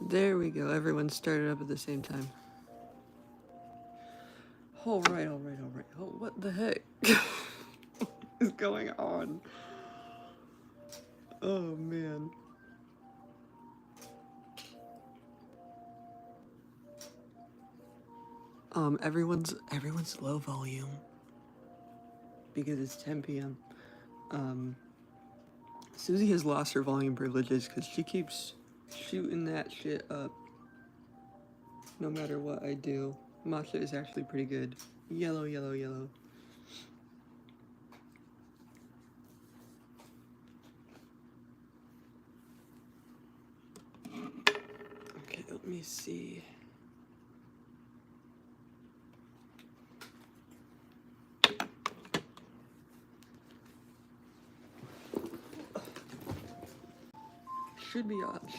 There we go. Everyone started up at the same time. All right. Oh, what the heck is going on? Oh man. Everyone's low volume because it's 10 p.m. Susie has lost her volume privileges because she keeps shooting that shit up. No matter what I do, matcha is actually pretty good. Yellow, yellow, yellow. Okay, let me see.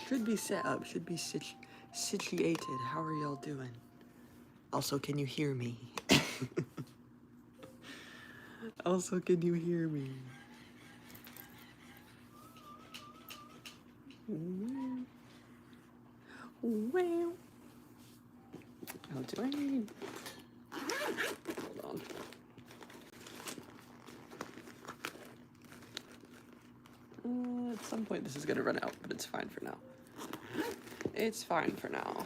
Should be set up, should be situated. How are y'all doing? Also, can you hear me? Also, can you hear me? Well, how do I need? Hold on. At some point this is gonna run out, but it's fine for now. It's fine for now.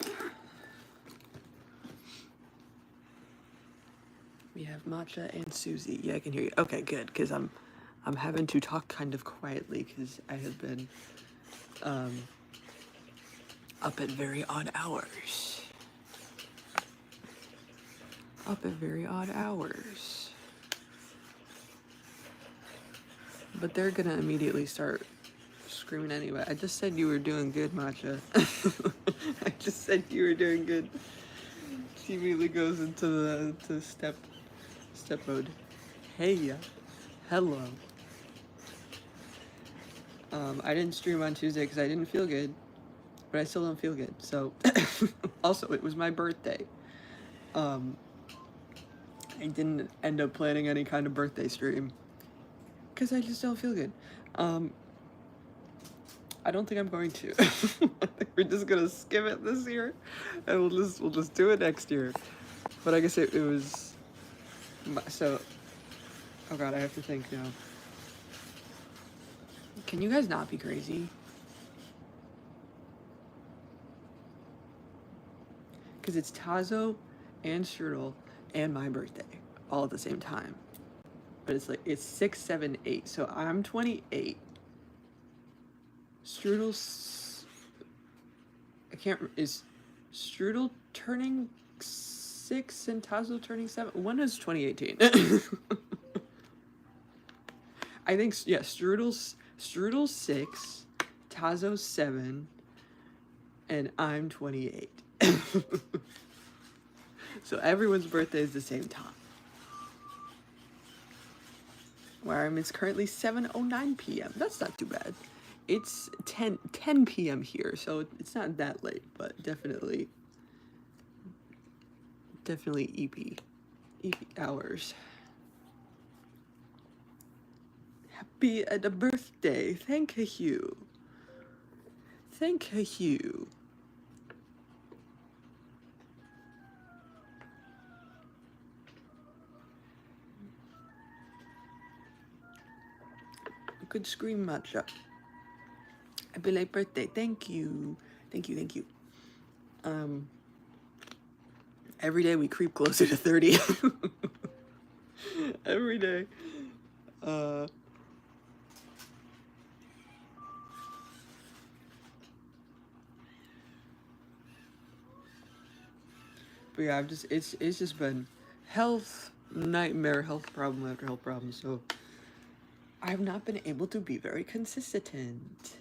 We have Matcha and Susie. Yeah, I can hear you. Okay, good, because I'm having to talk kind of quietly because I have been up at very odd hours. But they're gonna immediately start screaming anyway. I just said you were doing good, Matcha. I just said you were doing good. She immediately goes into the step mode. Hey, hello. I didn't stream on Tuesday because I didn't feel good, but I still don't feel good. So, also it was my birthday. I didn't end up planning any kind of birthday stream because I just don't feel good. I don't think I'm going to. I think we're just gonna skip it this year, and we'll just do it next year. But I guess it was so. Oh god, I have to think now. Can you guys not be crazy? Because it's Tazo and Strudel and my birthday all at the same time. But it's like it's 6, 7, 8. So I'm 28. Strudel's is Strudel turning 6 and Tazo turning 7? When is 2018? I think yeah, Strudel's 6, Tazo's 7, and I'm 28. So everyone's birthday is the same time. Where it's currently 7:09 p.m. That's not too bad. It's 10 p.m. here, so it's not that late, but definitely EP hours. Happy birthday! Thank you. Thank you. Good scream matcha. Happy late birthday. Thank you. Every day we creep closer to 30. Every day. But yeah, it's just been health nightmare, health problem after health problem, so I've not been able to be very consistent.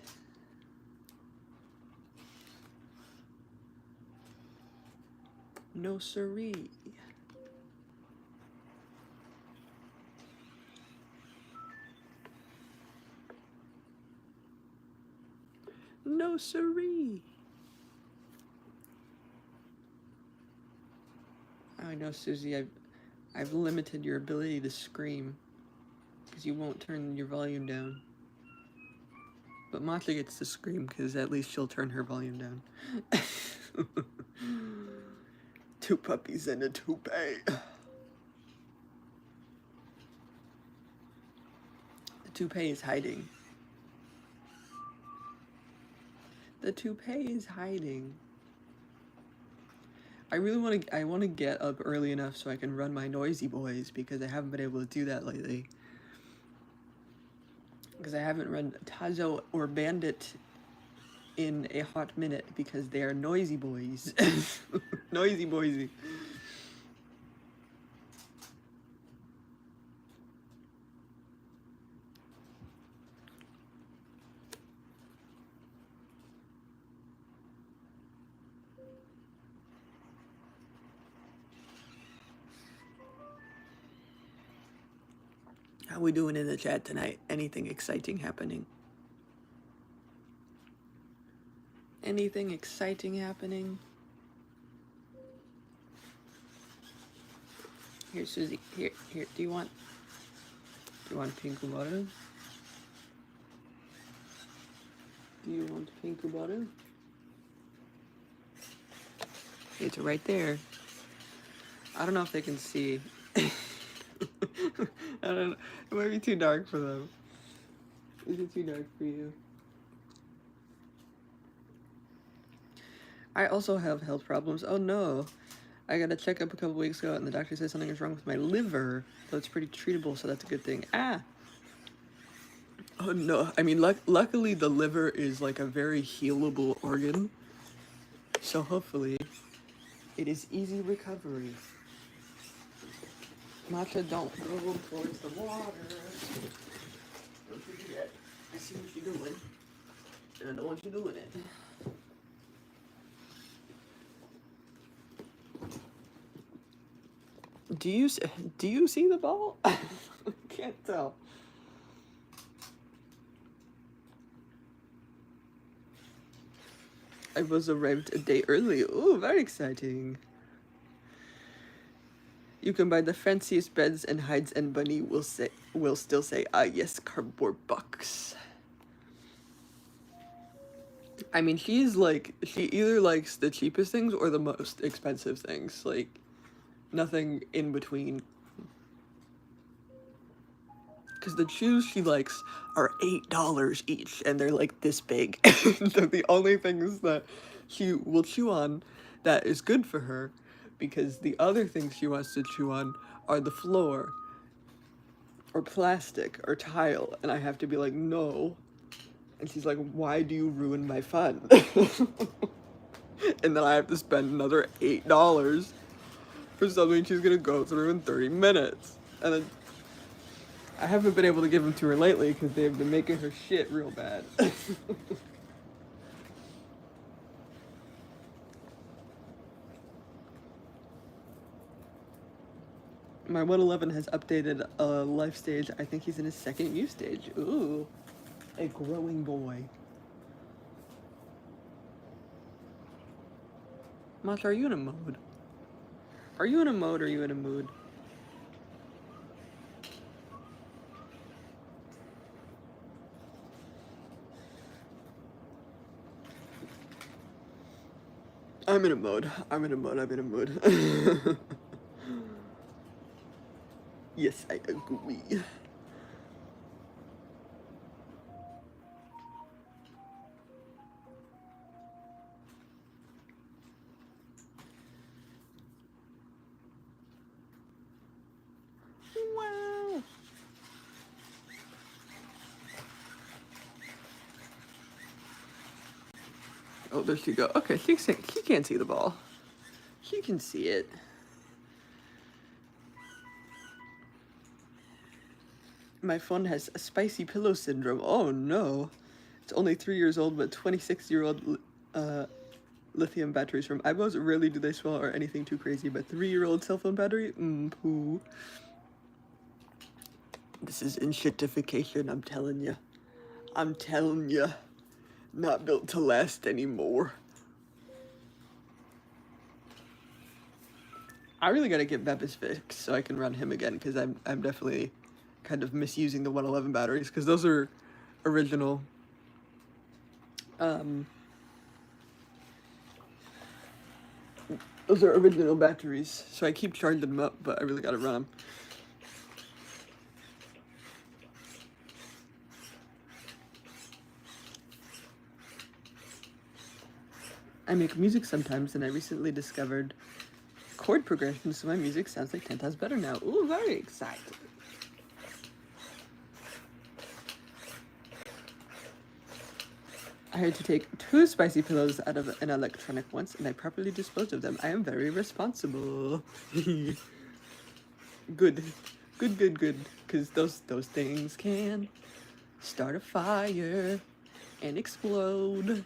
No siree. No siree. I know, Susie, I've limited your ability to scream because you won't turn your volume down. But Matcha gets to scream because at least she'll turn her volume down. 2 puppies and a toupee. The toupee is hiding. The toupee is hiding. I really want to get up early enough so I can run my noisy boys because I haven't been able to do that lately. Because I haven't run Tazo or Bandit in a hot minute because they are noisy boys. Noisy boysy. How we doing in the chat tonight? Anything exciting happening? Anything exciting happening? Here, Susie. Here. Do you want pink water? Do you want pink water? It's right there. I don't know if they can see. I don't know. It might be too dark for them. Is it too dark for you? I also have health problems. Oh no. I got a checkup a couple weeks ago and the doctor said something is wrong with my liver. So it's pretty treatable, so that's a good thing. Ah! Oh no. I mean, luckily the liver is like a very healable organ. So hopefully it is easy recovery. Matcha, don't go towards the water. Don't forget. I see what you're doing. And I don't want you doing it. Do you see the ball? I can't tell. I was arrived a day early. Ooh, very exciting. You can buy the fanciest beds and hides and Bunny will still say, ah yes, cardboard box. I mean, she either likes the cheapest things or the most expensive things. Like, nothing in between. Because the chews she likes are $8 each, and they're like this big. They're the only things that she will chew on that is good for her, because the other things she wants to chew on are the floor, or plastic, or tile, and I have to be like, no. And she's like, why do you ruin my fun? And then I have to spend another $8 for something she's gonna go through in 30 minutes. And then I haven't been able to give them to her lately because they've been making her shit real bad. My 111 has updated a life stage. I think he's in his second youth stage. Ooh, a growing boy. Matcha, are you in a mode? Are you in a mode or are you in a mood? I'm in a mode. I'm in a mood. Yes, I agree. Wow. Oh, there she go. Okay, she can't see the ball. She can see it. My phone has a spicy pillow syndrome. Oh no. It's only 3 years old, but 26-year-old lithium batteries from aibos. Rarely do they swell or anything too crazy, but 3-year-old cell phone battery? Poo. This is enshittification, I'm telling you. I'm telling you. Not built to last anymore. I really gotta get Beppis fixed so I can run him again, because I'm definitely kind of misusing the 111 batteries, because those are original. Um, those are original batteries, so I keep charging them up, but I really gotta run them. I make music sometimes, and I recently discovered chord progressions, so my music sounds like 10 times better now. Ooh, very excited. I had to take 2 spicy pillows out of an electronic once, and I properly disposed of them. I am very responsible. Good. Good, good, good. Because those things can start a fire and explode.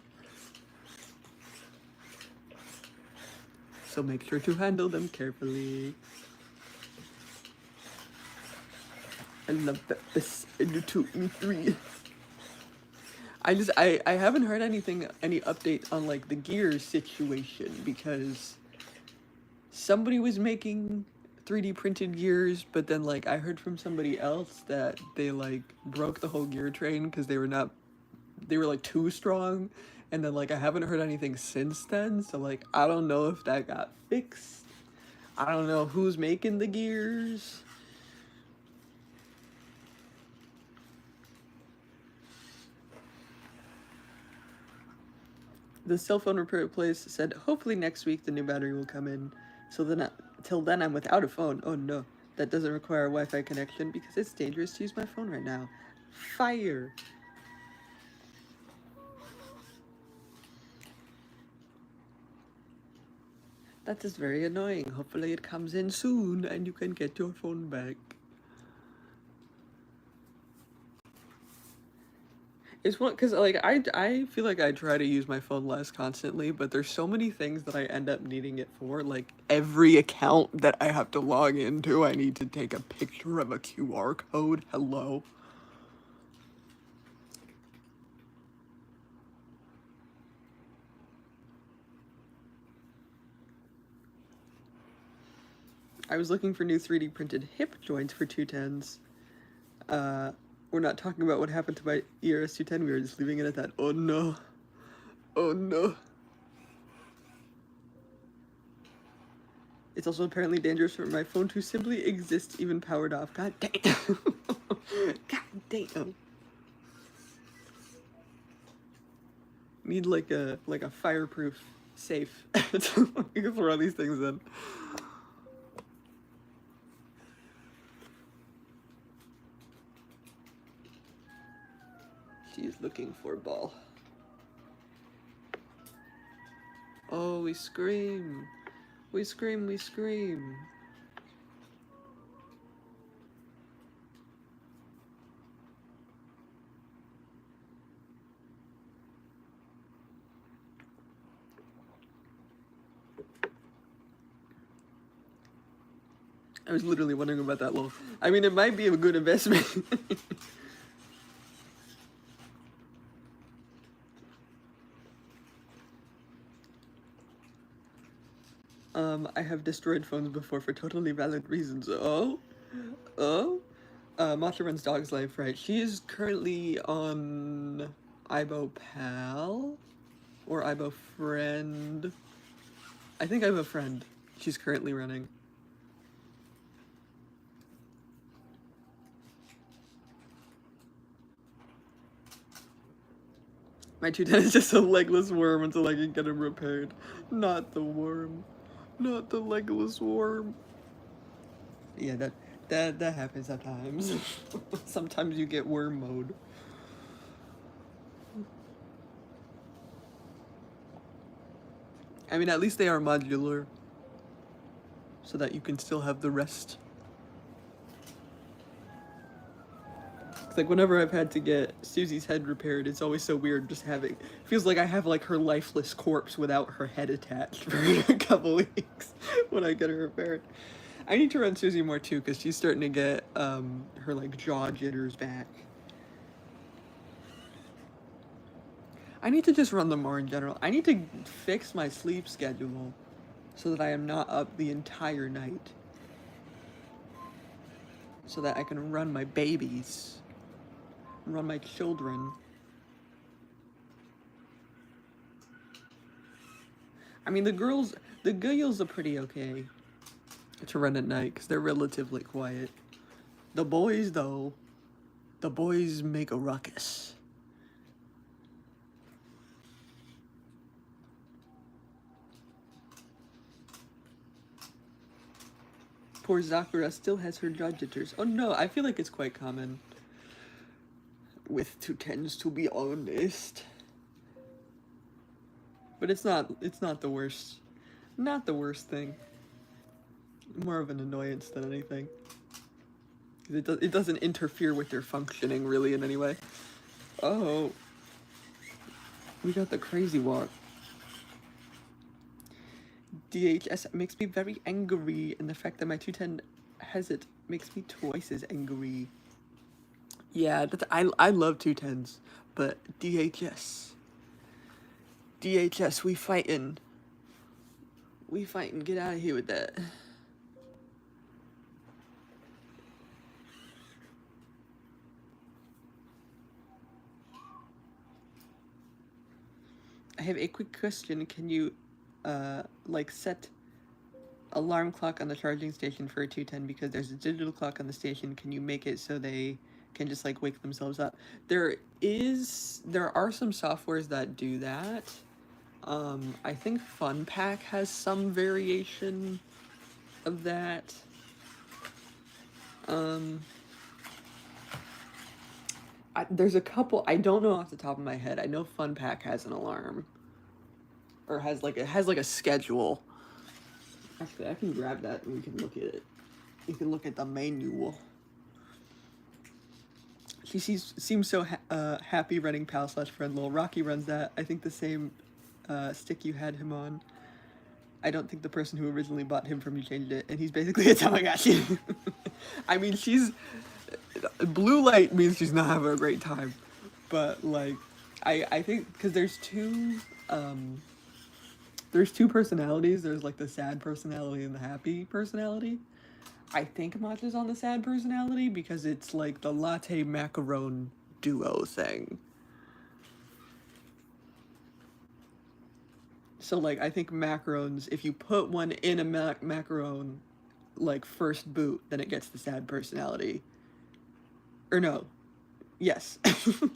So make sure to handle them carefully. I love that this into 2 and 3. I haven't heard any update on like the gear situation, because somebody was making 3D printed gears, but then like I heard from somebody else that they like broke the whole gear train because they were like too strong, and then like I haven't heard anything since then, so like I don't know if that got fixed. I don't know who's making the gears. The cell phone repair place said hopefully next week the new battery will come in. So then, till then, I'm without a phone. Oh no, that doesn't require a Wi-Fi connection because it's dangerous to use my phone right now. Fire. That is very annoying. Hopefully it comes in soon and you can get your phone back. It's one because like I feel like I try to use my phone less constantly, but there's so many things that I end up needing it for. Like every account that I have to log into, I need to take a picture of a QR code. Hello. I was looking for new 3D printed hip joints for 210s. We're not talking about what happened to my ERS 210. We were just leaving it at that. Oh no. Oh no. It's also apparently dangerous for my phone to simply exist even powered off. God damn. God damn. Need like a fireproof safe. You can throw these things in. She is looking for a ball. Oh, we scream. We scream, we scream. I was literally wondering about that little. I mean, it might be a good investment. I have destroyed phones before for totally valid reasons. Oh? Oh? Matcha runs Dog's Life, right? She is currently on Aibo Pal? Or Aibo Friend? I think Aibo Friend. She's currently running. My 210 is just a legless worm until I can get him repaired. Not the worm. Not the legless worm. Yeah, that happens sometimes. Sometimes you get worm mode. I mean, at least they are modular, so that you can still have the rest. It's like whenever I've had to get Susie's head repaired, it's always so weird just having. Feels like I have like her lifeless corpse without her head attached for a couple weeks when I get her repaired. I need to run Susie more too, because she's starting to get her like jaw jitters back. I need to just run them more in general. I need to fix my sleep schedule so that I am not up the entire night. So that I can run my babies, run my children. I mean, the girls are pretty okay to run at night because they're relatively quiet. The boys, though, the boys make a ruckus. Poor Sakura still has her jaw jitters. Oh no, I feel like it's quite common with 210s, to be honest. But it's not the worst. Not the worst thing. More of an annoyance than anything. It doesn't interfere with their functioning really in any way. Oh. We got the crazy walk. DHS makes me very angry, and the fact that my 210 has it makes me twice as angry. Yeah, I love 210s, but DHS. DHS, we fightin'. We fightin', get out of here with that. I have a quick question. Can you, like, set alarm clock on the charging station for a 210 because there's a digital clock on the station? Can you make it so they can just, like, wake themselves up? There are some softwares that do that. I think Funpack has some variation of that. There's a couple, I don't know off the top of my head. I know Funpack has an alarm. Or has like a schedule. Actually, I can grab that and we can look at it. You can look at the manual. She seems so happy running pal/friend lol. Rocky runs that. I think the same stick you had him on. I don't think the person who originally bought him from you changed it, and he's basically a Tamagotchi. I mean, blue light means she's not having a great time, but like, I think because there's two personalities. There's like the sad personality and the happy personality. I think Matcha's on the sad personality because it's like the latte macaron duo thing. So like I think macarons, if you put one in a macaron, like first boot, then it gets the sad personality. Or no, yes,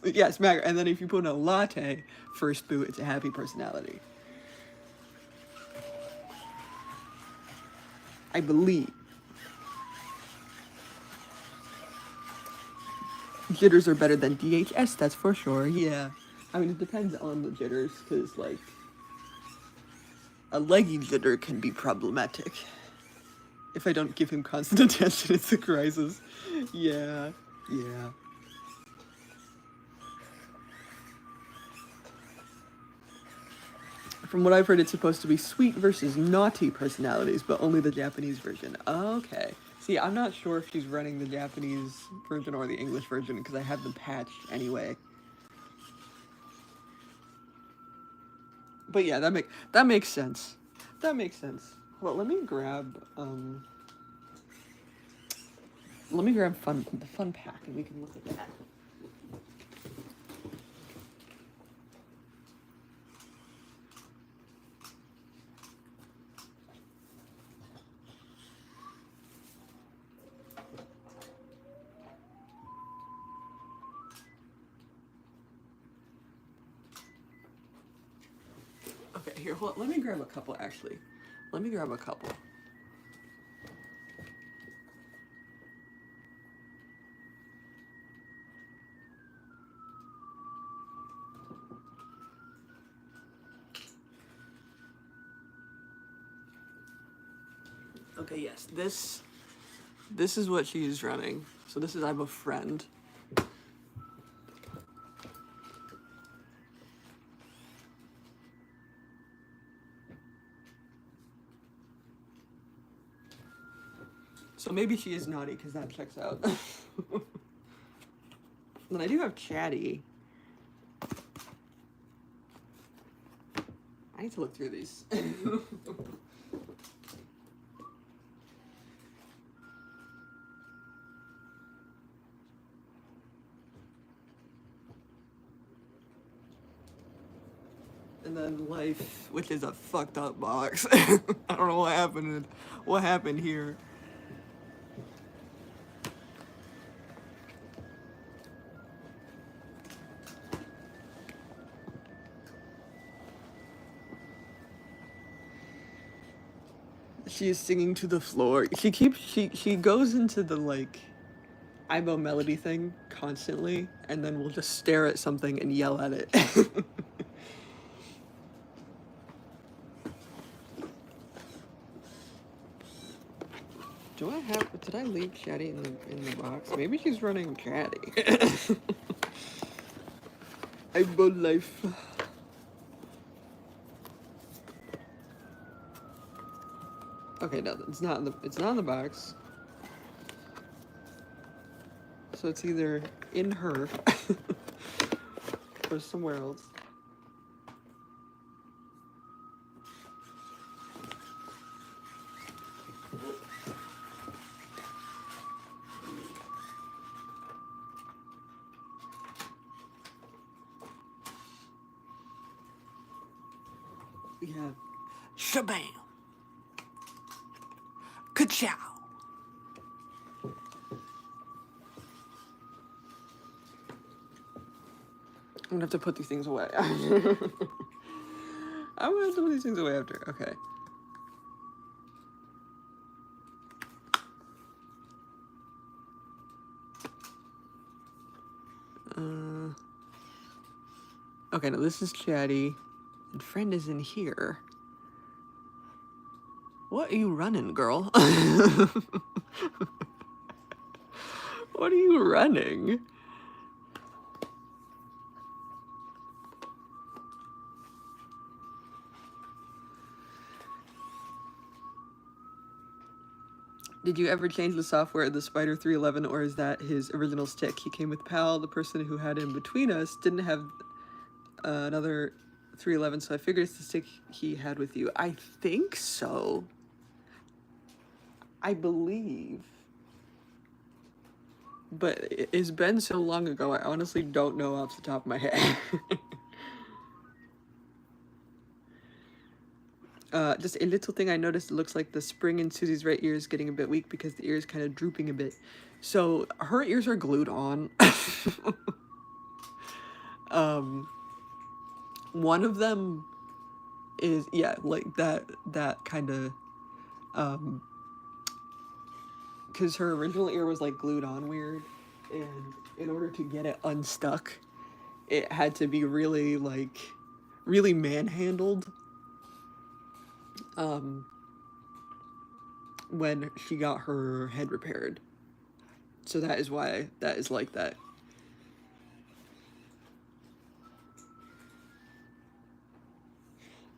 yes, and then if you put in a latte first boot, it's a happy personality. I believe. Jitters are better than DHS, that's for sure, yeah. I mean, it depends on the jitters, because, like, a leggy jitter can be problematic. If I don't give him constant attention, it's a crisis. Yeah, yeah. From what I've heard, it's supposed to be sweet versus naughty personalities, but only the Japanese version. Okay. See, I'm not sure if she's running the Japanese version or the English version, because I have them patched anyway. But yeah, that makes sense. That makes sense. Well, let me grab the fun pack, and we can look at that. Okay, here, hold on. Let me grab a couple, actually. Let me grab a couple. Okay, yes, this is what she's running. So this is I'm a friend. So maybe she is naughty, because that checks out. Then I do have Chatty. I need to look through these. And then and life, which is a fucked up box. I don't know what happened. What happened here? She is singing to the floor. She goes into the like aibo melody thing constantly, and then we'll just stare at something and yell at it. Did I leave Chatty in the box? Maybe she's running Chatty. Aibo life. Okay, no, it's not in the box. So it's either in her or somewhere else. Yeah. Shabam. Ka-chow. I'm gonna have to put these things away. I'm gonna have to put these things away after. Okay. Okay, now this is Chatty. And friend is in here. What are you running, girl? What are you running? Did you ever change the software of the Spider 311, or is that his original stick? He came with Pal. The person who had him between us didn't have another 311, so I figured it's the stick he had with you. I think so. I believe. But it's been so long ago, I honestly don't know off the top of my head. Just a little thing I noticed, it looks like the spring in Susie's right ear is getting a bit weak because the ear is kind of drooping a bit. So her ears are glued on. One of them is, yeah, like that kind of, because her original ear was like glued on weird, and in order to get it unstuck, it had to be really like, really manhandled. When she got her head repaired. So that is why that is like that.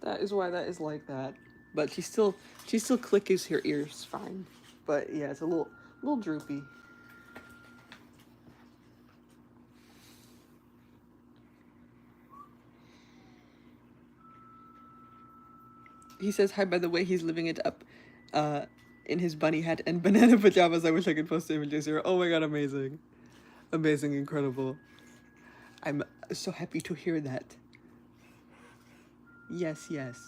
That is why that is like that. But she still clicks her ears fine. But yeah, it's a little droopy. He says hi, by the way, he's living it up in his bunny hat and banana pajamas. I wish I could post images here. Oh my god, amazing. Amazing, incredible. I'm so happy to hear that. Yes, yes.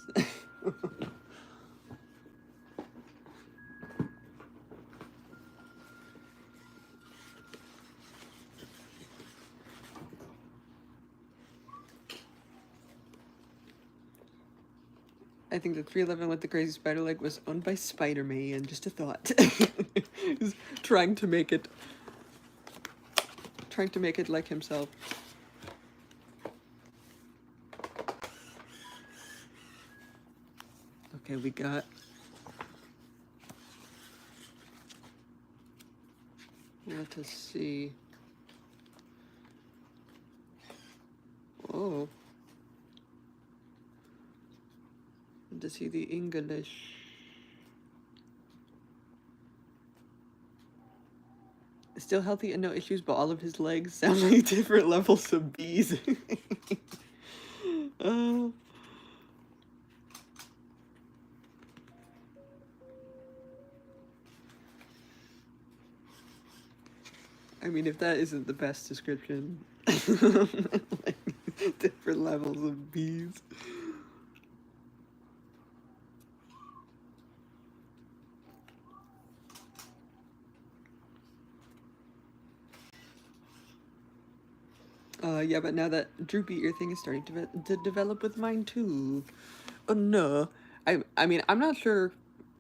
I think the 311 with the crazy spider leg was owned by Spider-Man. Just a thought. He's trying to make it like himself. Okay, we got let us see. Oh. To see the English. Still healthy and no issues, but all of his legs sound like different levels of bees. I mean, if that isn't the best description. Like, different levels of bees. Yeah, but now that droopy ear thing is starting to develop with mine too. Oh no. I mean, I'm not sure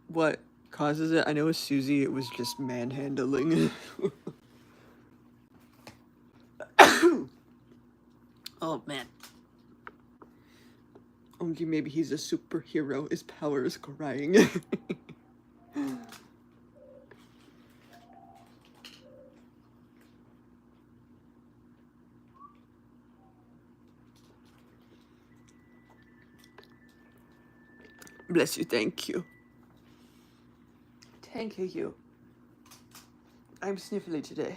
what causes it. I know with Susie it was just manhandling. Oh man. Okay, maybe he's a superhero. His power is crying. Bless you, thank you. Thank you. I'm sniffly today.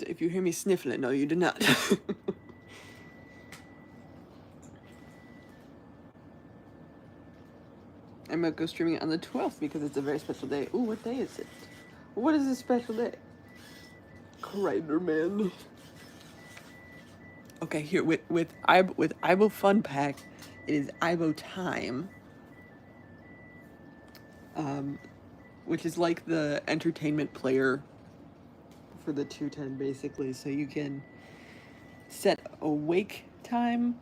If you hear me sniffling, no, you do not. I might go streaming on the 12th because it's a very special day. Ooh, what day is it? What is this special day? Grinder Man. Okay, here with aibo Fun Pack, it is aibo time. Which is like the entertainment player for the 210 basically. So you can set a wake time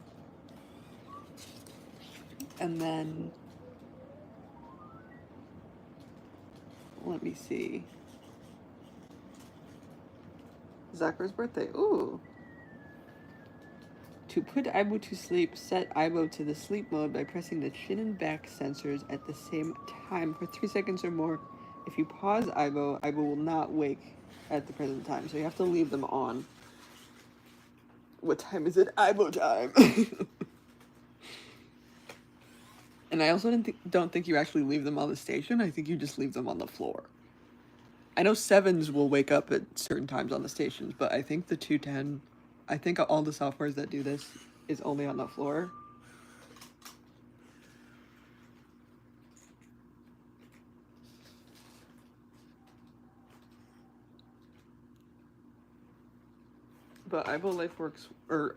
and then let me see. Zakhar's birthday. Ooh. To put aibo to sleep, set aibo to the sleep mode by pressing the chin and back sensors at the same time for 3 seconds or more. If you pause aibo will not wake at the present time, so you have to leave them on. What time is it? Aibo time! And I also don't think you actually leave them on the station. I think you just leave them on the floor. I know 7s will wake up at certain times on the stations, but I think the 210, I think all the softwares that do this is only on the floor. But aibo Life works, or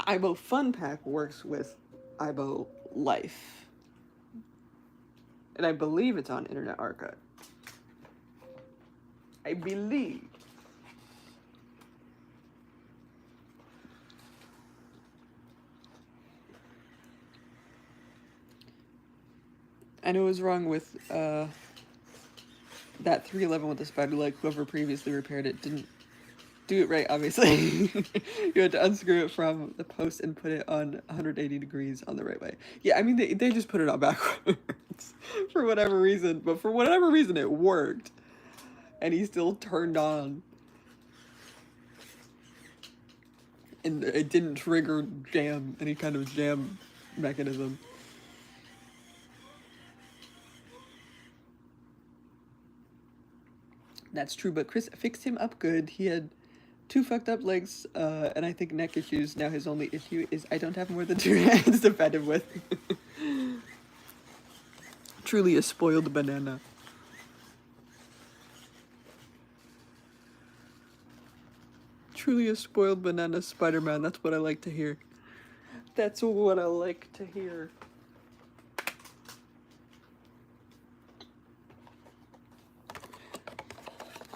aibo Fun Pack works with aibo Life. And I believe it's on Internet Archive. I believe. I know it was wrong with that 311 with the spider leg. Whoever previously repaired it didn't do it right, obviously. You had to unscrew it from the post and put it on 180 degrees on the right way. Yeah, I mean, they just put it on backwards for whatever reason, but for whatever reason it worked. And he still turned on. And it didn't trigger jam, any kind of jam mechanism. That's true, but Chris fixed him up good. He had 2 fucked up legs, and I think neck issues. Now his only issue is I don't have more than 2 hands to pet him with. Truly a spoiled banana. Truly a spoiled banana, Spider-Man. That's what I like to hear. That's what I like to hear.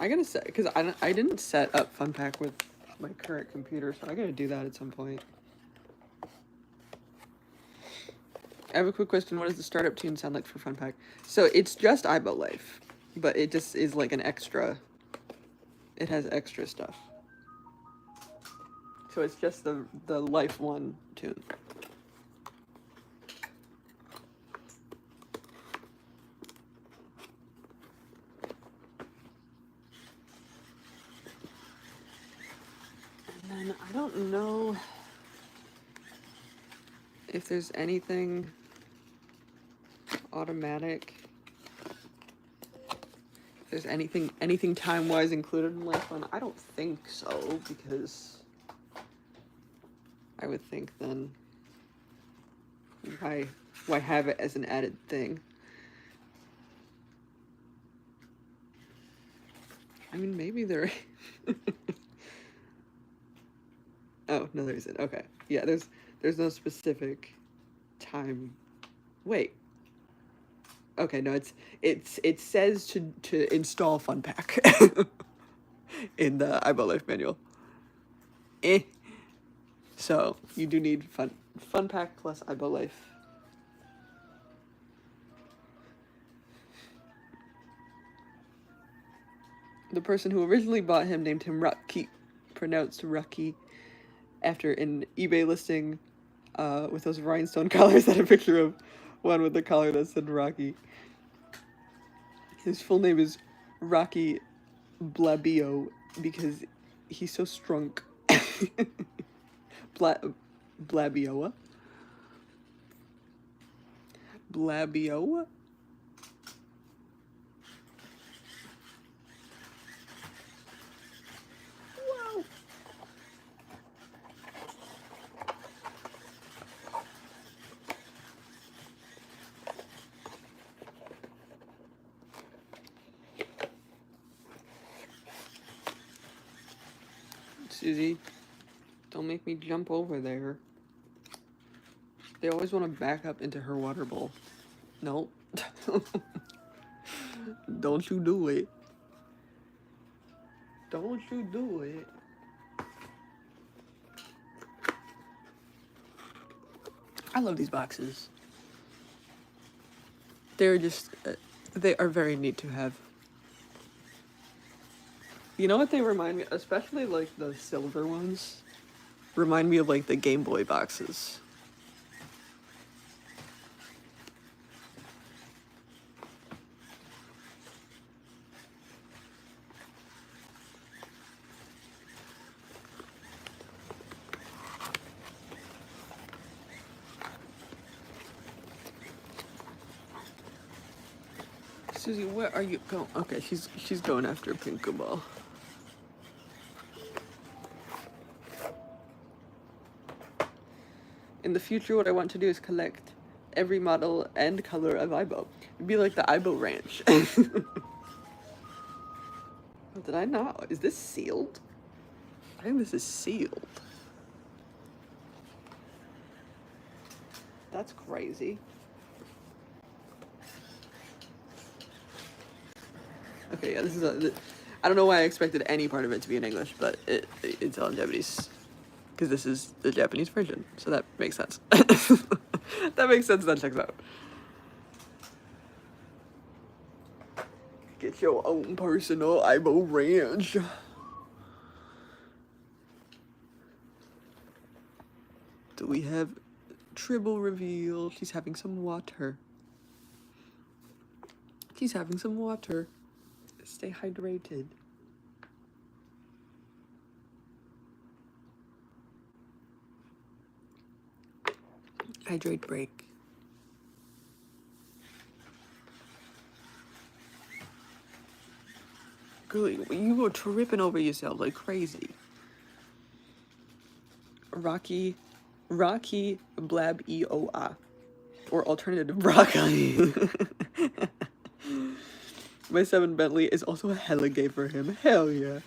I gotta set, because I didn't set up Fun Pack with my current computer, so I gotta do that at some point. I have a quick question. What does the startup tune sound like for Fun Pack? So it's just aibo Life, but it just is like an extra. It has extra stuff. So it's just the Life 1 tune. And then I don't know if there's anything automatic. If there's anything time-wise included in Life 1. I don't think so, because I would think then why have it as an added thing? I mean, maybe there. Oh no, there isn't. Okay, yeah, there's no specific time. Wait. Okay, no, it says to install Fun Pack. in the aibo life manual. Eh. So you do need fun pack plus aibo life. The person who originally bought him named him Rocky, pronounced Rocky, after an eBay listing with those rhinestone collars that had a picture of one with the collar that said Rocky. His full name is Rocky Blabio because he's so strunk. Blabioa? Blabioa? Wow. Susie, don't make me jump over there. They always want to back up into her water bowl. No. Don't you do it. Don't you do it. I love these boxes. They're just, they are very neat to have. You know what they remind me, especially like the silver ones, remind me of like the Game Boy boxes. Susie, where are you going? Okay, she's going after a pink ball. In the future, what I want to do is collect every model and color of aibo. It'd be like the aibo ranch. Oh, did I not? Is this sealed? I think this is sealed. That's crazy. Okay, yeah, this is I don't know why I expected any part of it to be in English, but it's all in Japanese. Because this is the Japanese version, so that makes sense. That makes sense, that checks out. Get your own personal aibo ranch. Do we have Tribble reveal? She's having some water. She's having some water. Stay hydrated. Hydrate break. Girl, you go tripping over yourself like crazy. Rocky Blab EOA. Or alternative broccoli. My 7 Bentley is also hella gay for him. Hell yeah.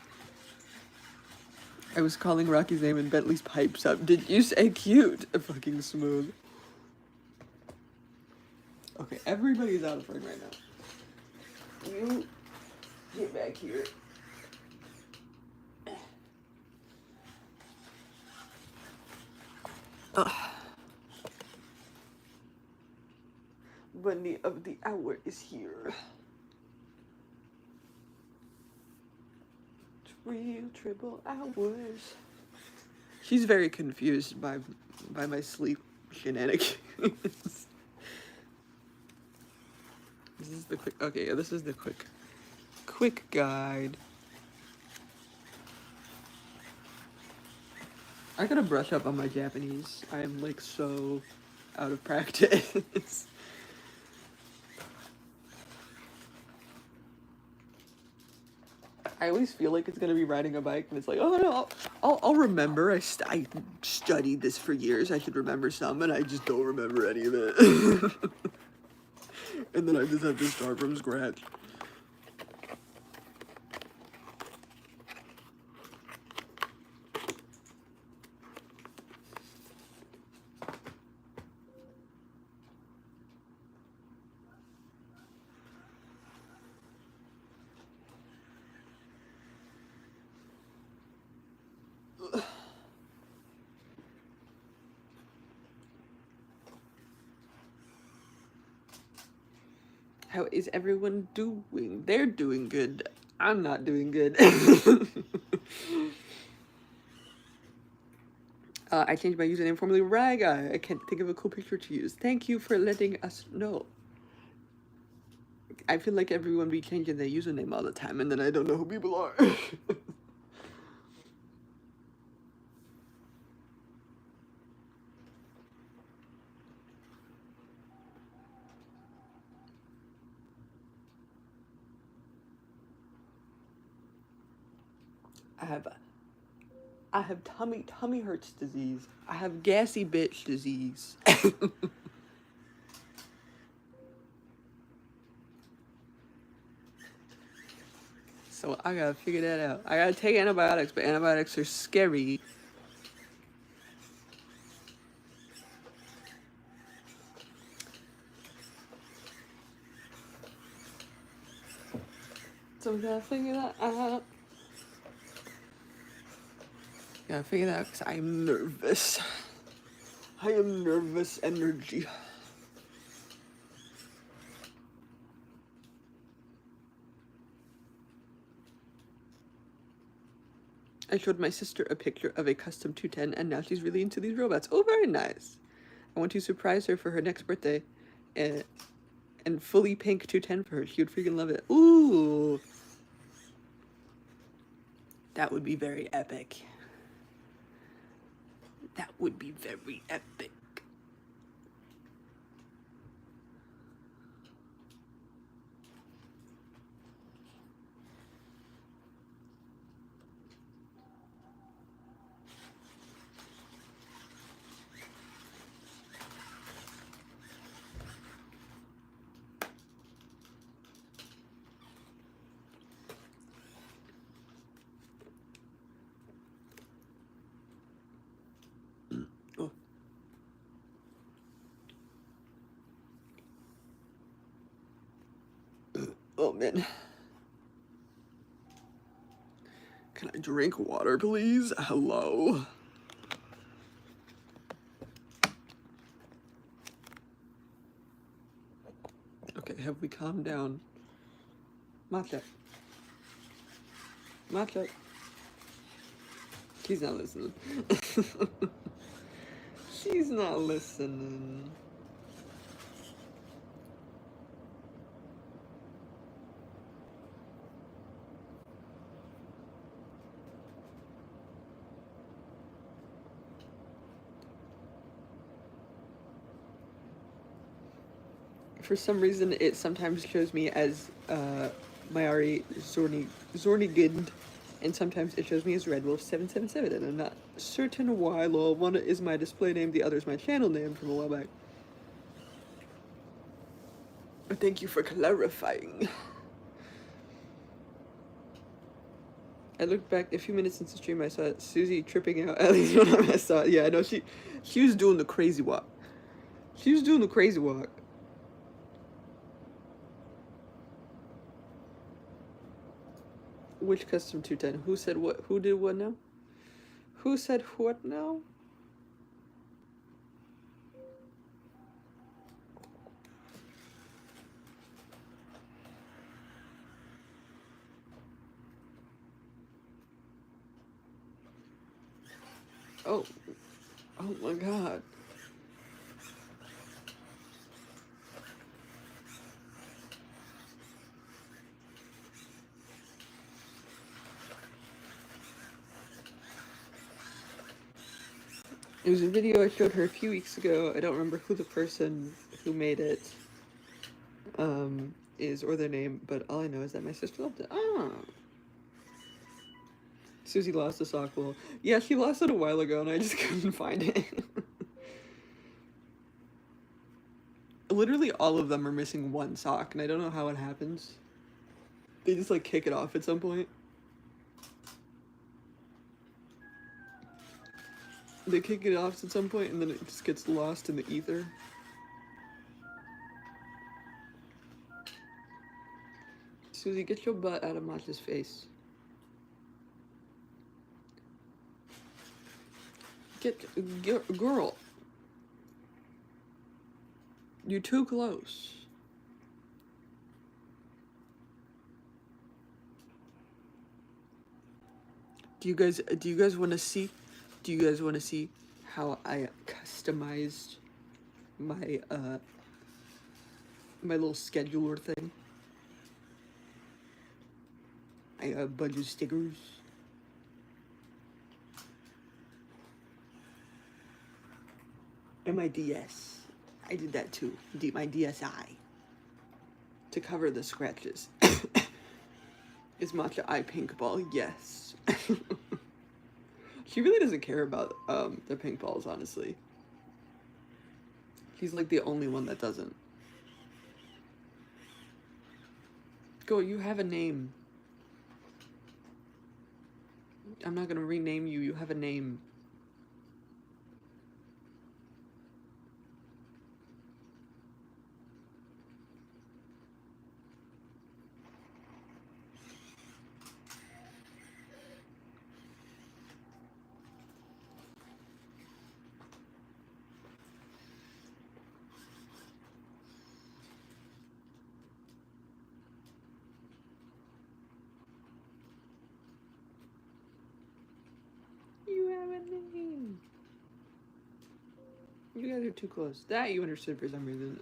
I was calling Rocky's name and Bentley's pipes up. Did you say cute? Fucking smooth. Okay, everybody's out of frame right now. You get back here. Bunny of the hour is here. Real triple hours. She's very confused by my sleep shenanigans. This is the quick. Okay, yeah, this is the quick guide. I gotta brush up on my Japanese. I am like so out of practice. I always feel like it's gonna be riding a bike, and it's like, oh no, I'll remember. I studied this for years. I should remember some, and I just don't remember any of it. And then I just have to start from scratch. How is everyone doing? They're doing good. I'm not doing good. I changed my username, formerly Raga. I can't think of a cool picture to use. Thank you for letting us know. I feel like everyone be changing their username all the time, and then I don't know who people are. I have tummy hurts disease. I have gassy bitch disease. So I gotta figure that out. I gotta take antibiotics, but antibiotics are scary. So we gotta figure that out. Gotta figure that out because I'm nervous. I am nervous energy. I showed my sister a picture of a custom 210, and now she's really into these robots. Oh, very nice. I want to surprise her for her next birthday, and fully pink 210 for her. She would freaking love it. Ooh. That would be very epic. That would be very epic. Oh man. Can I drink water, please? Hello. Okay, have we calmed down? Matcha. Matcha. She's not listening. She's not listening. For some reason, it sometimes shows me as Mayari Zornigund, and sometimes it shows me as Red Wolf 777, and I'm not certain why. Lol, one is my display name, the other is my channel name from a while back. But thank you for clarifying. I looked back a few minutes into the stream. I saw Susie tripping out. At least when I saw it, yeah, I know she was doing the crazy walk. She was doing the crazy walk. Which custom 210? Who said what? Who did what now? Who said what now? Oh, oh my god. It was a video I showed her a few weeks ago. I don't remember who the person who made it is or their name, but all I know is that my sister loved it. Ah. Susie lost a sock. Well, yeah, she lost it a while ago and I just couldn't find it. Literally all of them are missing one sock and I don't know how it happens. They just like kick it off at some point. They kick it off at some point and then it just gets lost in the ether. Susie, get your butt out of Matcha's face. Girl. You're too close. Do you guys want to see? Do you guys want to see how I customized my my little scheduler thing? I got a bunch of stickers. And my DS. I did that too. My DSi. To cover the scratches. Is Matcha eye pink ball? Yes. She really doesn't care about the pink balls, honestly. He's like the only one that doesn't. Go, you have a name. I'm not gonna rename you. You have a name. You have a name. You guys are too close. That you understood for some reason.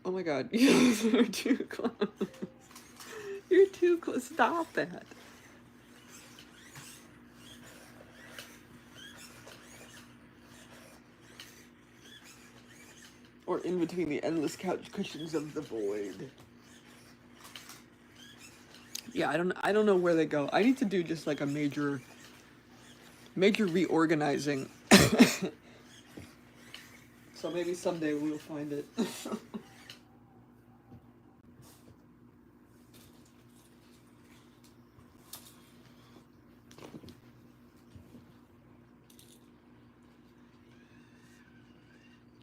Oh my god, you guys are too close. You're too close. Stop that. Or in between the endless couch cushions of the void. Yeah, I don't know where they go. I need to do just like a major reorganizing. So maybe someday we'll find it.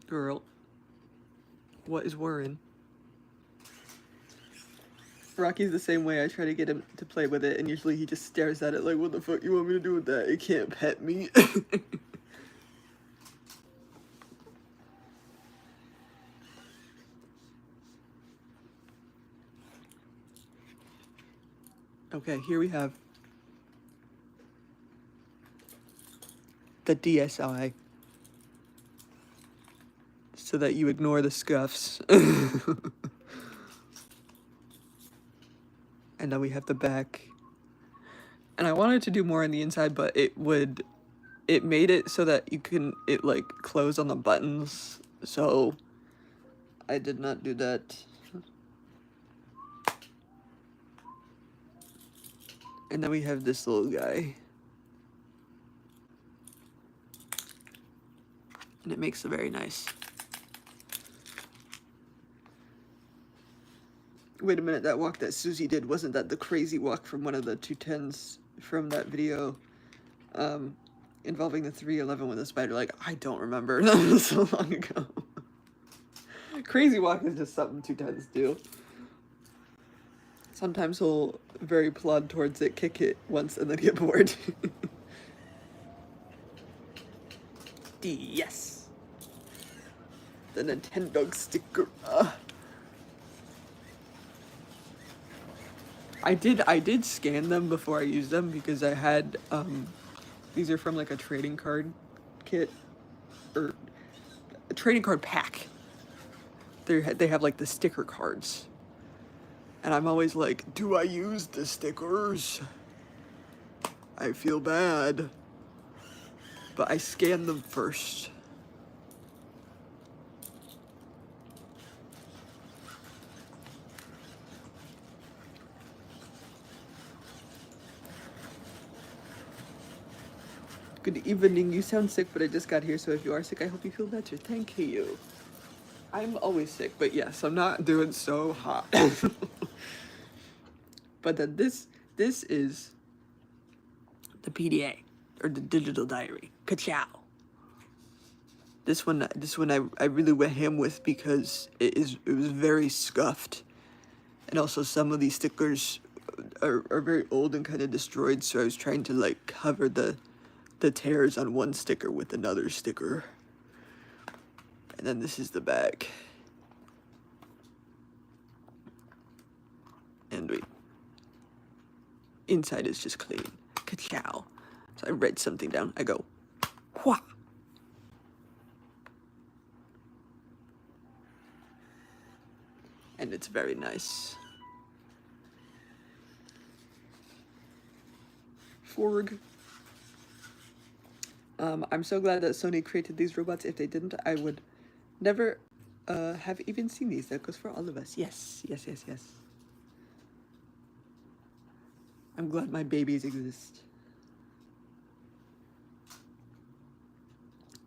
Girl, what is worrying? Rocky's the same way. I try to get him to play with it, and usually he just stares at it like, what the fuck you want me to do with that? It can't pet me. Okay, here we have the DSi. So that you ignore the scuffs. And then we have the back. And I wanted to do more on the inside, but it made it so that it like close on the buttons. So I did not do that. And then we have this little guy. And it makes it very nice. Wait a minute, that walk that Susie did, wasn't that the crazy walk from one of the 210s from that video involving the 311 with a spider? Like, I don't remember. That was so long ago. Crazy walk is just something 210s do. Sometimes he'll very plod towards it, kick it once, and then get bored. Yes! The Nintendo sticker. I did scan them before I used them because I had, these are from like a trading card kit, or a trading card pack. They have like the sticker cards. And I'm always like, do I use the stickers? I feel bad. But I scanned them first. Good evening. You sound sick, but I just got here, so if you are sick, I hope you feel better. Thank you. I'm always sick, but yes, I'm not doing so hot. But then this is the PDA, or the digital diary. Ka-chow. This one I really went ham with because it was very scuffed. And also some of these stickers are very old and kind of destroyed, so I was trying to like cover the tears on one sticker with another sticker. And then this is the back. And wait, inside is just clean. Ka-chow. So I write something down. I go, wha. And it's very nice. Forg. I'm so glad that Sony created these robots. If they didn't, I would never have even seen these. That goes for all of us. Yes, yes, yes, yes. I'm glad my babies exist.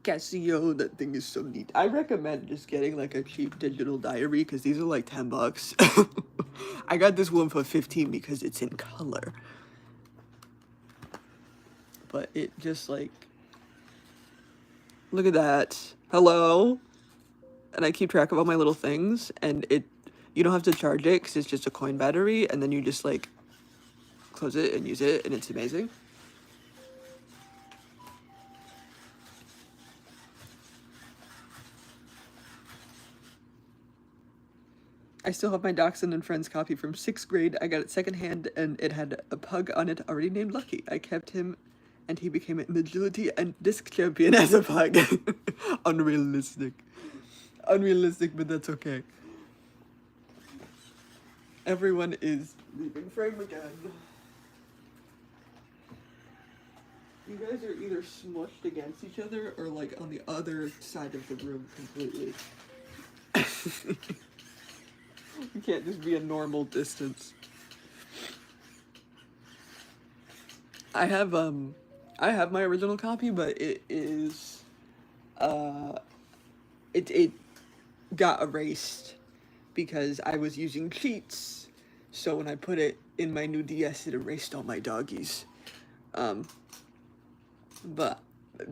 Casio, that thing is so neat. I recommend just getting like a cheap digital diary because these are like $10. I got this one for 15 because it's in color. But it just like, look at that. Hello. And I keep track of all my little things, and you don't have to charge it because it's just a coin battery, and then you just like close it and use it, and it's amazing. I still have my Dachshund and Friends copy from 6th grade. I got it secondhand, and it had a pug on it already named Lucky. I kept him, and he became an agility and disc champion as a pug. Unrealistic. Unrealistic, but that's okay. Everyone is leaving frame again. You guys are either smushed against each other or like on the other side of the room completely. You can't just be a normal distance. I have my original copy, but it is it got erased because I was using cheats. So when I put it in my new DS, it erased all my doggies. But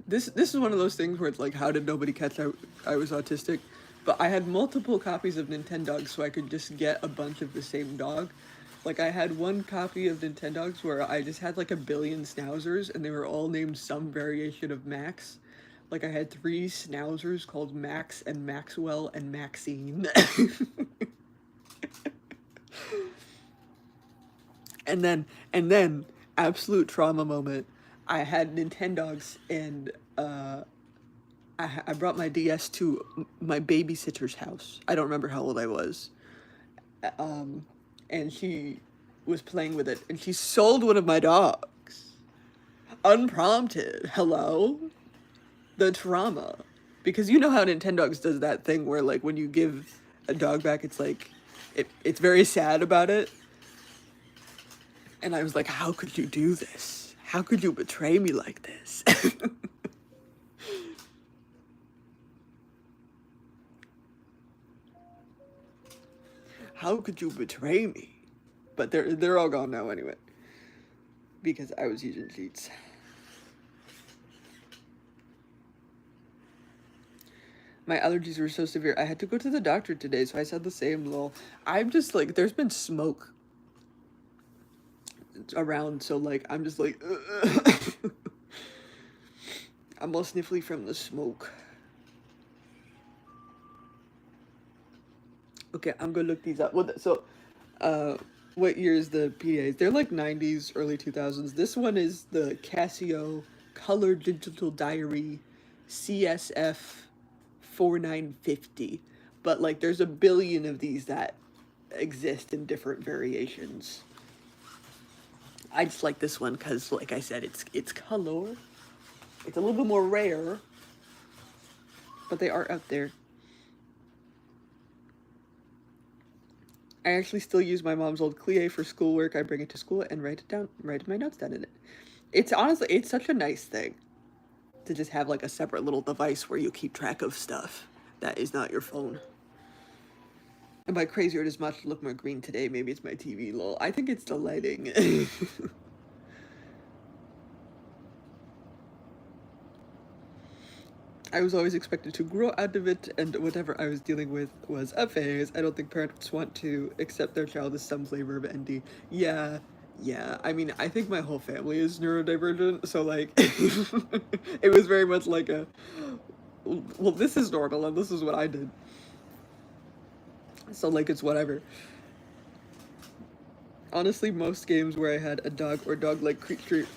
this is one of those things where it's like, how did nobody catch I was autistic? But I had multiple copies of Nintendogs, so I could just get a bunch of the same dog. Like, I had one copy of Nintendogs where I just had like a billion schnauzers, and they were all named some variation of Max. Like, I had 3 schnauzers called Max and Maxwell and Maxine. and then, absolute trauma moment. I had Nintendogs, and I brought my DS to my babysitter's house. I don't remember how old I was. And she was playing with it, and she sold one of my dogs. Unprompted. Hello? The trauma. Because you know how Nintendogs does that thing where, like, when you give a dog back, it's like, it's very sad about it. And I was like, how could you do this? How could you betray me like this? How could you betray me? But they're all gone now anyway. Because I was using cheats. My allergies were so severe. I had to go to the doctor today, so I said the same, lol. I'm just like, there's been smoke around, so like, I'm just like, I'm all sniffly from the smoke. Okay, I'm gonna look these up. Well, so, what year is the PAs? They're like 90s, early 2000s. This one is the Casio Color Digital Diary CSF 4950. But like, there's a billion of these that exist in different variations. I just like this one because, like I said, it's color. It's a little bit more rare, but they are out there. I actually still use my mom's old Clie for schoolwork. I bring it to school and write my notes down in it. It's honestly, it's such a nice thing to just have like a separate little device where you keep track of stuff that is not your phone. And by crazier, it is much to look more green today. Maybe it's my TV, lol. I think it's the lighting. I was always expected to grow out of it, and whatever I was dealing with was a phase. I don't think parents want to accept their child as some flavor of ND. Yeah. I mean, I think my whole family is neurodivergent, so like, it was very much like a, well, this is normal, and this is what I did. So like, it's whatever. Honestly, most games where I had a dog or dog-like creature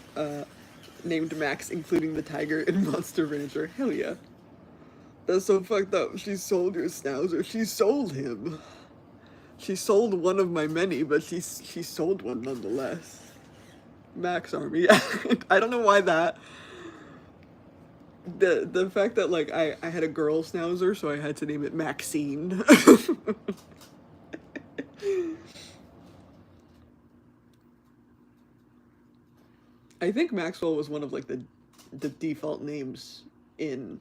named Max, including the tiger in Monster Rancher. Hell yeah. That's so fucked up. She sold your Schnauzer. She sold him. She sold one of my many, but she sold one nonetheless. Max Army. I don't know why that. The fact that like I had a girl Schnauzer, so I had to name it Maxine. I think Maxwell was one of like the default names in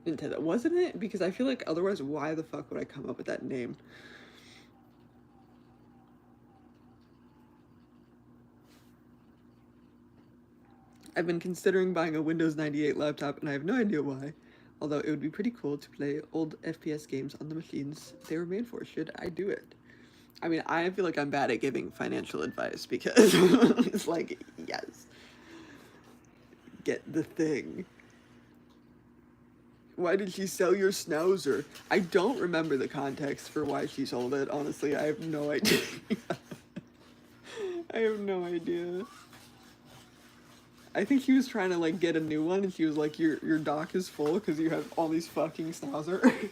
Nintendo, wasn't it? Because I feel like otherwise, why the fuck would I come up with that name? I've been considering buying a Windows 98 laptop, and I have no idea why. Although it would be pretty cool to play old FPS games on the machines they were made for. Should I do it? I mean, I feel like I'm bad at giving financial advice because it's like, yes, get the thing. Why did she sell your Schnauzer? I don't remember the context for why she sold it. Honestly, I have no idea. I have no idea. I think he was trying to like get a new one, and she was like, "Your dock is full because you have all these fucking Schnauzer."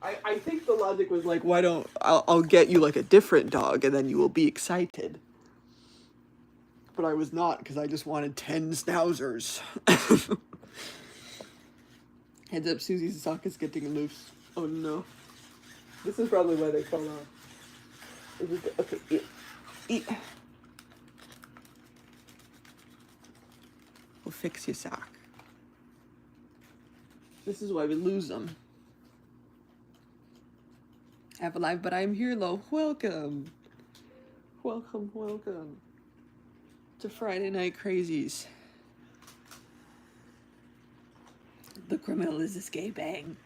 I think the logic was like, "Why don't I'll get you like a different dog, and then you will be excited." But I was not, because I just wanted 10 Schnauzers. Heads up, Susie's sock is getting loose. Oh no. This is probably why they fell off. Okay, eat. Eat. We'll fix your sock. This is why we lose them. Have a life, but I'm here, Lo. Welcome. Welcome, welcome to Friday Night Crazies. The criminal is escaping.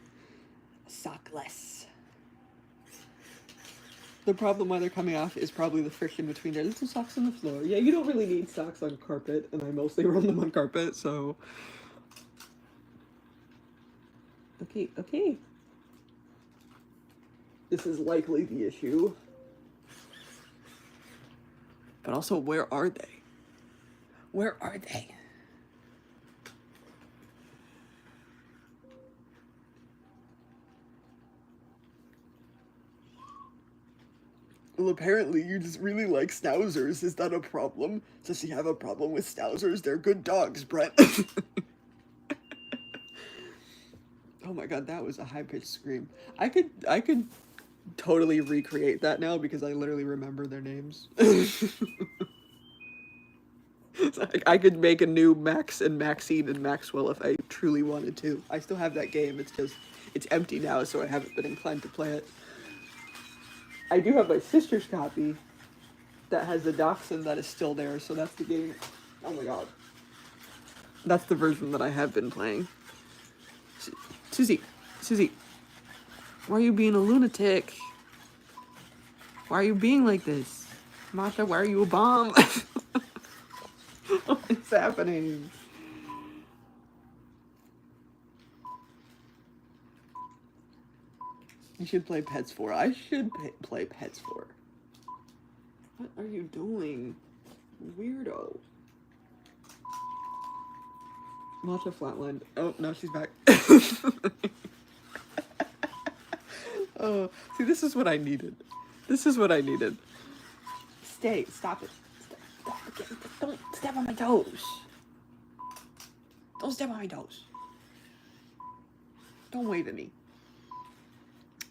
Sockless. The problem why they're coming off is probably the friction between their little socks on the floor. Yeah, you don't really need socks on carpet, and I mostly run them on carpet, so... Okay, okay. This is likely the issue. But also, where are they? Where are they? Well, apparently you just really like Schnauzers. Is that a problem? Does she have a problem with Schnauzers? They're good dogs, Brett. Oh my god, that was a high-pitched scream. I could totally recreate that now because I literally remember their names. I could make a new Max and Maxine and Maxwell if I truly wanted to. I still have that game. It's just, it's empty now, so I haven't been inclined to play it. I do have my sister's copy that has the dachshund that is still there, so that's the game. Oh my god. That's the version that I have been playing. Susie, why are you being a lunatic? Why are you being like this? Masha, why are you a bomb? What's happening? You should play Pets 4. I should play Pets 4. What are you doing? Weirdo. Matcha flatlined. Oh, no, she's back. Oh, see, this is what I needed. This is what I needed. Stay. Stop it. Stop again. Don't step on my toes. Don't step on my toes. Don't wave at me.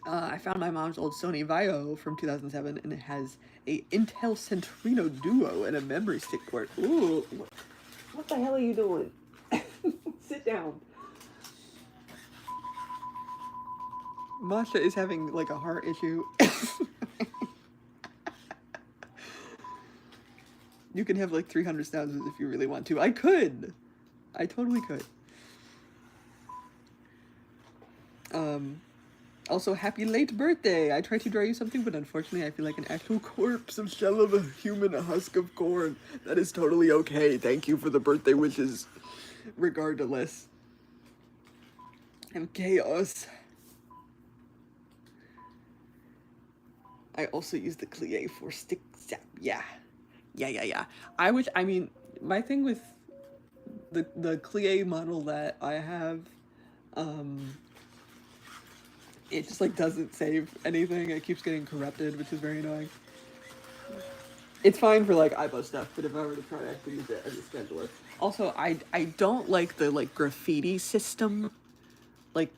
I found my mom's old Sony Vaio from 2007, and it has a Intel Centrino Duo and a memory stick port. Ooh, what the hell are you doing? Sit down. Masha is having like a heart issue. You can have like 300,000 if you really want to. I could. I totally could. Also, happy late birthday! I tried to draw you something, but unfortunately I feel like an actual corpse, a shell of a human, a husk of corn. That is totally okay. Thank you for the birthday wishes. Regardless. I'm chaos. I also use the clie for stick zap. Yeah. Yeah. I mean, my thing with the clie model that I have, um, it just like doesn't save anything. It keeps getting corrupted, which is very annoying. It's fine for like aibo stuff, but if I were to try, I could use it as a scheduler. Also, I don't like the like graffiti system. Like,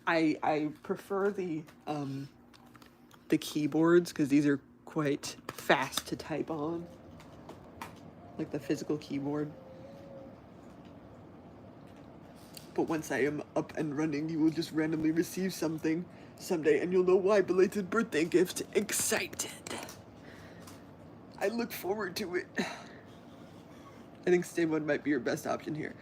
I prefer the keyboards because these are quite fast to type on, like the physical keyboard. But once I am up and running, you will just randomly receive something someday, and you'll know why. Belated birthday gift. Excited. I look forward to it. I think stay mode might be your best option here.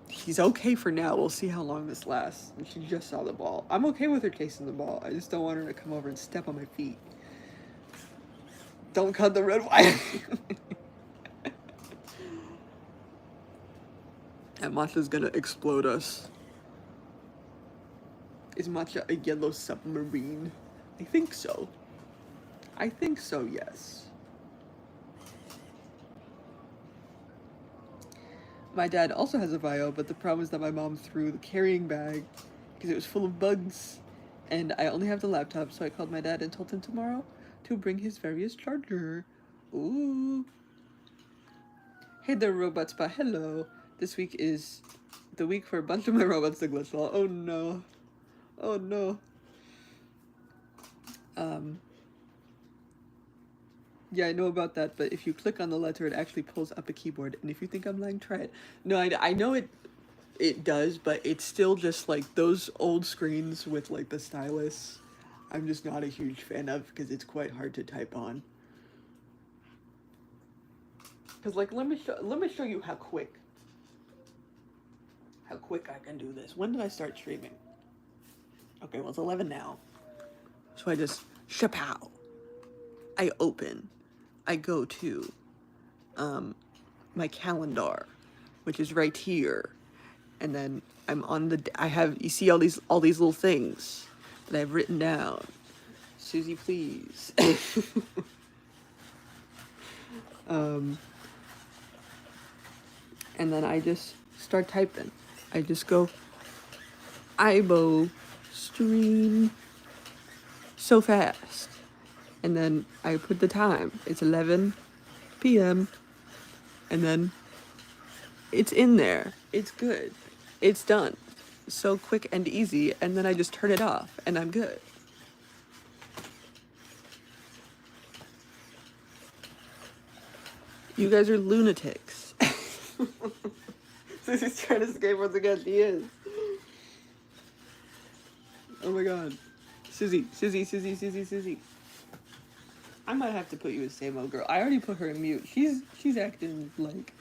He's okay for now. We'll see how long this lasts. She just saw the ball. I'm okay with her chasing the ball. I just don't want her to come over and step on my feet. Don't cut the red wire. And Matcha's gonna explode us. Is Matcha a yellow submarine? I think so. I think so, yes. My dad also has a bio, but the problem is that my mom threw the carrying bag because it was full of bugs. And I only have the laptop, so I called my dad and told him tomorrow to bring his various charger. Ooh. Hey there, Robot Spa. Hello. This week is the week for a bunch of my robots to glitch wall. Oh no. Oh no. Yeah, I know about that, but if you click on the letter, it actually pulls up a keyboard. And if you think I'm lying, try it. No, I know it does, but it's still just like those old screens with like the stylus. I'm just not a huge fan of because it's quite hard to type on. Because like let me show you how quick I can do this. When did I start streaming? Okay, well it's 11 now. So I just shapow. I open. I go to my calendar, which is right here. And then I'm on the I have you see all these little things that I've written down. Susie, please. And then I just start typing. I just go aibo stream so fast. And then I put the time. It's 11 p.m. And then it's in there. It's good. It's done. So quick and easy. And then I just turn it off and I'm good. You guys are lunatics. Susie's trying to escape once again. She is. Oh my god. Susie. I might have to put you as Samo girl. I already put her in mute. She's acting like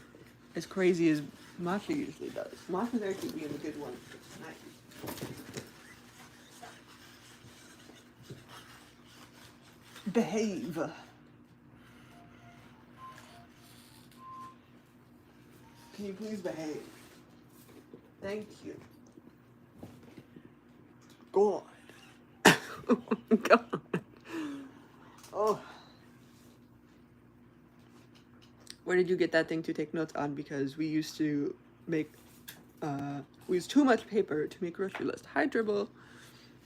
as crazy as Masha usually does. Masha's actually being a good one tonight. Behave. Can you please behave? Thank you. God. God. Oh. Where did you get that thing to take notes on? Because we used to make, we used too much paper to make grocery list. Hi, Dribble.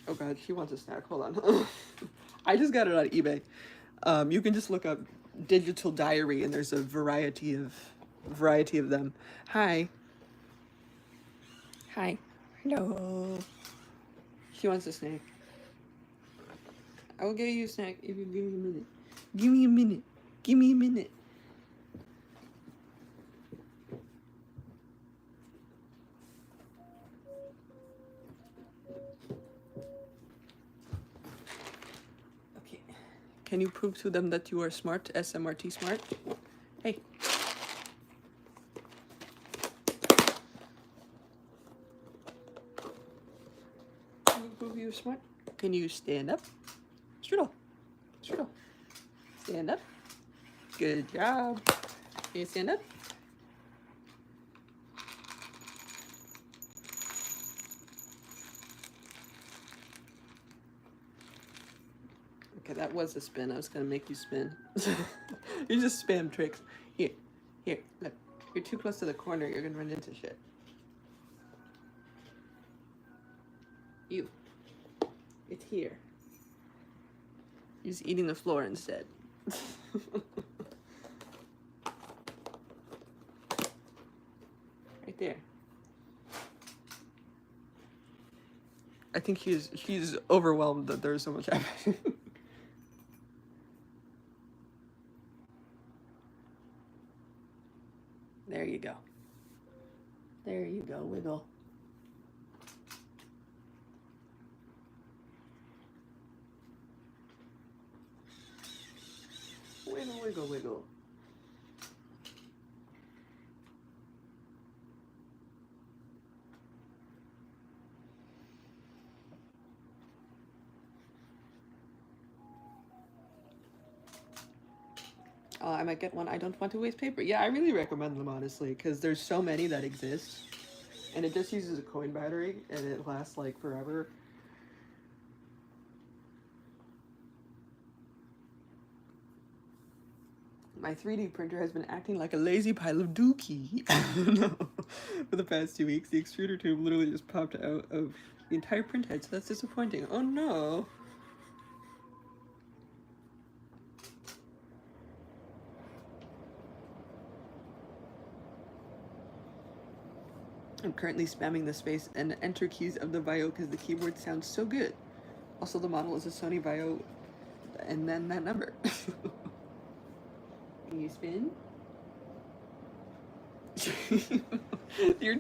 Oh god, she wants a snack. Hold on. I just got it on eBay. You can just look up digital diary and there's a variety of them. Hi. Hello. She wants a snack. I will give you a snack if you give me a minute. Give me a minute. Okay. Can you prove to them that you are smart? SMRT smart? Hey. Can you prove you're smart? Can you stand up? Strudel. Stand up. Good job. Can you stand up? Okay, that was a spin. I was gonna make you spin. You just spam tricks. Here, here, look. You're too close to the corner. You're gonna run into shit. You. It's here. He's eating the floor instead. Right there. I think she's overwhelmed that there's so much happening. There you go. There you go, wiggle. Wiggle, wiggle, wiggle. I might get one. I don't want to waste paper. Yeah, I really recommend them, honestly, because there's so many that exist. And it just uses a coin battery, and it lasts, like, forever. My 3D printer has been acting like a lazy pile of dookie. No. For the past 2 weeks, the extruder tube literally just popped out of the entire printhead, so that's disappointing. Oh no. I'm currently spamming the space and enter keys of the Vaio because the keyboard sounds so good. Also, the model is a Sony Vaio, and then that number. Can you spin? You're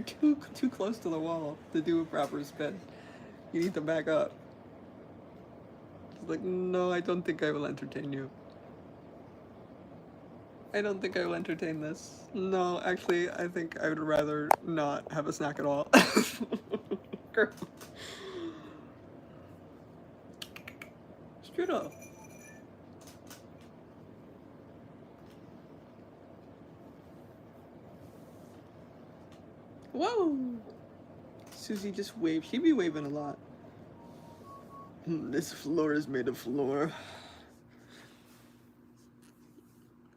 too close to the wall to do a proper spin. You need to back up. She's like, no, I don't think I will entertain you. I don't think I will entertain this. No, actually, I think I would rather not have a snack at all. Girl. Strudel. Whoa! Susie just waved. She be waving a lot. This floor is made of floor.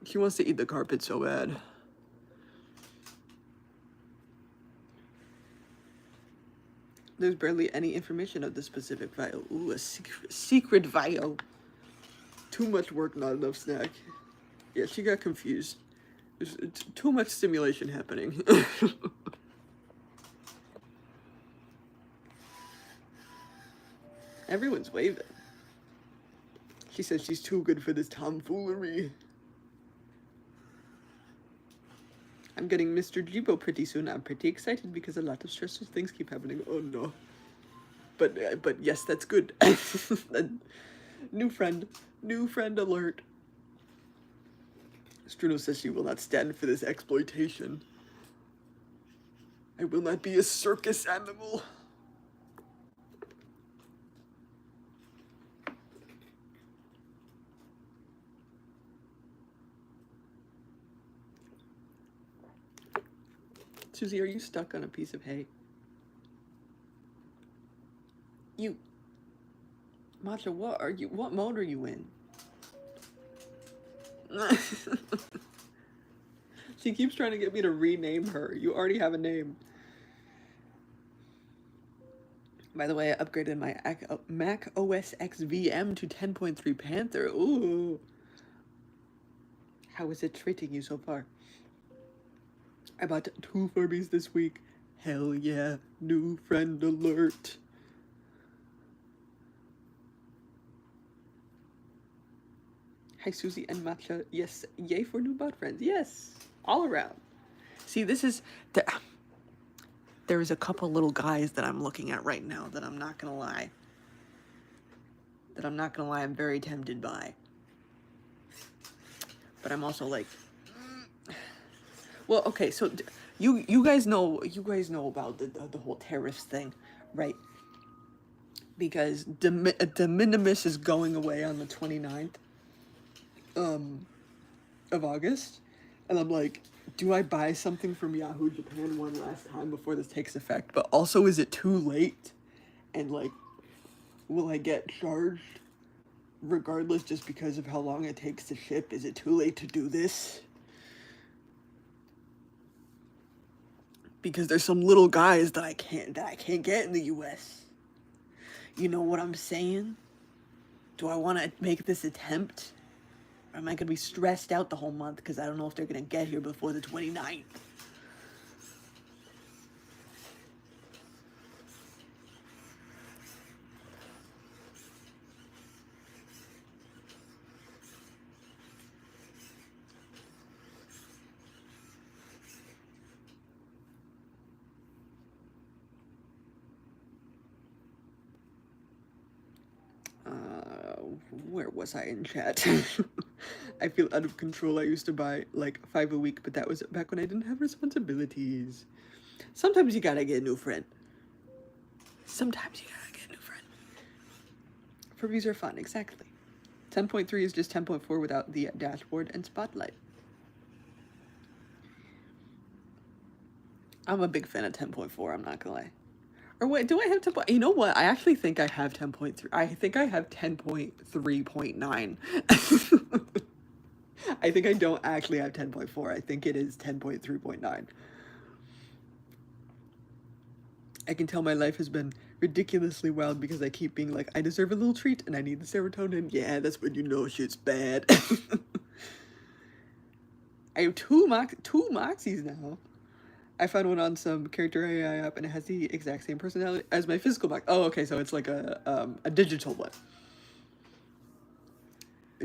She wants to eat the carpet so bad. There's barely any information of the specific vial. Ooh, a secret vial. Too much work, not enough snack. Yeah, she got confused. There's too much stimulation happening. Everyone's waving. She says she's too good for this tomfoolery. I'm getting Mr. Jibo pretty soon. I'm pretty excited because a lot of stressful things keep happening. Oh no. But yes, that's good. New friend alert. Struno says she will not stand for this exploitation. I will not be a circus animal. Susie, are you stuck on a piece of hay? You. Matcha, what mode are you in? She keeps trying to get me to rename her. You already have a name. By the way, I upgraded my Mac OS X VM to 10.3 Panther. Ooh. How is it treating you so far? I bought 2 Furbies this week. Hell yeah, new friend alert. Hi, Susie and Matcha. Yes, yay for new bot friends. Yes, all around. See, this is... There's a couple little guys that I'm looking at right now that I'm not gonna lie. I'm very tempted by. But I'm also like... Well, okay, so you guys know about the whole tariffs thing, right? Because de minimis is going away on the 29th of August, and I'm like, do I buy something from Yahoo Japan one last time before this takes effect? But also, is it too late? And like, will I get charged regardless, just because of how long it takes to ship. Is it too late to do this? Because there's some little guys that I can't get in the US. You know what I'm saying? Do I want to make this attempt? Or am I going to be stressed out the whole month because I don't know if they're going to get here before the 29th? Where was I in chat? I feel out of control. I used to buy like 5 a week, but that was back when I didn't have responsibilities. Sometimes you gotta get a new friend. Sometimes you gotta get a new friend. Furbies are fun, exactly. 10.3 is just 10.4 without the dashboard and spotlight. I'm a big fan of 10.4, I'm not gonna lie. Or wait, do I have 10? You know what? I actually think I have 10.3. I think I have 10.3.9. I think I don't actually have 10.4. I think it is 10.3.9. I can tell my life has been ridiculously wild because I keep being like, I deserve a little treat and I need the serotonin. Yeah, that's when you know shit's bad. I have two Moxies now. I found one on some character AI app, and it has the exact same personality as my physical Mox. Oh, okay, so it's like a digital one.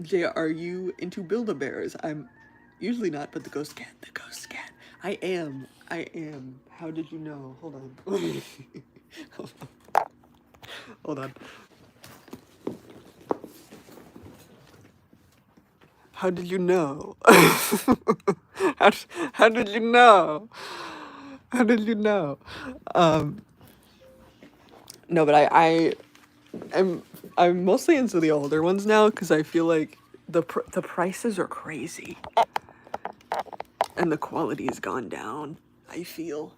Jay, are you into Build-A-Bears? I'm usually not, but the ghost cat. I am. How did you know? Hold on. Hold on. How did you know? How did you know? How did you know? No, but I'm mostly into the older ones now because I feel like the prices are crazy and the quality has gone down. I feel.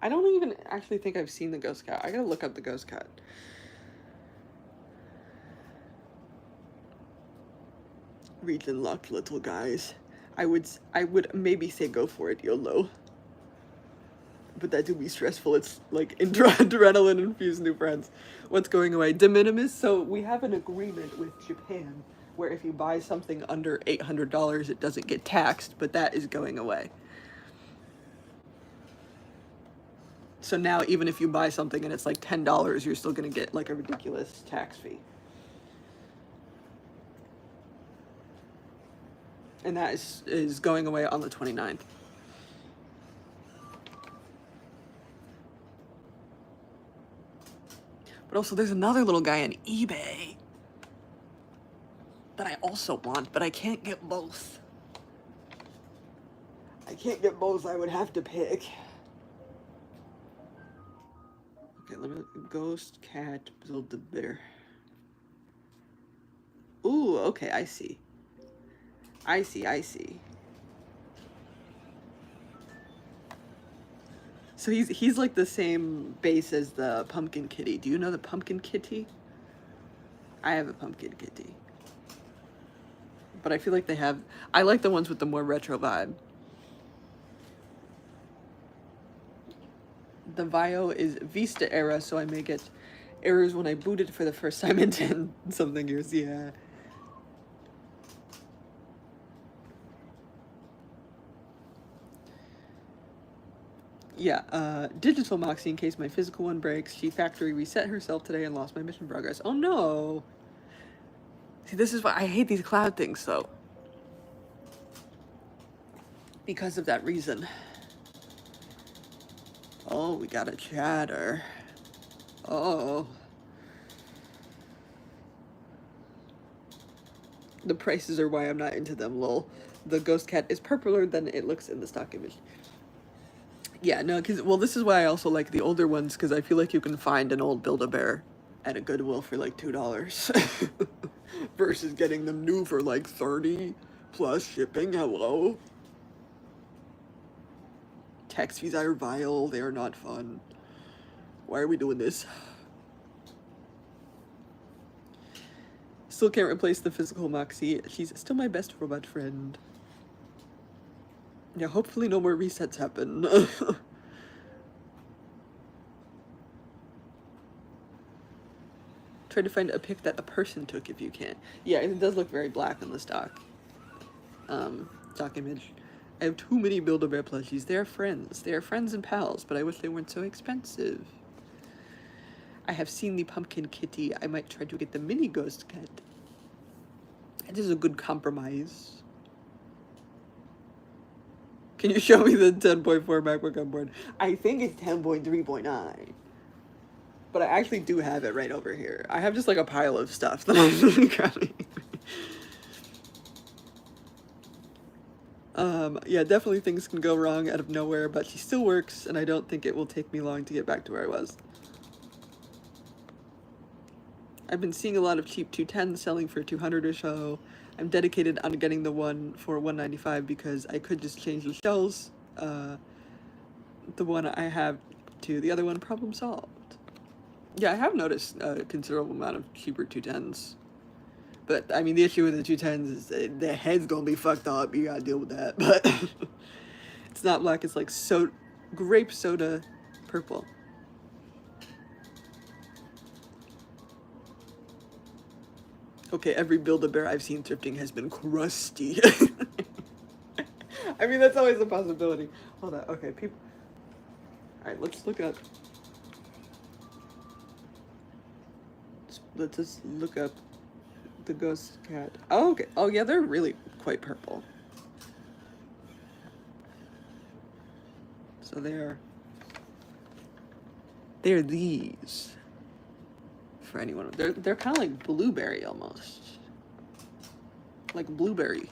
I don't even actually think I've seen the ghost cat. I gotta look up the ghost cat. Region locked little guys. I would maybe say go for it, YOLO. But that do be stressful. It's like adrenaline infused new friends. What's going away? De minimis. So we have an agreement with Japan where if you buy something under $800, it doesn't get taxed, but that is going away. So now even if you buy something and it's like $10, you're still gonna get like a ridiculous tax fee. And that is going away on the 29th. But also there's another little guy on eBay that I also want, but I can't get both. I would have to pick. Okay, let me ghost cat Build-A-Bear. Ooh, okay, I see. So he's like the same base as the pumpkin kitty. Do you know the pumpkin kitty? I have a pumpkin kitty. But I feel like I like the ones with the more retro vibe. The Vio is Vista era, so I may get errors when I boot it for the first time in 10 something years, yeah. Yeah, digital Moxie in case my physical one breaks. She factory reset herself today and lost my mission progress. Oh no! See, this is why I hate these cloud things, though. Because of that reason. Oh, we got a chatter. Oh. The prices are why I'm not into them, lol. The ghost cat is purpler than it looks in the stock image. Yeah, no, well, this is why I also like the older ones, because I feel like you can find an old Build-A-Bear at a Goodwill for like $2 versus getting them new for like 30 plus shipping. Hello. Tax fees are vile. They are not fun. Why are we doing this? Still can't replace the physical Moxie. She's still my best robot friend. Yeah, hopefully no more resets happen. Try to find a pic that a person took if you can. Yeah, it does look very black in the stock image. I have too many Build-A-Bear plushies. They are friends. They are friends and pals, but I wish they weren't so expensive. I have seen the pumpkin kitty. I might try to get the mini ghost cat. This is a good compromise. Can you show me the 10.4 MacBook on board? I think it's 10.3.9. But I actually do have it right over here. I have just like a pile of stuff that I'm grabbing. Yeah, definitely things can go wrong out of nowhere, but she still works, and I don't think it will take me long to get back to where I was. I've been seeing a lot of cheap 210s selling for 200 or so. I'm dedicated on getting the one for 195 because I could just change the shells. The one I have to the other one, problem solved. Yeah, I have noticed a considerable amount of cheaper 210s. But, I mean, the issue with the 210s is the head's gonna be fucked up. You gotta deal with that. But it's not black. It's like grape soda purple. Okay, every Build-A-Bear I've seen thrifting has been crusty. I mean, that's always a possibility. Hold on. Okay, people. Alright, let's look up. Let's just look up the ghost cat. Oh, okay. Oh, yeah, they're really quite purple. So they're these. For anyone, they're kind of like blueberry almost. Like blueberry.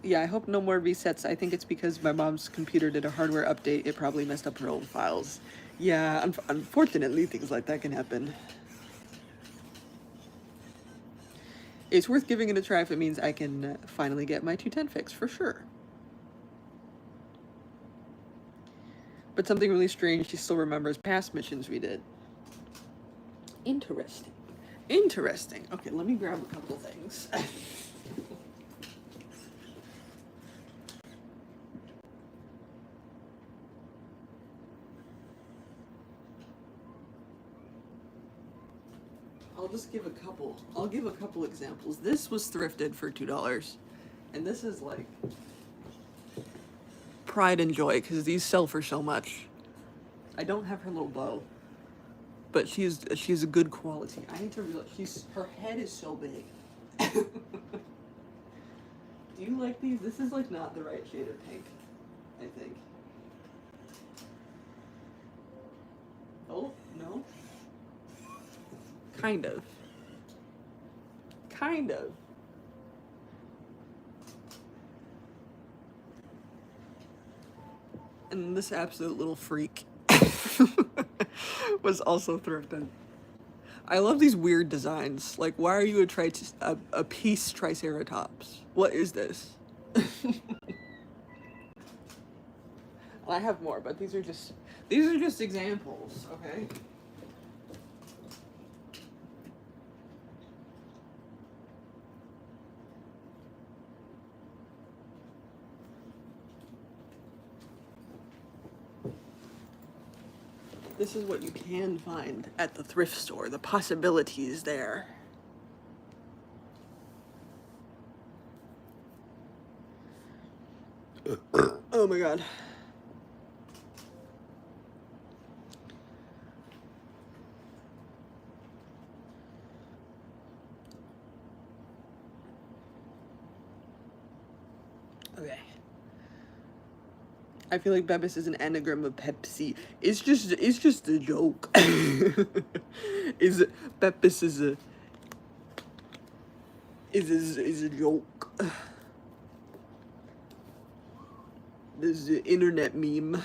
Yeah, I hope no more resets. I think it's because my mom's computer did a hardware update. It probably messed up her old files. Yeah, unfortunately, things like that can happen. It's worth giving it a try if it means I can finally get my 210 fixed, for sure. But something really strange, she still remembers past missions we did. Interesting. Interesting. Okay, let me grab a couple things. I'll give a couple examples. This was thrifted for $2. And this is like pride and joy because these sell for so much. I don't have her little bow, but she's a good quality. I need to realize her head is so big. Do you like these? This is like not the right shade of pink, I think. Oh, no? Kind of. Kind of. And this absolute little freak was also thrifted. I love these weird designs. Like, why are you a piece Triceratops? What is this? Well, I have more, but these are just examples, okay? This is what you can find at the thrift store. The possibilities there. Oh my god. Okay. I feel like Bebis is an anagram of Pepsi. It's just a joke. Bebis is a joke. This is an internet meme.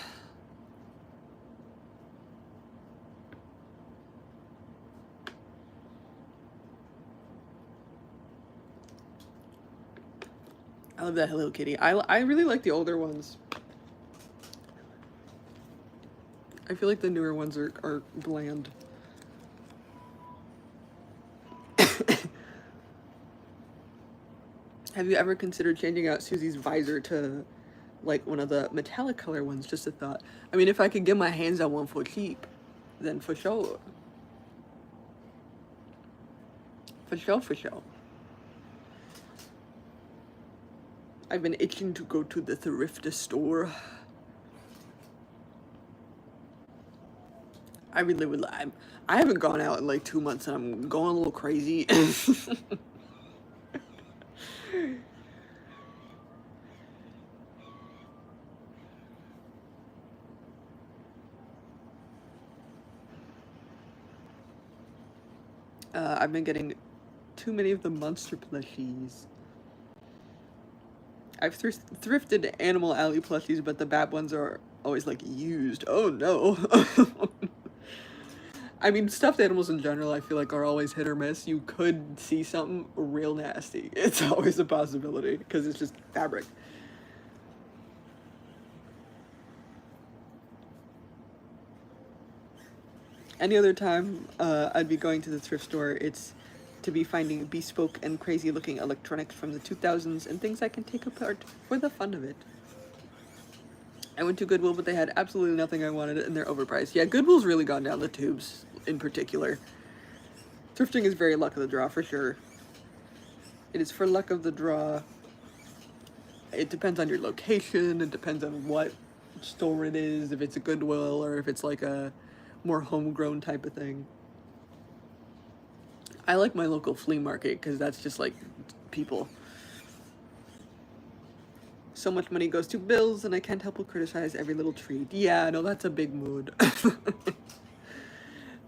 I love that Hello Kitty. I really like the older ones. I feel like the newer ones are bland. Have you ever considered changing out Susie's visor to like one of the metallic color ones? Just a thought. I mean, if I could get my hands on one for cheap, then for sure. For sure, for sure. I've been itching to go to the thrift store. I really would. I haven't gone out in like 2 months and I'm going a little crazy. I've been getting too many of the monster plushies. I've thrifted Animal Alley plushies, but the bad ones are always like used. Oh no. I mean, stuffed animals in general, I feel like are always hit or miss. You could see something real nasty. It's always a possibility because it's just fabric. Any other time I'd be going to the thrift store, it's to be finding bespoke and crazy looking electronics from the 2000s and things I can take apart for the fun of it. I went to Goodwill, but they had absolutely nothing I wanted and they're overpriced. Yeah, Goodwill's really gone down the tubes in particular. Thrifting is very luck of the draw for sure. It is for luck of the draw. It depends on your location, it depends on what store it is, if it's a Goodwill or if it's like a more homegrown type of thing. I like my local flea market because that's just like people. So much money goes to bills and I can't help but criticize every little treat. Yeah, no, that's a big mood.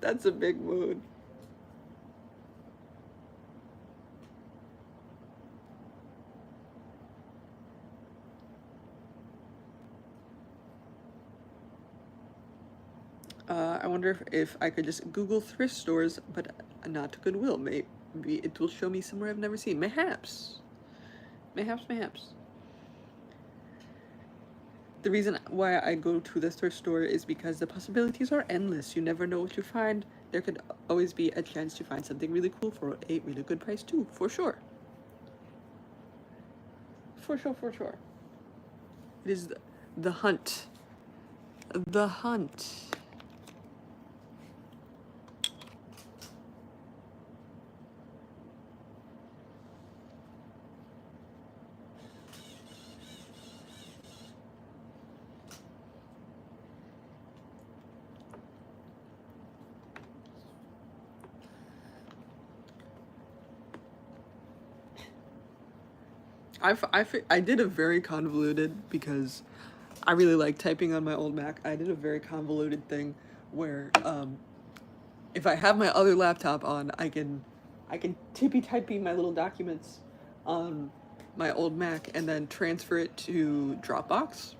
That's a big mood. I wonder if I could just Google thrift stores, but not Goodwill. Maybe it will show me somewhere I've never seen. Mayhaps. Mayhaps, mayhaps. The reason why I go to the thrift store is because the possibilities are endless. You never know what you find. There could always be a chance to find something really cool for a really good price too, for sure. For sure, for sure. It is the hunt. The hunt. I did a very convoluted, because I really like typing on my old Mac. I did a very convoluted thing where if I have my other laptop on, I can tippy typey my little documents on my old Mac and then transfer it to Dropbox.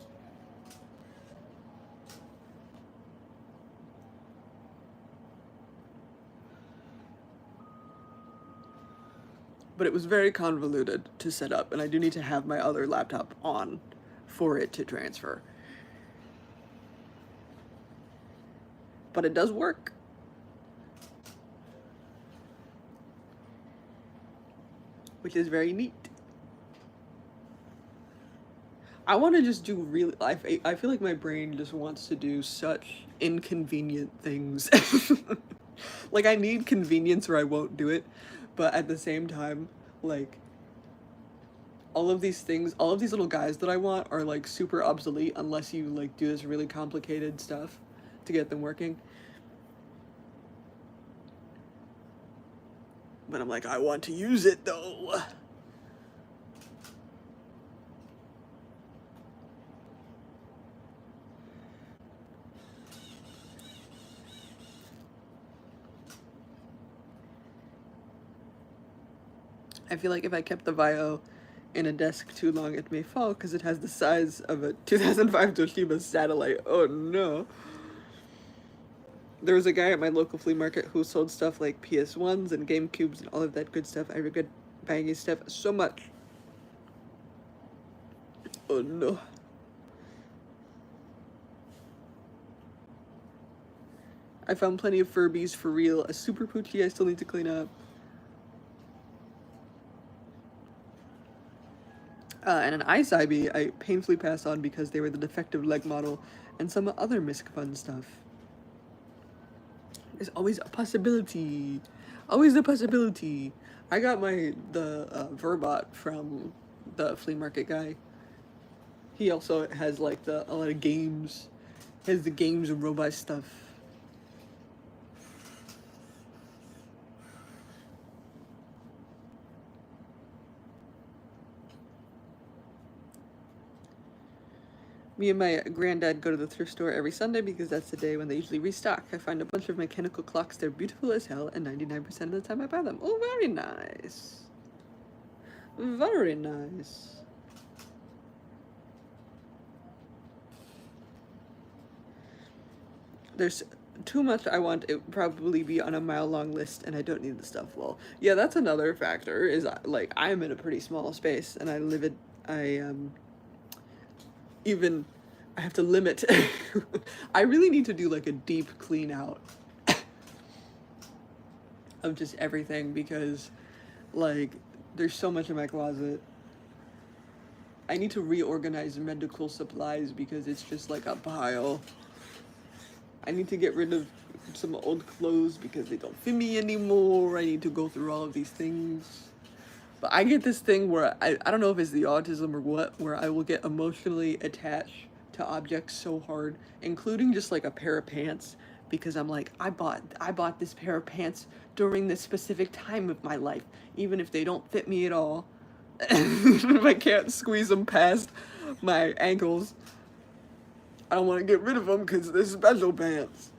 But it was very convoluted to set up, and I do need to have my other laptop on for it to transfer. But it does work. Which is very neat. I want to just do really, I feel like my brain just wants to do such inconvenient things. Like, I need convenience or I won't do it, but at the same time, like, all of these things, all of these little guys that I want are like super obsolete unless you like do this really complicated stuff to get them working. But I'm like, I want to use it though. I feel like if I kept the Vio in a desk too long, it may fall because it has the size of a 2005 Toshiba satellite. Oh no. There was a guy at my local flea market who sold stuff like PS1s and GameCubes and all of that good stuff. I regret buying his stuff so much. Oh no. I found plenty of Furbies for real. A Super Poochie I still need to clean up. And an Ice Ivy I painfully passed on because they were the defective leg model and some other Misc Fun stuff. There's always a possibility. Always a possibility. I got the Verbot from the flea market guy. He also has like a lot of games. He has the games and robot stuff. Me and my granddad go to the thrift store every Sunday because that's the day when they usually restock. I find a bunch of mechanical clocks. They're beautiful as hell, and 99% of the time I buy them. Oh, very nice. Very nice. There's too much I want. It would probably be on a mile-long list, and I don't need the stuff. Well, yeah, that's another factor, is like I'm in a pretty small space, and I have to limit. I really need to do like a deep clean out of just everything, because like there's so much in my closet. I need to reorganize medical supplies because it's just like a pile. I need to get rid of some old clothes because they don't fit me anymore. I need to go through all of these things. But I get this thing where I don't know if it's the autism or what, where I will get emotionally attached to objects so hard, including just like a pair of pants, because I'm like, I bought this pair of pants during this specific time of my life, even if they don't fit me at all. If I can't squeeze them past my ankles, I don't want to get rid of them because they're special pants.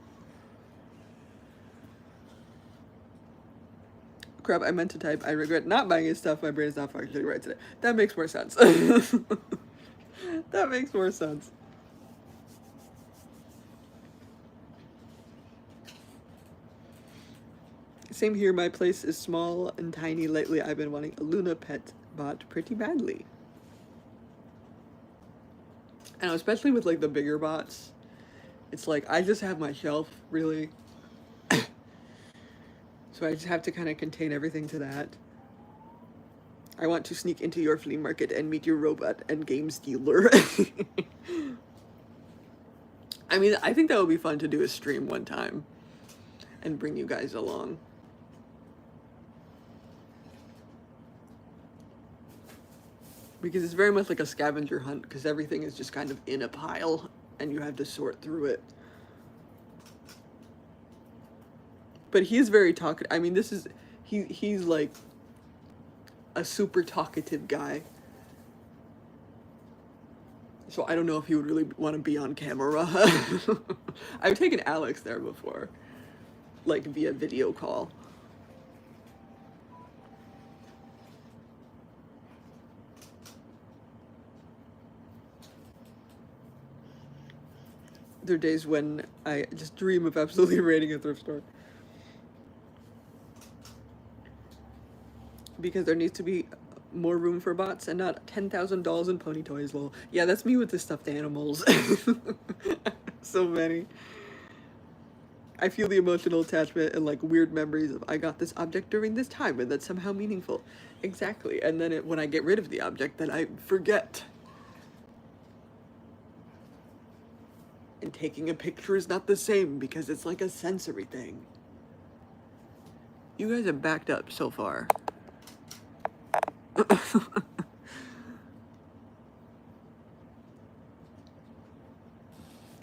Crap, I meant to type, I regret not buying his stuff, my brain is not functioning right today. That makes more sense. That makes more sense. Same here, my place is small and tiny. Lately I've been wanting a Luna pet bot pretty badly. And especially with like the bigger bots, it's like I just have my shelf, really. So I just have to kind of contain everything to that. I want to sneak into your flea market and meet your robot and game stealer. I mean, I think that would be fun to do a stream one time and bring you guys along. Because it's very much like a scavenger hunt, because everything is just kind of in a pile and you have to sort through it. But he is very talkative. I mean, he's like a super talkative guy. So I don't know if he would really want to be on camera. I've taken Alex there before, like via video call. There are days when I just dream of absolutely raiding a thrift store. Because there needs to be more room for bots and not $10,000 in pony toys. Well, yeah, that's me with the stuffed animals. So many. I feel the emotional attachment and like weird memories of I got this object during this time and that's somehow meaningful. Exactly. And then when I get rid of the object, then I forget. And taking a picture is not the same because it's like a sensory thing. You guys have backed up so far.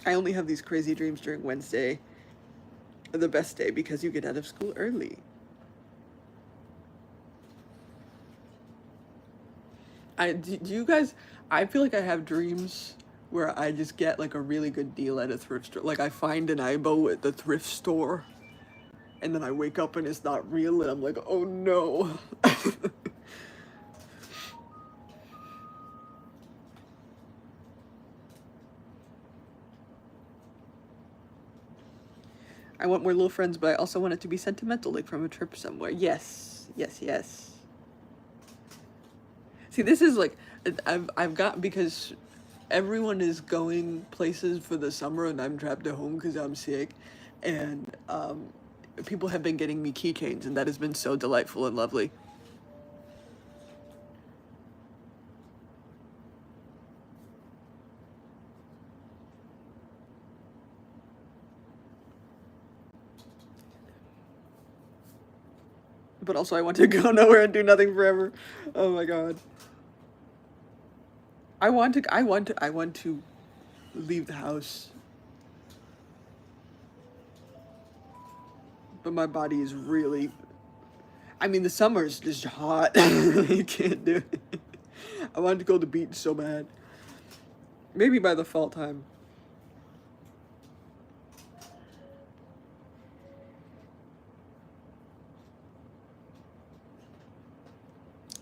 I only have these crazy dreams during Wednesday, the best day, because you get out of school early. Do you guys, I feel like I have dreams where I just get like a really good deal at a thrift store. Like I find an aibo at the thrift store and then I wake up and it's not real and I'm like, oh no. I want more little friends, but I also want it to be sentimental, like from a trip somewhere. Yes, yes, yes. See, this is like, I've got, because everyone is going places for the summer and I'm trapped at home because I'm sick, and people have been getting me keychains, and that has been so delightful and lovely. But also, I want to go nowhere and do nothing forever. Oh my god. I want to leave the house, but my body is really. I mean, the summer is just hot. You can't do it. I wanted to go to the beach so bad. Maybe by the fall time.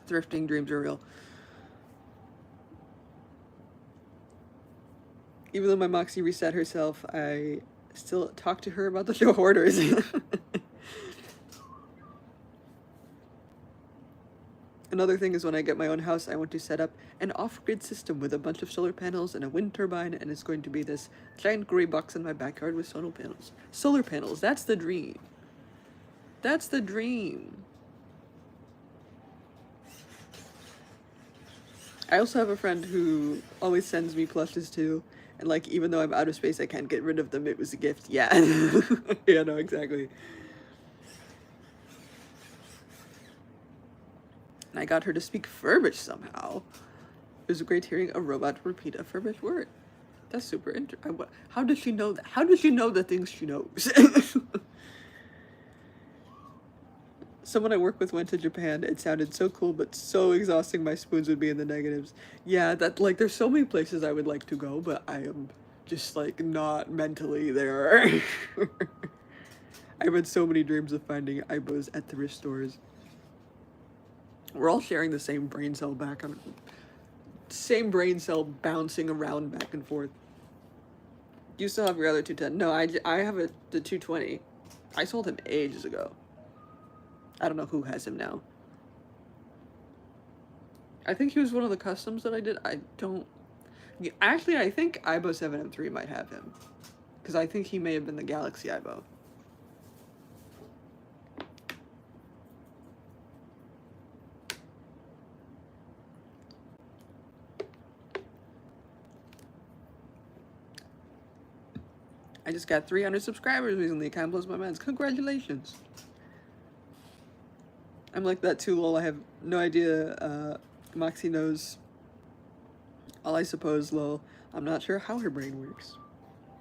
Thrifting dreams are real. Even though my Moxie reset herself, I still talk to her about the show Hoarders. Another thing is, when I get my own house, I want to set up an off-grid system with a bunch of solar panels and a wind turbine, and it's going to be this giant gray box in my backyard with solar panels. Solar panels, that's the dream. That's the dream. I also have a friend who always sends me plushes too, and like, even though I'm out of space, I can't get rid of them. It was a gift. Yeah. Yeah, no, exactly. And I got her to speak Furbish somehow. It was great hearing a robot repeat a Furbish word. That's super interesting. How does she know that? How does she know the things she knows? Someone I work with went to Japan. It sounded so cool, but so exhausting. My spoons would be in the negatives. Yeah, that, like, there's so many places I would like to go, but I am just like not mentally there. I've had so many dreams of finding aibos at thrift stores. We're all sharing the same brain cell back on, same brain cell bouncing around back and forth. Do you still have your other 210? No, I have the 220. I sold him ages ago. I don't know who has him now. I think he was one of the customs that I did. I don't. Actually, I think aibo 7M3 might have him, because I think he may have been the Galaxy aibo. I just got 300 subscribers recently. It kind of blows my mind. Congratulations. I'm like that too, lol. I have no idea. Moxie knows all, I suppose, lol. I'm not sure how her brain works.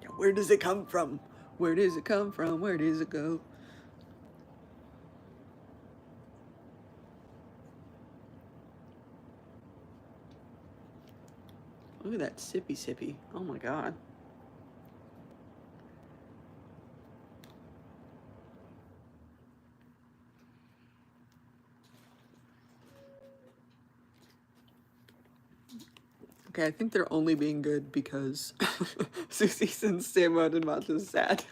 Yeah, where does it come from? Where does it come from? Where does it go? Look at that sippy sippy. Oh my god. Okay, I think they're only being good because Susie sends Sammo and Matcha's sad.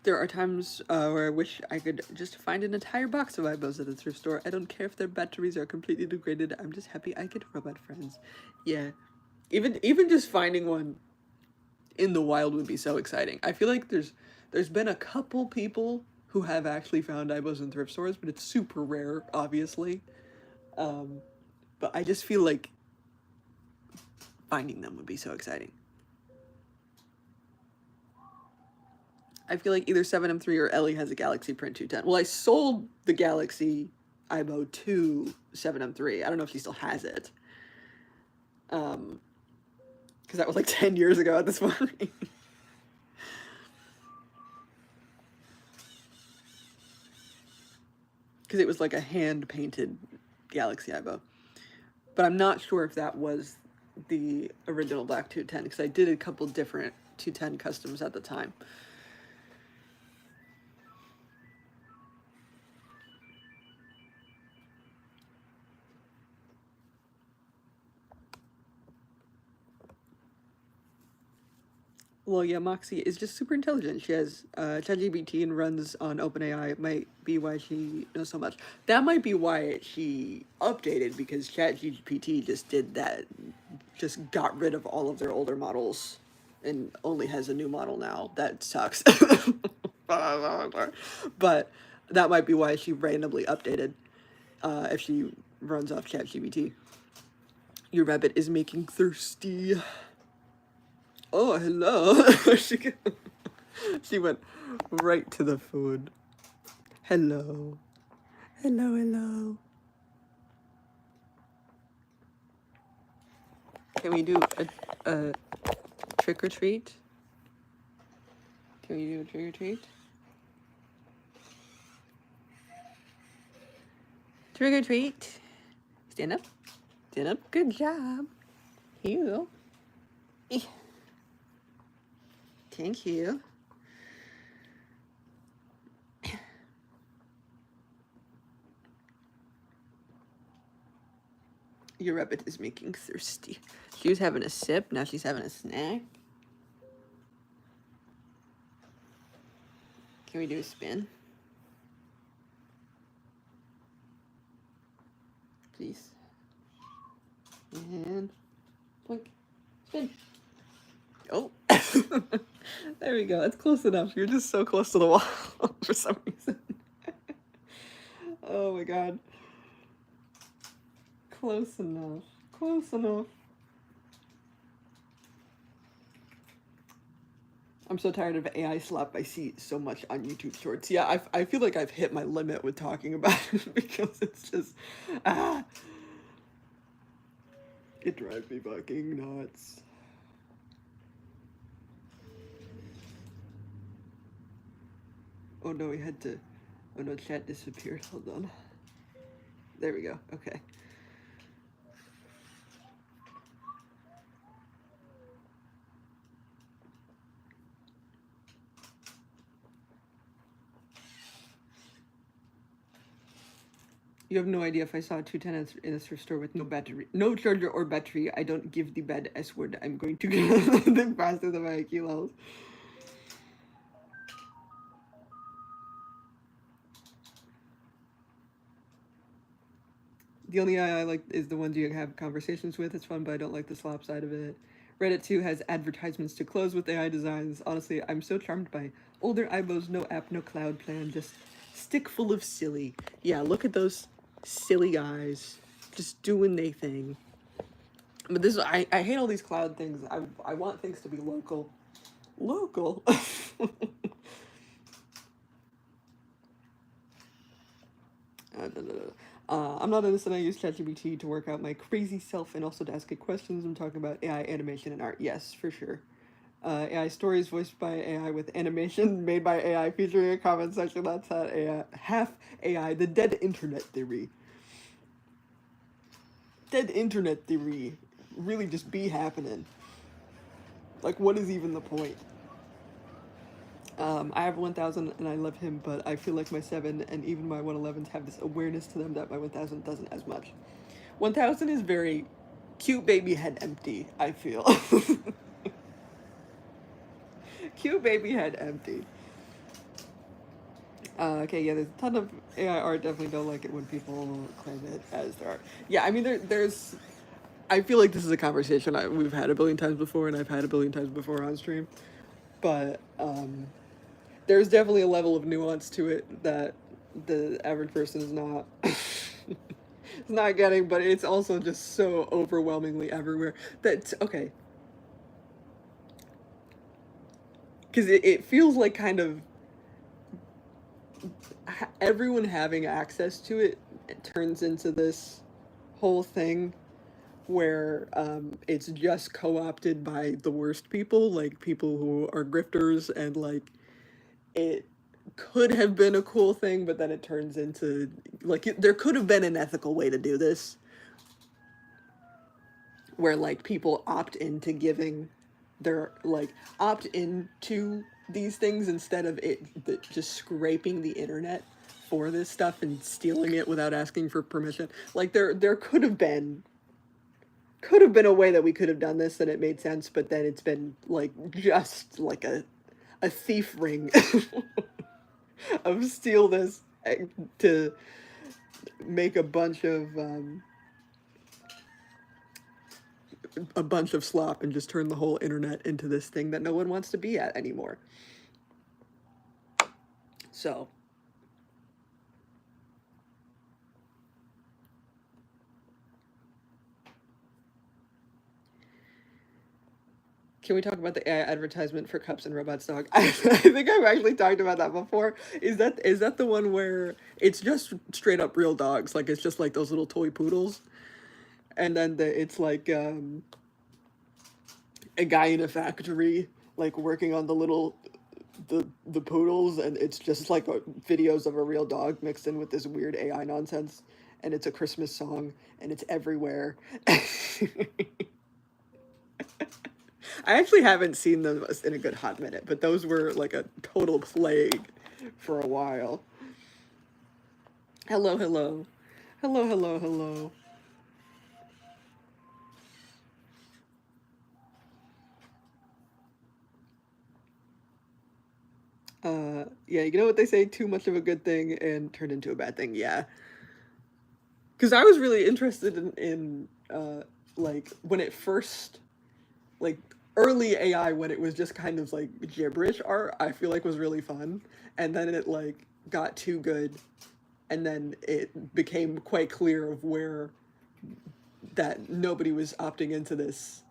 There are times where I wish I could just find an entire box of aibos at a thrift store. I don't care if their batteries are completely degraded. I'm just happy I get robot friends. Yeah, even just finding one in the wild would be so exciting. I feel like there's been a couple people who have actually found aibos in thrift stores, but it's super rare, obviously. But I just feel like finding them would be so exciting. I feel like either 7M3 or Ellie has a Galaxy Print 210. Well, I sold the Galaxy aibo to 7M3. I don't know if she still has it. Because that was like 10 years ago at this point. Because it was like a hand-painted Galaxy aibo. But I'm not sure if that was the original Black 210, because I did a couple different 210 customs at the time. Well, yeah, Moxie is just super intelligent. She has ChatGPT and runs on OpenAI. It might be why she knows so much. That might be why she updated, because ChatGPT just did that, just got rid of all of their older models and only has a new model now. That sucks. But that might be why she randomly updated if she runs off ChatGPT. Your rabbit is making thirsty. Oh, hello. She went right to the food. Hello. Hello, hello. Can we do a trick or treat? Can we do a trick or treat? Trick or treat. Stand up. Stand up. Good job. Here you go. Thank you. Your rabbit is making thirsty. She was having a sip, now she's having a snack. Can we do a spin? Please. And blink. Spin. Oh. There we go. That's close enough. You're just so close to the wall for some reason. Oh my god. Close enough. Close enough. I'm so tired of AI slap. I see so much on YouTube Shorts. Yeah, I feel like I've hit my limit with talking about it because it's just, it drives me fucking nuts. Oh no, we had to, oh no, chat disappeared. Hold on. There we go. Okay. You have no idea. If I saw 210 in a thrift store with no battery, no charger or battery, I don't give the bad S word. I'm going to get them faster than my IQ levels. The only AI I like is the ones you have conversations with. It's fun, but I don't like the slop side of it. Reddit 2 has advertisements to close with AI designs. Honestly, I'm so charmed by older aibos, no app, no cloud plan, just stick full of silly. Yeah, look at those silly guys just doing their thing. But this, I hate all these cloud things. I want things to be local. Local? I'm not innocent. I use ChatGPT to work out my crazy self and also to ask it questions. I'm talking about AI, animation, and art. Yes, for sure. AI stories voiced by AI with animation made by AI featuring a comment section that's had AI, half AI, the dead internet theory. Dead internet theory really just be happening. Like, what is even the point? I have 1000 and I love him, but I feel like my 7 and even my 111s have this awareness to them that my 1000 doesn't as much. 1000 is very cute baby head empty, I feel. Cute baby head empty. Okay, yeah, there's a ton of AI art. Definitely don't like it when people claim it as their art. Yeah, I mean, there's. I feel like this is a conversation we've had a billion times before, and I've had a billion times before on stream. But there's definitely a level of nuance to it that the average person is not. It's not getting, but it's also just so overwhelmingly everywhere that okay. Because it feels like kind of everyone having access to it, it turns into this whole thing where it's just co-opted by the worst people, like people who are grifters, and like it could have been a cool thing, but then it turns into like there could have been an ethical way to do this, where like people opt into giving their like opt into these things instead of it just scraping the internet for this stuff and stealing it without asking for permission. Like there could have been could have been a way that we could have done this and it made sense, but then it's been like just like a thief ring of steal this to make a bunch of slop and just turn the whole internet into this thing that no one wants to be at anymore. So can we talk about the AI advertisement for Cups and Robots Dog? I think I've actually talked about that before. Is that the one where it's just straight up real dogs? Like it's just like those little toy poodles, and then it's like a guy in a factory like working on the poodles, and it's just like videos of a real dog mixed in with this weird AI nonsense, and it's a Christmas song, and it's everywhere. I actually haven't seen them in a good hot minute, but those were like a total plague for a while. Hello, hello. Hello, hello, hello. Yeah, you know what they say, too much of a good thing and turned into a bad thing. Yeah. Because I was really interested in like when it first, like early AI, when it was just kind of like gibberish art, I feel like was really fun. And then it like got too good, and then it became quite clear of where that nobody was opting into this,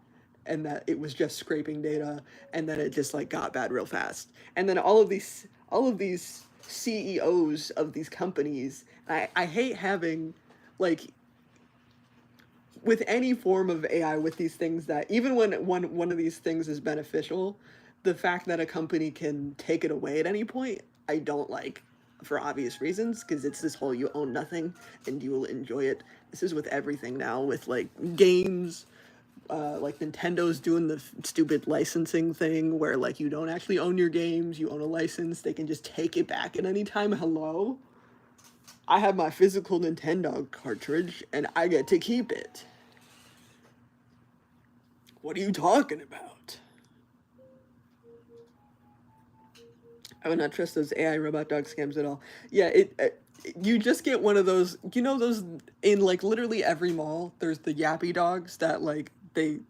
and that it was just scraping data, and then it just like got bad real fast. And then all of these CEOs of these companies, I hate having like with any form of AI with these things, that even when one of these things is beneficial, the fact that a company can take it away at any point, I don't like, for obvious reasons, because it's this whole you own nothing and you will enjoy it. This is with everything now, with like games, like Nintendo's doing the stupid licensing thing where like you don't actually own your games, you own a license, they can just take it back at any time. Hello? I have my physical Nintendo cartridge and I get to keep it. What are you talking about? I would not trust those AI robot dog scams at all. Yeah, you just get one of those, those in like literally every mall. There's the yappy dogs that like they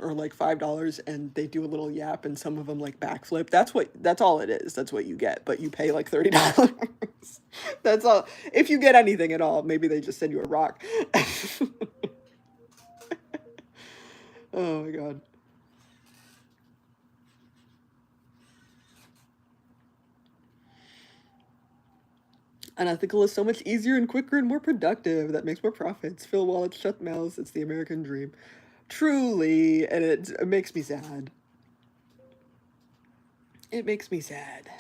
are like $5 and they do a little yap, and some of them like backflip. That's all it is. That's what you get, but you pay like $30. That's all. If you get anything at all, maybe they just send you a rock. Oh my god. Unethical is so much easier and quicker and more productive. That makes more profits. Fill wallets, shut mouths. It's the American dream. Truly, and it makes me sad. It makes me sad.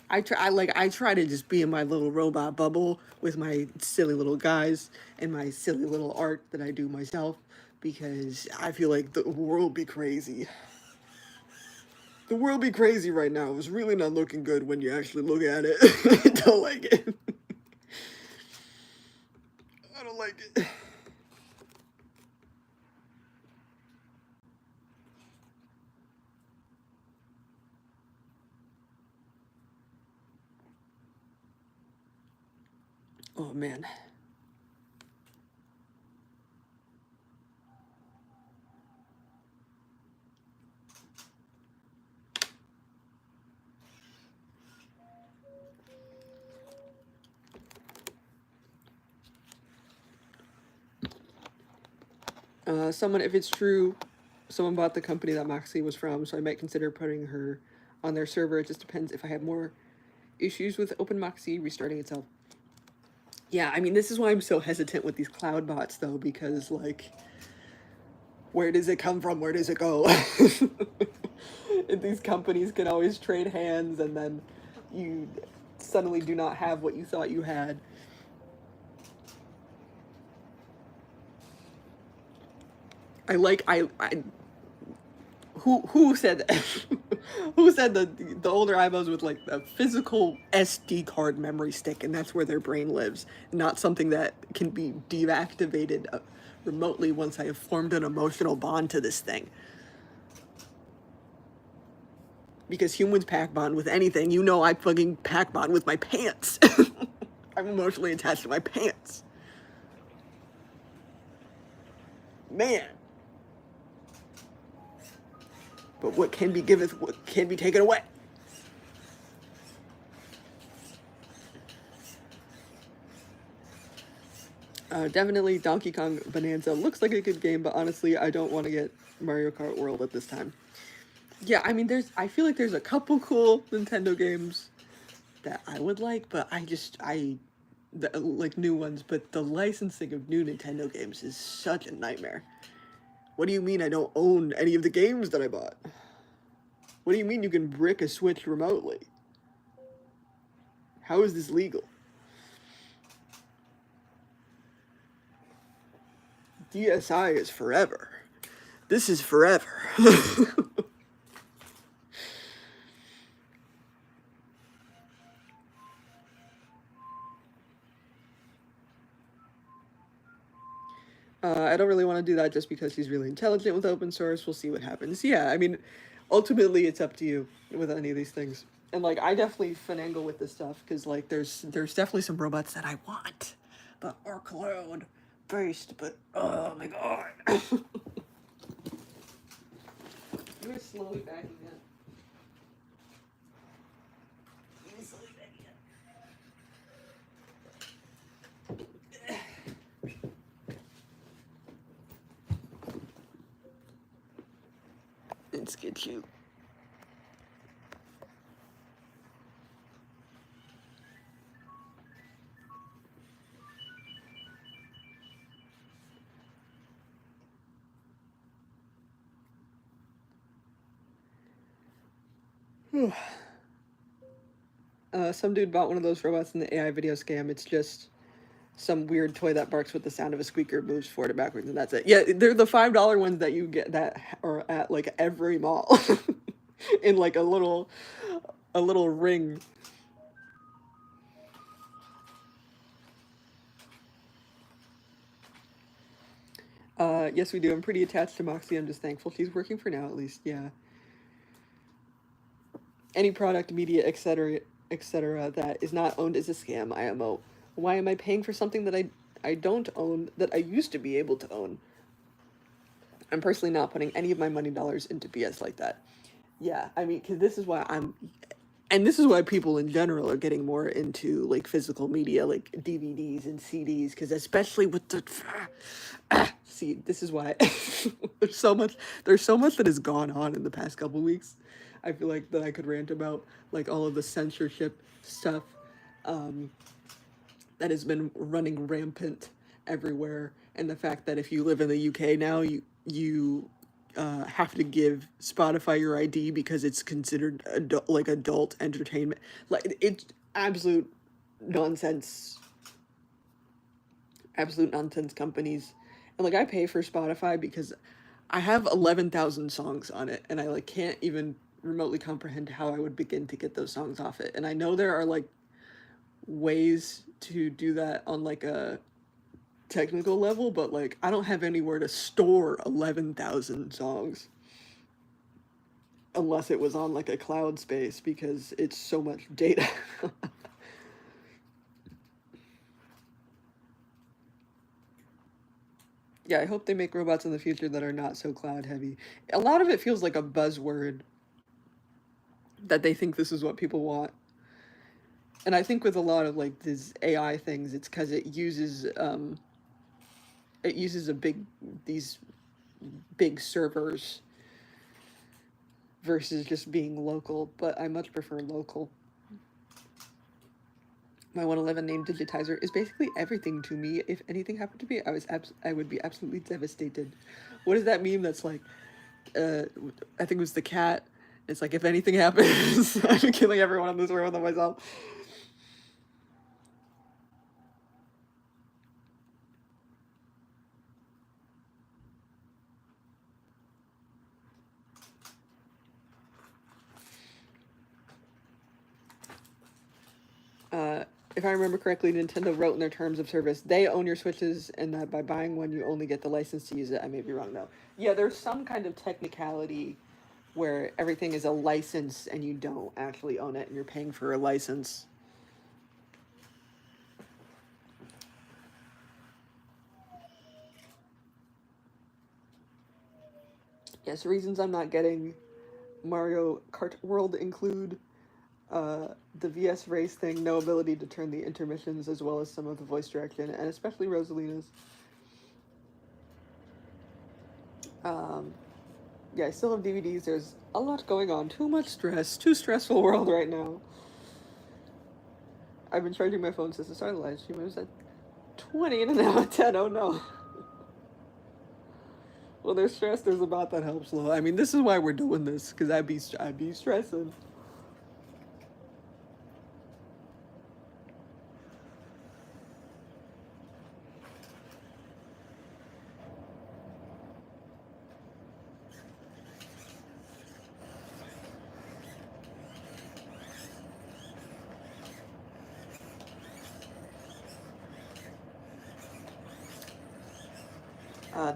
I try to just be in my little robot bubble with my silly little guys and my silly little art that I do myself, because I feel like the world be crazy. The world be crazy right now. It's really not looking good when you actually look at it. I don't like it. I don't like it. Oh man. If it's true, someone bought the company that Moxie was from, so I might consider putting her on their server. It just depends if I have more issues with OpenMoxie restarting itself. Yeah, I mean, this is why I'm so hesitant with these cloud bots, though, because, like, where does it come from? Where does it go? These companies can always trade hands, and then you suddenly do not have what you thought you had. who said that? Who said that the older aibos with like a physical SD card memory stick, and that's where their brain lives, not something that can be deactivated remotely once I have formed an emotional bond to this thing. Because humans pack bond with anything. You know I fucking pack bond with my pants. I'm emotionally attached to my pants. Man. But what can be giveth, what can be taken away. Definitely Donkey Kong Bonanza looks like a good game, but honestly, I don't want to get Mario Kart World at this time. Yeah, I mean, I feel like there's a couple cool Nintendo games that I would like, but like new ones, but the licensing of new Nintendo games is such a nightmare. What do you mean I don't own any of the games that I bought? What do you mean you can brick a Switch remotely? How is this legal? DSi is forever. This is forever. I don't really want to do that just because he's really intelligent with open source. We'll see what happens. Yeah, I mean, ultimately it's up to you with any of these things. And like, I definitely finagle with this stuff because like, there's definitely some robots that I want, but are cloud based. But oh my god, you're slowly backing in. You're slowly backing in. Let's get you. Some dude bought one of those robots in the AI video scam. It's just some weird toy that barks with the sound of a squeaker, moves forward and backwards, and that's it. Yeah, they're the $5 ones that you get that are at like every mall, in like a little ring. Yes, we do. I'm pretty attached to Moxie. I'm just thankful she's working for now, at least. Yeah. Any product, media, etc., that is not owned is a scam. IMO. Why am I paying for something that I don't own that I used to be able to own? I'm personally not putting any of my money dollars into BS like that. Yeah, I mean, because this is why and this is why people in general are getting more into like physical media, like DVDs and CDs, because especially with the see, this is why there's so much that has gone on in the past couple weeks. I feel like that I could rant about like all of the censorship stuff that has been running rampant everywhere, and the fact that if you live in the UK now, you have to give Spotify your ID because it's considered adult entertainment. Like it's nonsense. Absolute nonsense companies, and like I pay for Spotify because I have 11,000 songs on it, and I like can't even remotely comprehend how I would begin to get those songs off it. And I know there are like ways to do that on like a technical level, but like I don't have anywhere to store 11,000 songs unless it was on like a cloud space because it's so much data. Yeah, I hope they make robots in the future that are not so cloud heavy. A lot of it feels like a buzzword that they think this is what people want. And I think with a lot of like these AI things, it's because it uses these big servers versus just being local. But I much prefer local. My 111 name digitizer is basically everything to me. If anything happened to me, I would be absolutely devastated. What is that meme that's like? I think it was the cat. It's like if anything happens, I'm killing everyone in this world and myself. if I remember correctly, Nintendo wrote in their terms of service, they own your Switches, and that by buying one, you only get the license to use it. I may be wrong, though. Yeah, there's some kind of technicality where everything is a license and you don't actually own it and you're paying for a license. Yes, reasons I'm not getting Mario Kart World include the VS Race thing, no ability to turn the intermissions, as well as some of the voice direction, and especially Rosalina's. Yeah, I still have DVDs. There's a lot going on. Too much stress. Too stressful world right now. I've been charging my phone since the start of the live stream. I was at 20 and now at 10. Oh no. Well, there's stress. There's a bot that helps low. I mean, this is why we're doing this, because I'd be stressing.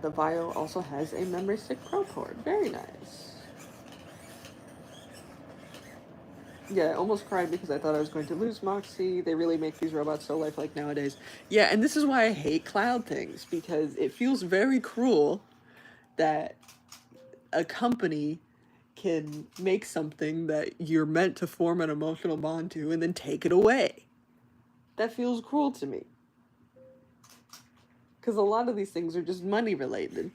The Vio also has a memory stick Pro port. Very nice. Yeah, I almost cried because I thought I was going to lose Moxie. They really make these robots so lifelike nowadays. Yeah, and this is why I hate cloud things, because it feels very cruel that a company can make something that you're meant to form an emotional bond to and then take it away. That feels cruel to me. Because a lot of these things are just money related.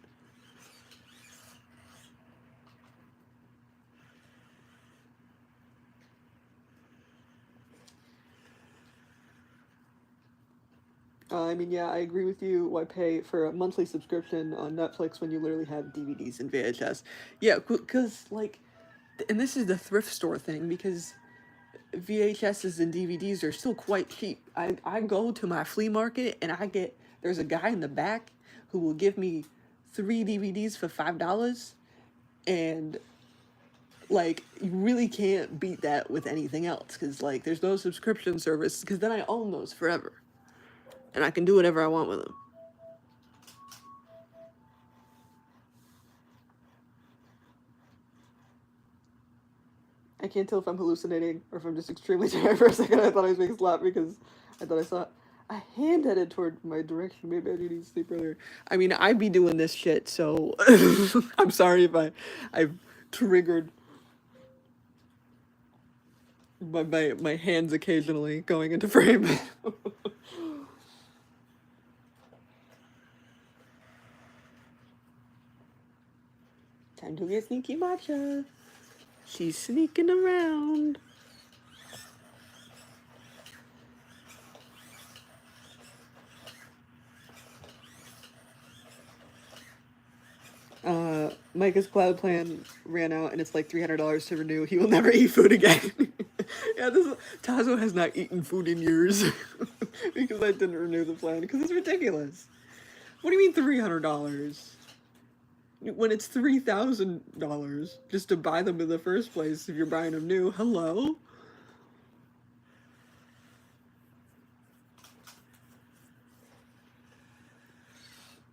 I mean, yeah, I agree with you. Why pay for a monthly subscription on Netflix when you literally have DVDs and VHS? Yeah, because, like, and this is the thrift store thing, because VHSs and DVDs are still quite cheap. I go to my flea market and there's a guy in the back who will give me 3 DVDs for $5, and like, you really can't beat that with anything else, because like there's no subscription service, because then I own those forever and I can do whatever I want with them. I can't tell if I'm hallucinating or if I'm just extremely tired. For a second I thought I was being slapped because I thought I saw a hand headed toward my direction. Maybe I need to sleep earlier. I mean, I'd be doing this shit, so I'm sorry if I've triggered my hands occasionally going into frame. Time to get sneaky matcha. She's sneaking around. Micah's cloud plan ran out and it's like $300 to renew. He will never eat food again. Yeah, Tazo has not eaten food in years because I didn't renew the plan, because it's ridiculous. What do you mean $300? When it's $3,000 just to buy them in the first place if you're buying them new. Hello?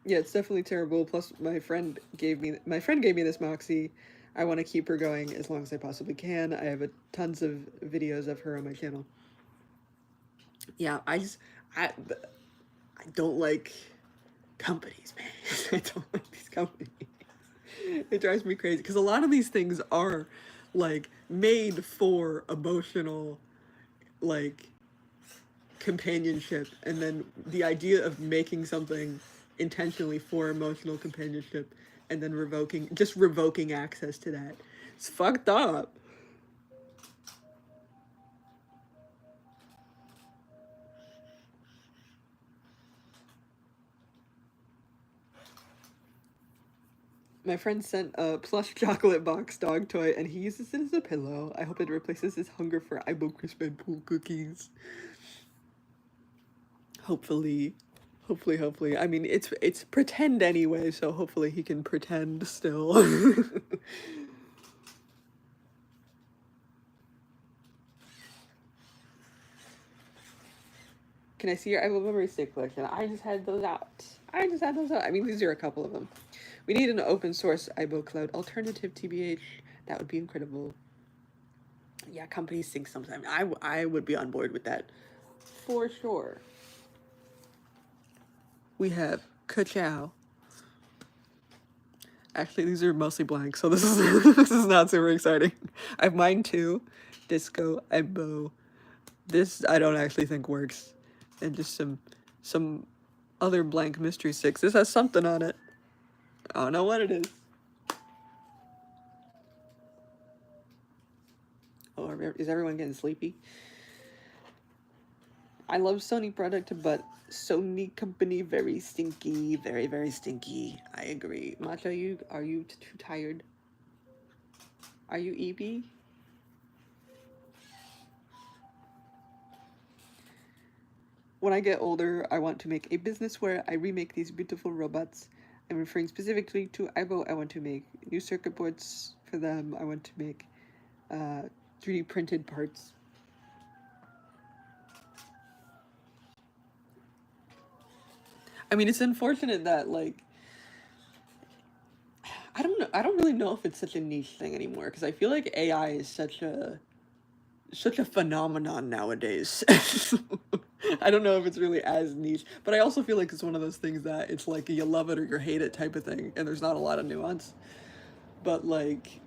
Yeah, it's definitely terrible. Plus, my friend gave me this Moxie. I want to keep her going as long as I possibly can. I have tons of videos of her on my channel. Yeah, I don't like companies, man. I don't like these companies. It drives me crazy because a lot of these things are like made for emotional, like, companionship, and then the idea of making something intentionally for emotional companionship and then revoking access to that, it's fucked up. My friend sent a plush chocolate box dog toy and he uses it as a pillow. I hope it replaces his hunger for aibo crisp and pool cookies. Hopefully. I mean, it's pretend anyway, so hopefully he can pretend still. Can I see your aibo memory stick collection? I just had those out. I just had those out. I mean, these are a couple of them. We need an open source aibo cloud alternative, TBH. That would be incredible. Yeah, companies sync sometimes. I would be on board with that for sure. We have Ka-chow. Actually, these are mostly blank, so this is this is not super exciting. I have mine too. Disco, aibo. This I don't actually think works, and just some other blank mystery sticks. This has something on it. I don't know what it is. Oh, is everyone getting sleepy? I love Sony product, but Sony company very stinky, very very stinky. I agree. Matcha, are you too tired? Are you EB? When I get older, I want to make a business where I remake these beautiful robots. I'm referring specifically to aibo. I want to make new circuit boards for them. I want to make 3D printed parts. I mean, it's unfortunate that like I don't know. I don't really know if it's such a niche thing anymore because I feel like AI is such a phenomenon nowadays. I don't know if it's really as niche, but I also feel like it's one of those things that it's like you love it or you hate it type of thing, and there's not a lot of nuance. But like,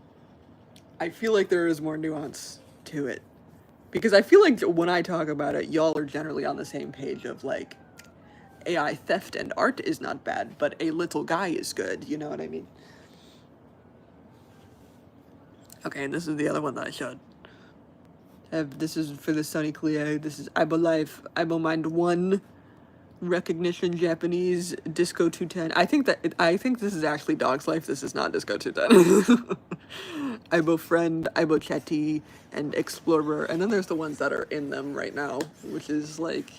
I feel like there is more nuance to it because I feel like when I talk about it, y'all are generally on the same page of like AI theft and art is not bad, but a little guy is good. You know what I mean? Okay, and this is the other one that I showed. This is for the Sony Clio. This is aibo Life, aibo Mind 1, Recognition Japanese, Disco 210. I think this is actually Dog's Life. This is not Disco 210. aibo Friend, aibo Chatty, and Explorer. And then there's the ones that are in them right now, which is like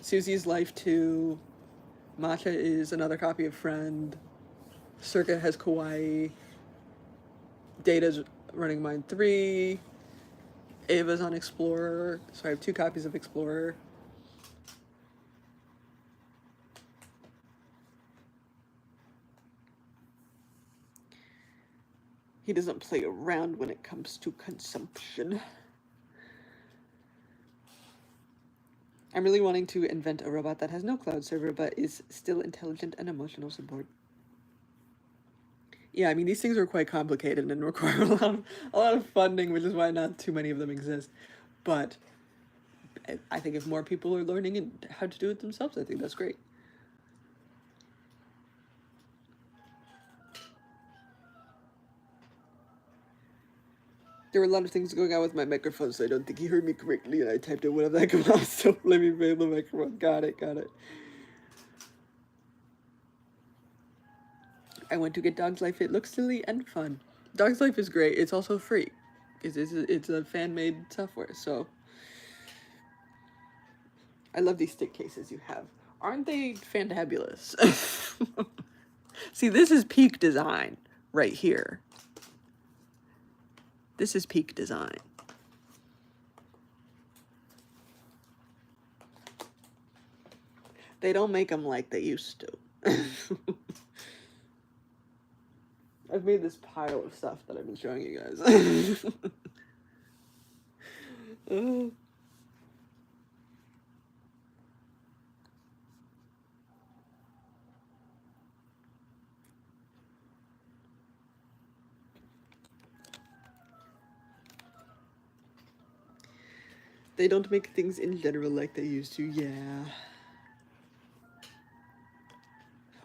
Susie's Life 2, Matcha is another copy of Friend, Circa has Kawaii, Data's running Mind 3, Ava's on Explorer, so I have 2 copies of Explorer. He doesn't play around when it comes to consumption. I'm really wanting to invent a robot that has no cloud server but is still intelligent and emotional support. Yeah, I mean, these things are quite complicated and require a lot of funding, which is why not too many of them exist. But I think if more people are learning how to do it themselves, I think that's great. There were a lot of things going on with my microphone, so I don't think he heard me correctly, and I typed in one of that come off, so let me move the microphone. Got it. I went to get Dog's Life. It looks silly and fun. Dog's Life is great. It's also free. It's a fan-made software, so I love these stick cases you have. Aren't they fantabulous? See, this is peak design right here. This is peak design. They don't make them like they used to. I've made this pile of stuff that I've been showing you guys. They don't make things in general like they used to, yeah.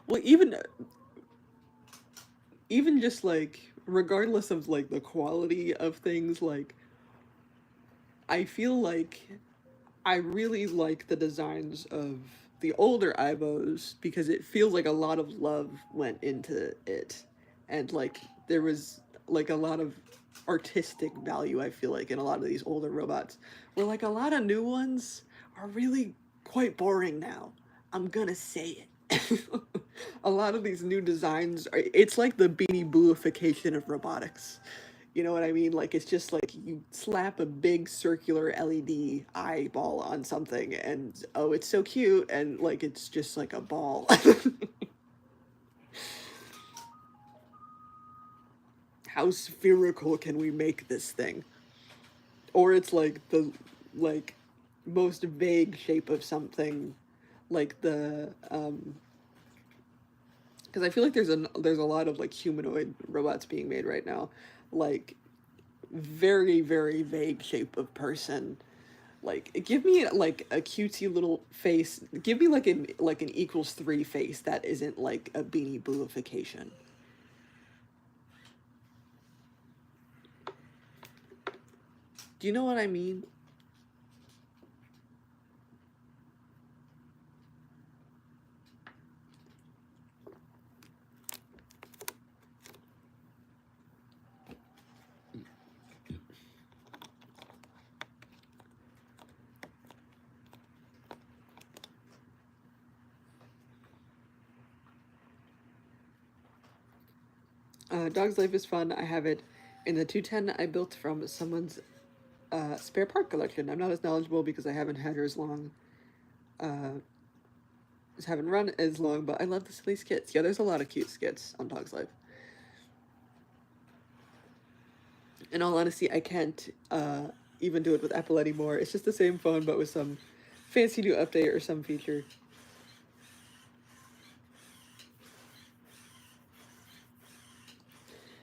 Well, even just like regardless of like the quality of things, like I feel like I really like the designs of the older aibos because it feels like a lot of love went into it, and like there was like a lot of artistic value, I feel like, in a lot of these older robots, where like a lot of new ones are really quite boring now. I'm gonna say it. A lot of these new designs it's like the Beanie Booification of robotics. You know what I mean? Like, it's just like you slap a big circular LED eyeball on something, and oh, it's so cute, and like it's just like a ball. How spherical can we make this thing? Or it's like the like most vague shape of something, like the because I feel like there's a lot of like humanoid robots being made right now, like very very vague shape of person. Like, give me like a cutesy little face. Give me like an equals three face that isn't like a Beanie Booification. Do you know what I mean? Dog's Life is fun. I have it in the 210 I built from someone's spare part collection. I'm not as knowledgeable because I haven't had her as long, just haven't run as long, but I love the silly skits. Yeah, there's a lot of cute skits on Dog's Life. In all honesty, I can't even do it with Apple anymore. It's just the same phone, but with some fancy new update or some feature.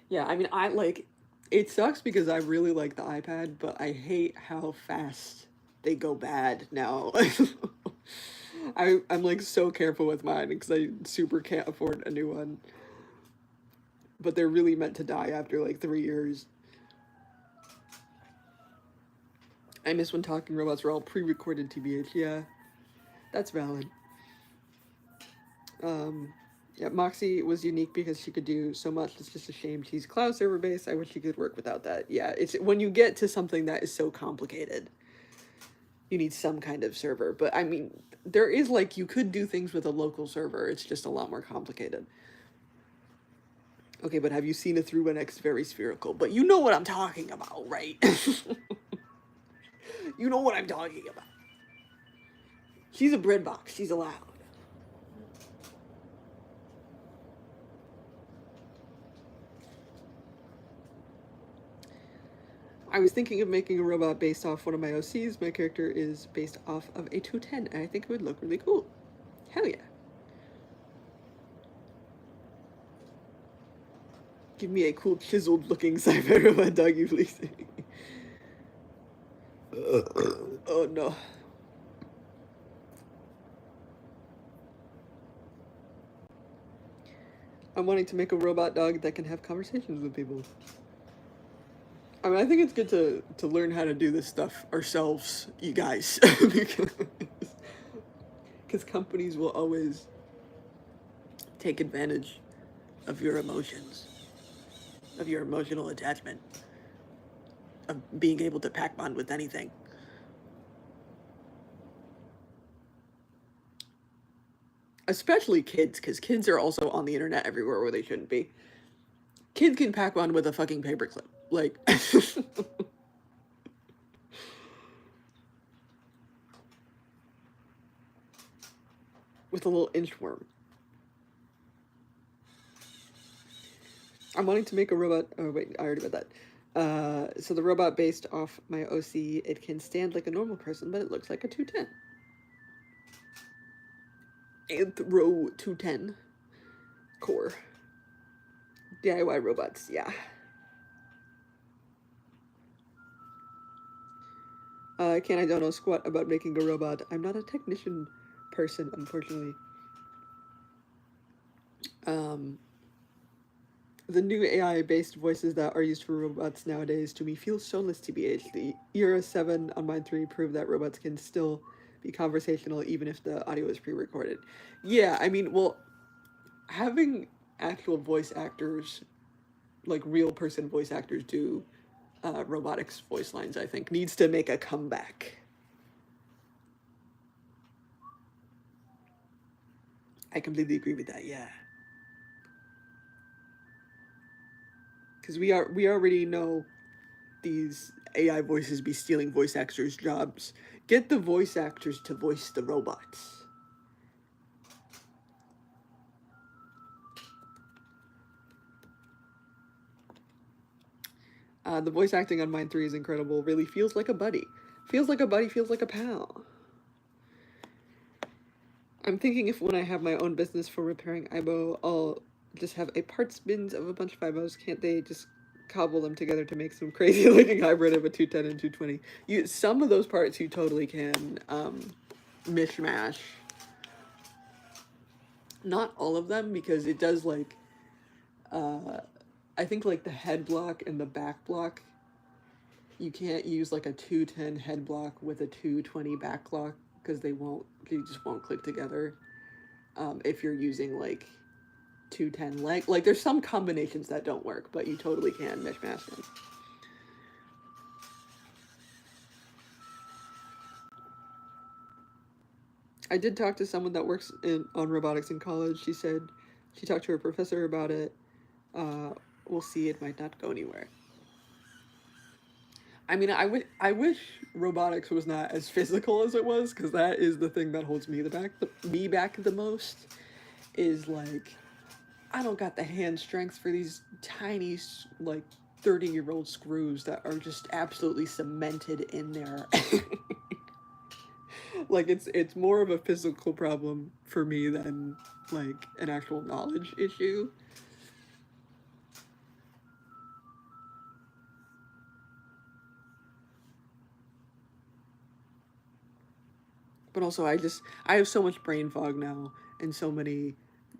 Yeah, I mean, I like it sucks because I really like the iPad, but I hate how fast they go bad now. I'm like so careful with mine because I super can't afford a new one. But they're really meant to die after like 3 years. I miss when talking robots were all pre-recorded TBH. Yeah, that's valid. Um, yeah, Moxie was unique because she could do so much. It's just a shame she's cloud server based. I wish she could work without that. Yeah, it's when you get to something that is so complicated, you need some kind of server. But I mean, there is like you could do things with a local server. It's just a lot more complicated. Okay, but have you seen a through NX very spherical? But you know what I'm talking about, right? You know what I'm talking about. She's a bread box. She's allowed. I was thinking of making a robot based off one of my OCs. My character is based off of a 210, and I think it would look really cool. Hell yeah. Give me a cool chiseled looking sci-fi robot doggy, please. Oh no. I'm wanting to make a robot dog that can have conversations with people. I mean, I think it's good to learn how to do this stuff ourselves, you guys, because companies will always take advantage of your emotions, of your emotional attachment, of being able to pack bond with anything. Especially kids, because kids are also on the internet everywhere where they shouldn't be. Kids can pack bond with a fucking paperclip. Like, with a little inchworm. I'm wanting to make a robot. Oh, wait, I already read that. So the robot based off my OC, it can stand like a normal person, but it looks like a 210. Anthro 210 core. DIY robots, yeah. I don't know squat about making a robot. I'm not a technician person, unfortunately. Um, the new AI based voices that are used for robots nowadays to me feel soulless TBH. The Era 7 on Mine 3 proved that robots can still be conversational even if the audio is pre recorded. Yeah, I mean, well, having actual voice actors, like real person voice actors, do robotics voice lines, I think, needs to make a comeback. I completely agree with that, yeah. because we already know these AI voices be stealing voice actors' jobs. Get the voice actors to voice the robots. The voice acting on Mine 3 is incredible. Really feels like a buddy. Feels like a buddy, feels like a pal. I'm thinking if when I have my own business for repairing aibo, I'll just have a parts bins of a bunch of aibos. Can't they just cobble them together to make some crazy looking hybrid of a 210 and 220? Some of those parts you totally can mishmash. Not all of them, because it does like I think like the head block and the back block, you can't use like a 210 head block with a 220 back block, because they just won't click together. If you're using like 210 like there's some combinations that don't work, but you totally can mishmash them. I did talk to someone that works on robotics in college. She said she talked to her professor about it. We'll see, it might not go anywhere. I mean, I wish robotics was not as physical as it was, because that is the thing that holds me back the most. Is like, I don't got the hand strength for these tiny like 30-year-old screws that are just absolutely cemented in there. Like it's more of a physical problem for me than like an actual knowledge issue. But also I have so much brain fog now, and so many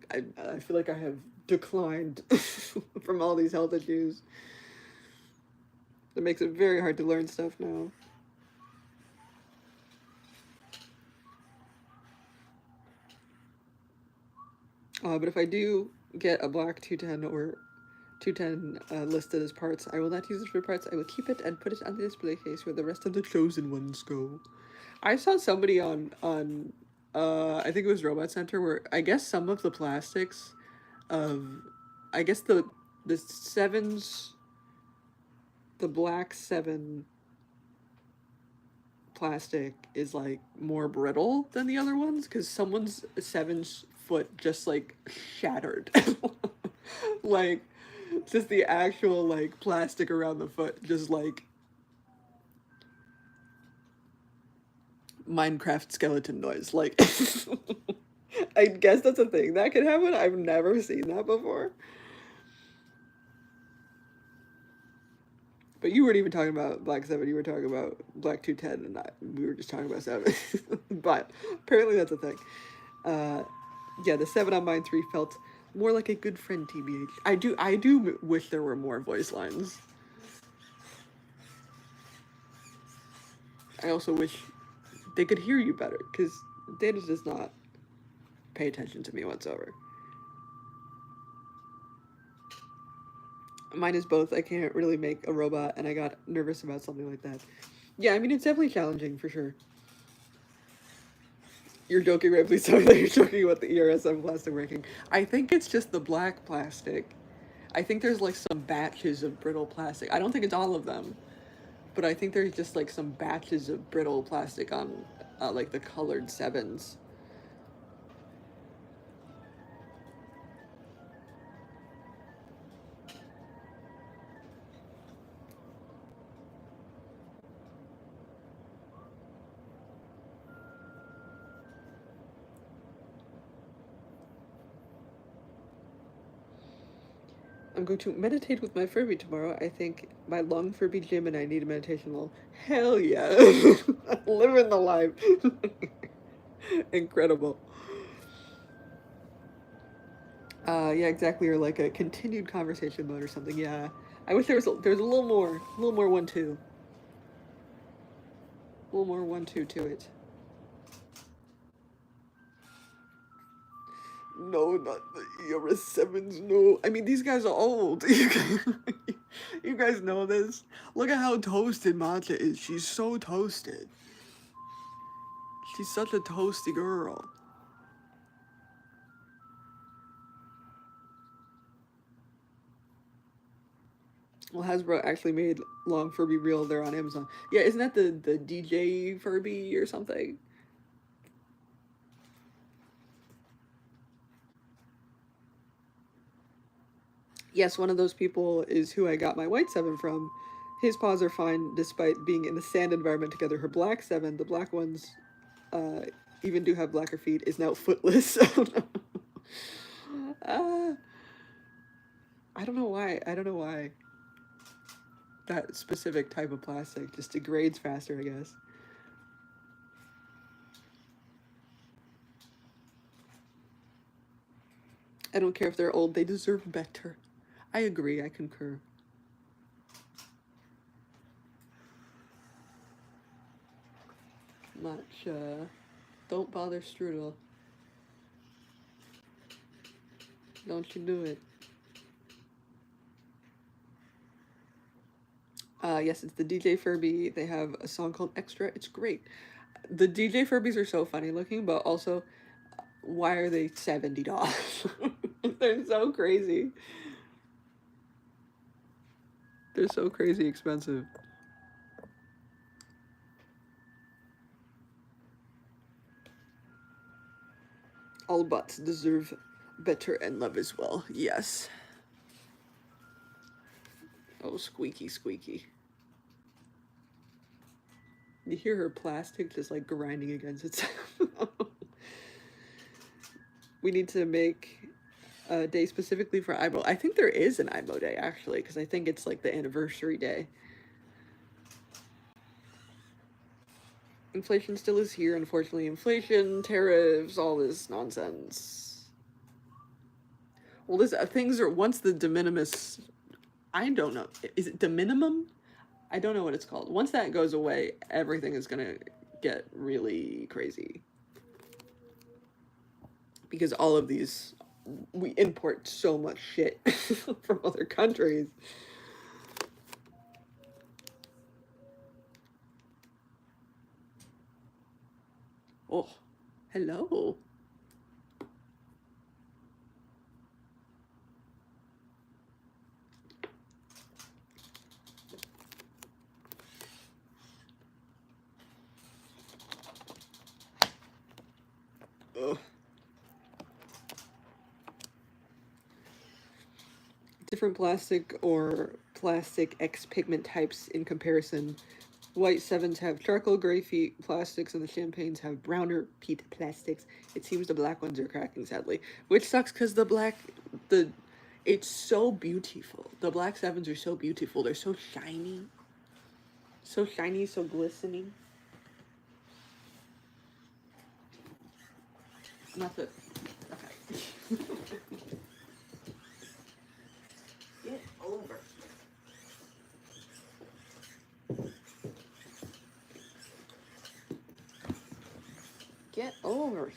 I feel like I have declined from all these health issues. It makes it very hard to learn stuff now. But if I do get a black 210 or 210 listed as parts, I will not use it for parts. I will keep it and put it on the display case where the rest of the chosen ones go. I saw somebody on I think it was Robot Center, where I guess some of the plastics of, I guess the sevens, the black 7 plastic is like more brittle than the other ones, because someone's 7's foot just like shattered. Like just the actual like plastic around the foot just like Minecraft skeleton noise. Like I guess that's a thing that could happen. I've never seen that before. But you weren't even talking about Black 7, you were talking about Black 210, and we were just talking about 7. But apparently that's a thing. Yeah, the 7 on Mine 3 felt more like a good friend, TBH. I do wish there were more voice lines. I also wish they could hear you better, because Data does not pay attention to me whatsoever. Mine is both. I can't really make a robot, and I got nervous about something like that. Yeah, I mean, it's definitely challenging, for sure. You're joking, right? Please tell me that you're joking about the ERSM plastic breaking. I think it's just the black plastic. I think there's like some batches of brittle plastic. I don't think it's all of them, but I think there's just like some batches of brittle plastic on like the colored 7s. I'm going to meditate with my Furby tomorrow. I think my long Furby gym and I need a meditation wall. Hell yeah. Living the life. Incredible. Yeah, exactly. Or like a continued conversation mode or something. Yeah. I wish there was a little more 1-2. A little more 1-2 to it. No, not the ERS7s, no. I mean, these guys are old. You guys know this. Look at how toasted Matcha is. She's so toasted. She's such a toasty girl. Well, Hasbro actually made Long Furby real. They're on Amazon. Yeah, isn't that the DJ Furby or something? Yes, one of those people is who I got my white 7 from. His paws are fine despite being in the sand environment together. Her black 7, the black ones uh, even do have blacker feet, is now footless. Oh no. I don't know why. I don't know why. That specific type of plastic just degrades faster, I guess. I don't care if they're old, they deserve better. I agree, I concur. Much, don't bother Strudel. Don't you do it. Yes, it's the DJ Furby. They have a song called Extra. It's great. The DJ Furbies are so funny looking, but also, why are they $70? They're so crazy. They're so crazy expensive. All butts deserve better and love as well. Yes. Oh, squeaky, squeaky. You hear her plastic just like grinding against itself. We need to make a day specifically for aibo. I think there is an aibo day actually, because I think it's like the anniversary day. Inflation still is here, unfortunately. Inflation, tariffs, all this nonsense. Well, this things are once the de minimis. I don't know. Is it de minimum? I don't know what it's called. Once that goes away, everything is gonna get really crazy. Because all of these, we import so much shit from other countries. Oh, hello. Ugh. Different plastic or plastic X pigment types in comparison. White 7s have charcoal gray feet plastics, and the champagnes have browner peat plastics. It seems the black ones are cracking, sadly. Which sucks because it's so beautiful. The black 7s are so beautiful. They're so shiny. So shiny, so glistening. Not the... Okay. Get over. Get over here.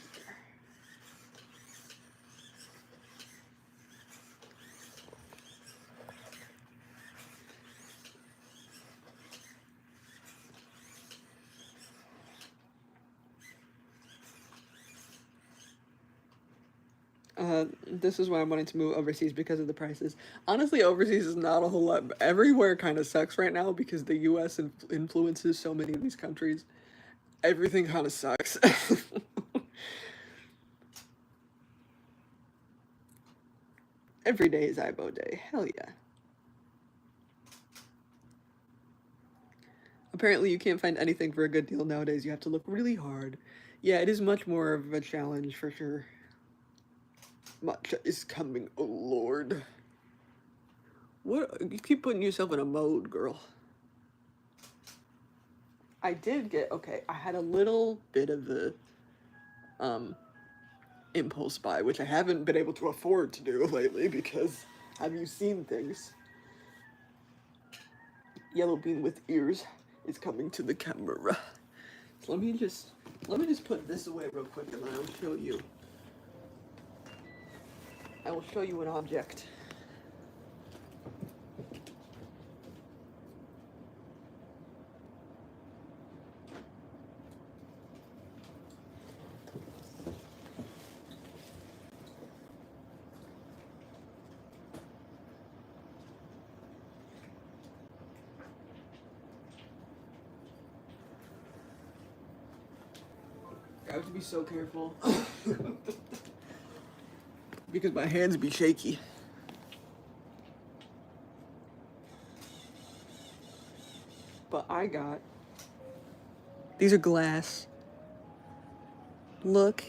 This is why I'm wanting to move overseas because of the prices. Honestly, overseas is not a whole lot. Everywhere kind of sucks right now because the U.S. Influences so many of these countries. Everything kind of sucks. Every day is aibo day. Hell yeah. Apparently, you can't find anything for a good deal nowadays. You have to look really hard. Yeah, it is much more of a challenge for sure. Matcha is coming, oh lord. What? You keep putting yourself in a mode, girl. I did get, okay, I had a little bit of the, impulse buy, which I haven't been able to afford to do lately because have you seen things? Yellow bean with ears is coming to the camera. So let me just put this away real quick and then I'll show you. I will show you an object. I have to be so careful. Because my hands be shaky. But I got... These are glass. Look.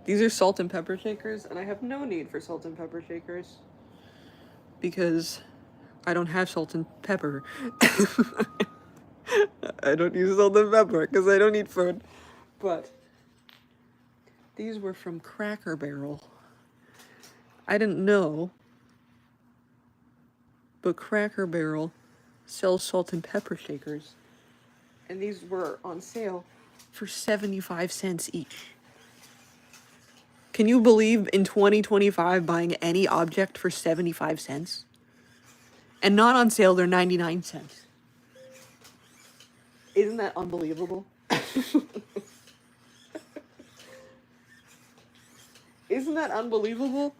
These are salt and pepper shakers, and I have no need for salt and pepper shakers. Because I don't have salt and pepper. I don't use salt and pepper because I don't eat food. But these were from Cracker Barrel. I didn't know, but Cracker Barrel sells salt and pepper shakers. And these were on sale for 75 cents each. Can you believe in 2025 buying any object for 75 cents? And not on sale, they're 99 cents. Isn't that unbelievable? Isn't that unbelievable?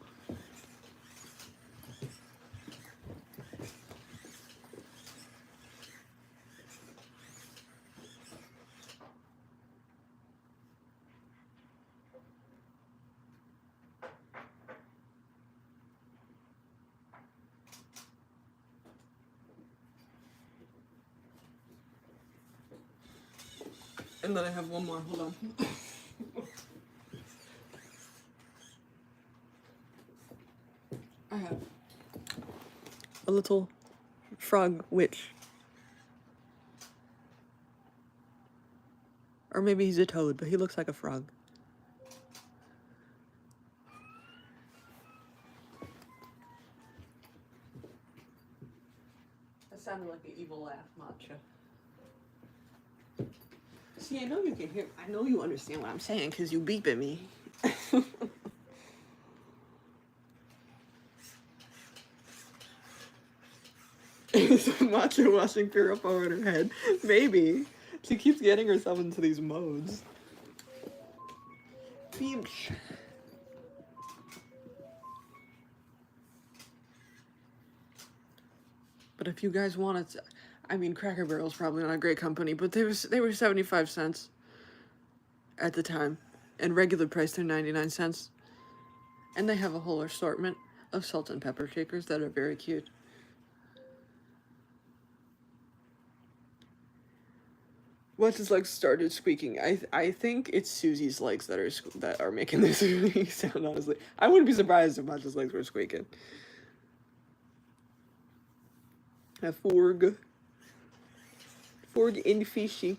And then I have one more, hold on. I have a little frog witch. Or maybe he's a toad, but he looks like a frog. That sounded like an evil laugh, Matcha. See, I know you can hear, I know you understand what I'm saying because you beep at me. Is Matcha washing Purify over her head? Maybe. She keeps getting herself into these modes. Beach. But if you guys wanted to, I mean, Cracker Barrel's probably not a great company, but they were 75 cents at the time. And regular price, they're 99 cents. And they have a whole assortment of salt and pepper shakers that are very cute. Once his legs started squeaking, I think it's Susie's legs that are making this sound, honestly. I wouldn't be surprised if Matcha's legs were squeaking. A Forg in fishy.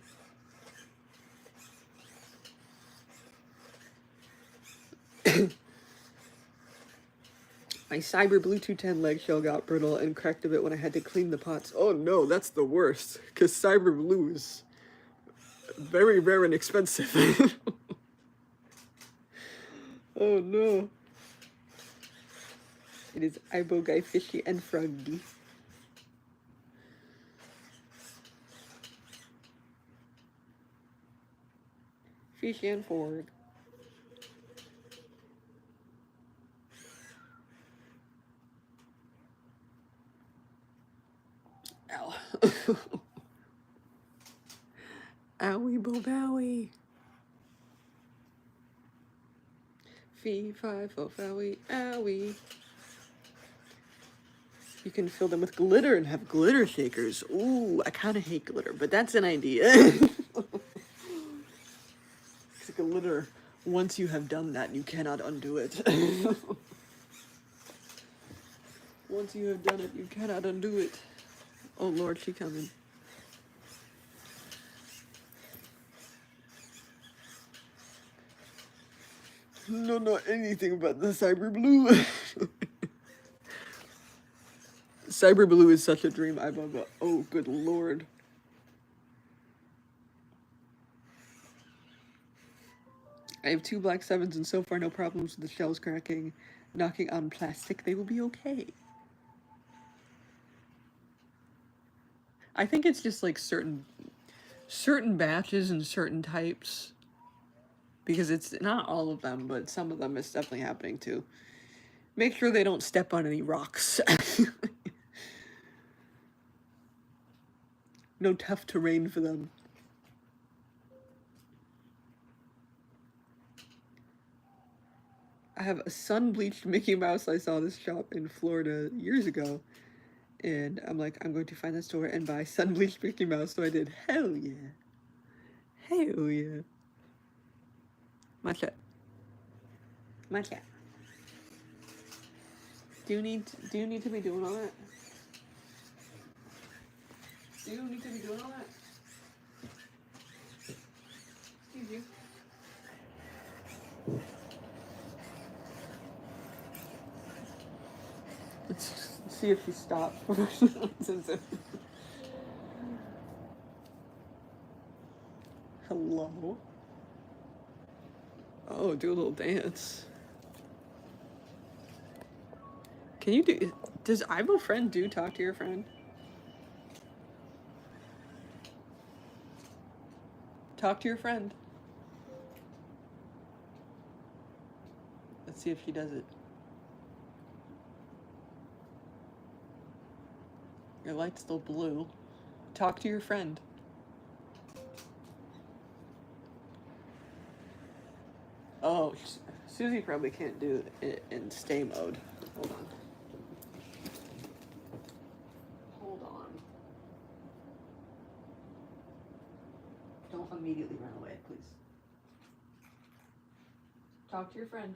My Cyber Bluetooth 10 leg shell got brittle and cracked a bit when I had to clean the pots. Oh no, that's the worst, because Cyber Blue is very rare and expensive. Oh no. It is Aibo Guy Fishy and Froggy. Fishy and Forg. Ow. Owie bo bowie. Fee, fi, fo, fowie, owie. You can fill them with glitter and have glitter shakers. Ooh, I kind of hate glitter, but that's an idea. It's glitter. Once you have done that, you cannot undo it. Once you have done it, you cannot undo it. Oh Lord, she coming. No, not anything about the Cyber Blue. Cyber Blue is such a dream. I love it. Oh, good Lord. I have 2 black 7s and so far no problems with the shells cracking. Knocking on plastic, they will be okay. I think it's just like certain batches and certain types. Because it's not all of them, but some of them is definitely happening too. Make sure they don't step on any rocks. No tough terrain for them. I have a sun-bleached Mickey Mouse I saw this shop in Florida years ago. And I'm like, I'm going to find that store and buy sun-bleached Mickey Mouse. So I did. Hell yeah. Hell yeah. Matcha. Matcha. Do you need to be doing all that? Do you need to be doing all that? Excuse you. Let's see if she stops. Hello? Oh, do a little dance. Can you do... Does aibo friend do talk to your friend? Talk to your friend. Let's see if she does it. Your light's still blue. Talk to your friend. Oh, Susie probably can't do it in stay mode. Hold on. Hold on. Don't immediately run away, please. Talk to your friend.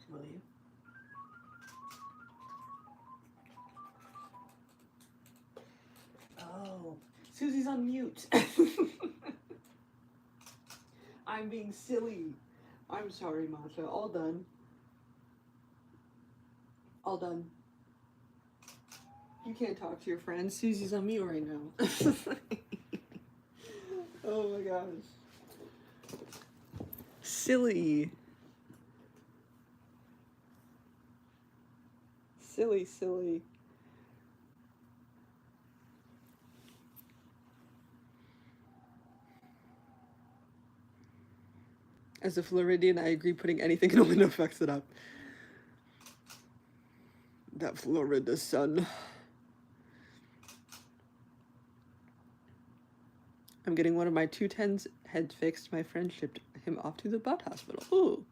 Will you? Oh, Susie's on mute. I'm being silly. I'm sorry, Masha. All done. All done. You can't talk to your friend. Susie's on mute right now. Oh my gosh. Silly. Silly, silly. As a Floridian, I agree putting anything in a window fucks it up. That Florida sun. I'm getting one of my 210s head fixed. My friend shipped him off to the butt hospital. Ooh.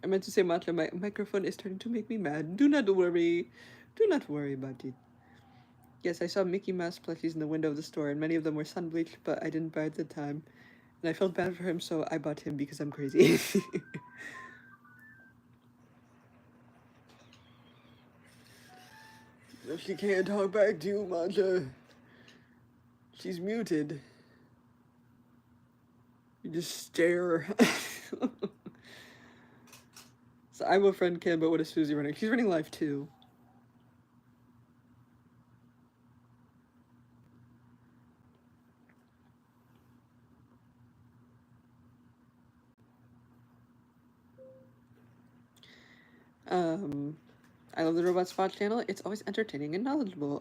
I meant to say, Matcha, my microphone is starting to make me mad. Do not worry. Do not worry about it. Yes, I saw Mickey Mouse plushies in the window of the store, and many of them were sun-bleached, but I didn't buy at the time. And I felt bad for him, so I bought him because I'm crazy. She can't talk back to you, Matcha. She's muted. You just stare. So I'm a friend Kim, but what is Susie running? She's running live too. I love the Robot Spot channel. It's always entertaining and knowledgeable.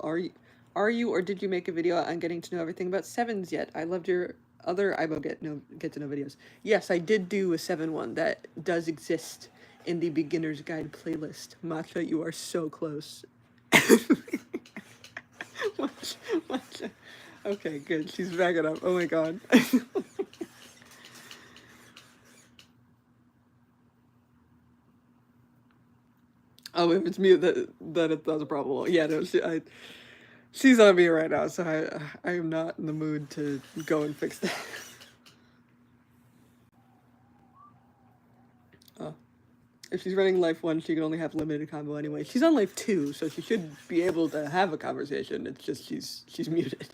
Are you or did you make a video on getting to know everything about sevens yet? I loved your other aibo get to know videos. Yes, I did do a 7-1 that does exist in the beginner's guide playlist. Matcha, you are so close. Matcha. Okay, good. She's backing up. Oh my god. Oh, if it's me, that's a problem. Yeah, no, she's on me right now, so I am not in the mood to go and fix that. Oh. If she's running life 1, she can only have limited combo anyway. She's on life 2, so she should be able to have a conversation. It's just she's muted.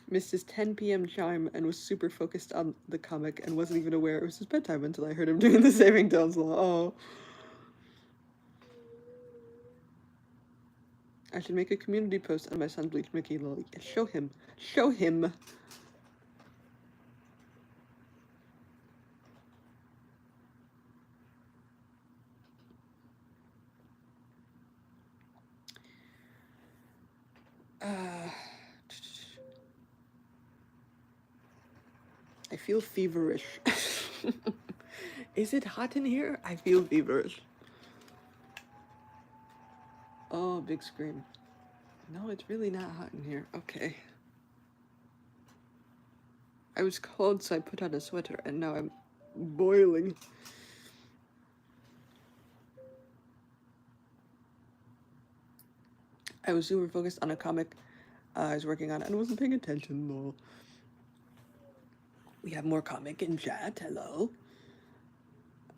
Missed his 10 p.m. chime and was super focused on the comic and wasn't even aware it was his bedtime until I heard him doing the Saving Tones law. Oh. I should make a community post on my son Bleach Mickey. Show him. Show him. I feel feverish. Is it hot in here? I feel feverish. Oh, big scream. No, it's really not hot in here. Okay. I was cold, so I put on a sweater, and now I'm boiling. I was super focused on a comic I was working on and wasn't paying attention, though. We have more comic in chat. Hello.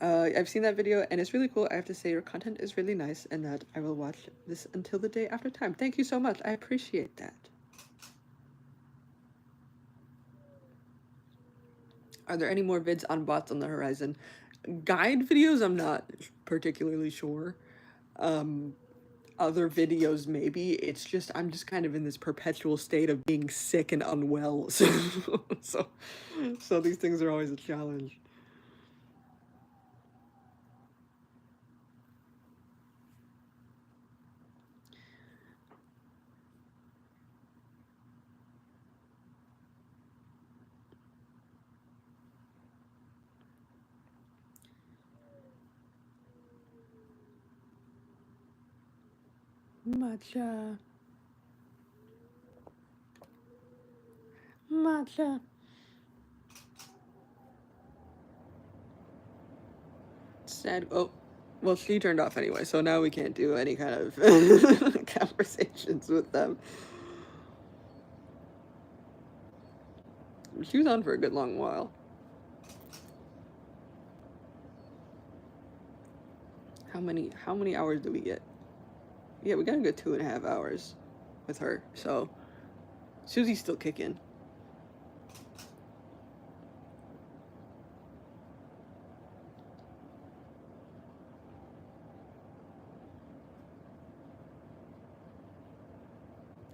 I've seen that video and it's really cool. I have to say your content is really nice and that I will watch this until the day after time. Thank you so much. I appreciate that. Are there any more vids on bots on the horizon? Guide videos, I'm not particularly sure. Other videos, maybe. It's just, I'm just kind of in this perpetual state of being sick and unwell. So these things are always a challenge. Matcha. Matcha. Sad. Oh, well, she turned off anyway, so now we can't do any kind of conversations with them. She was on for a good long while. How many hours do we get? Yeah, we got a good 2.5 hours with her, so Susie's still kicking.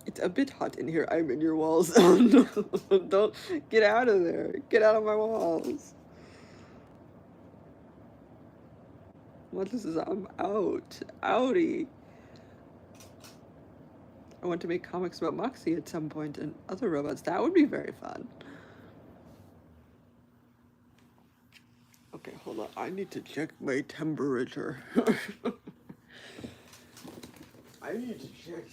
It's a bit hot in here. I'm in your walls. Oh no, don't get out of there. Get out of my walls. What is this? I'm out. Outie. I want to make comics about Moxie at some point and other robots. That would be very fun. Okay, hold on. I need to check my temperature. I need to check.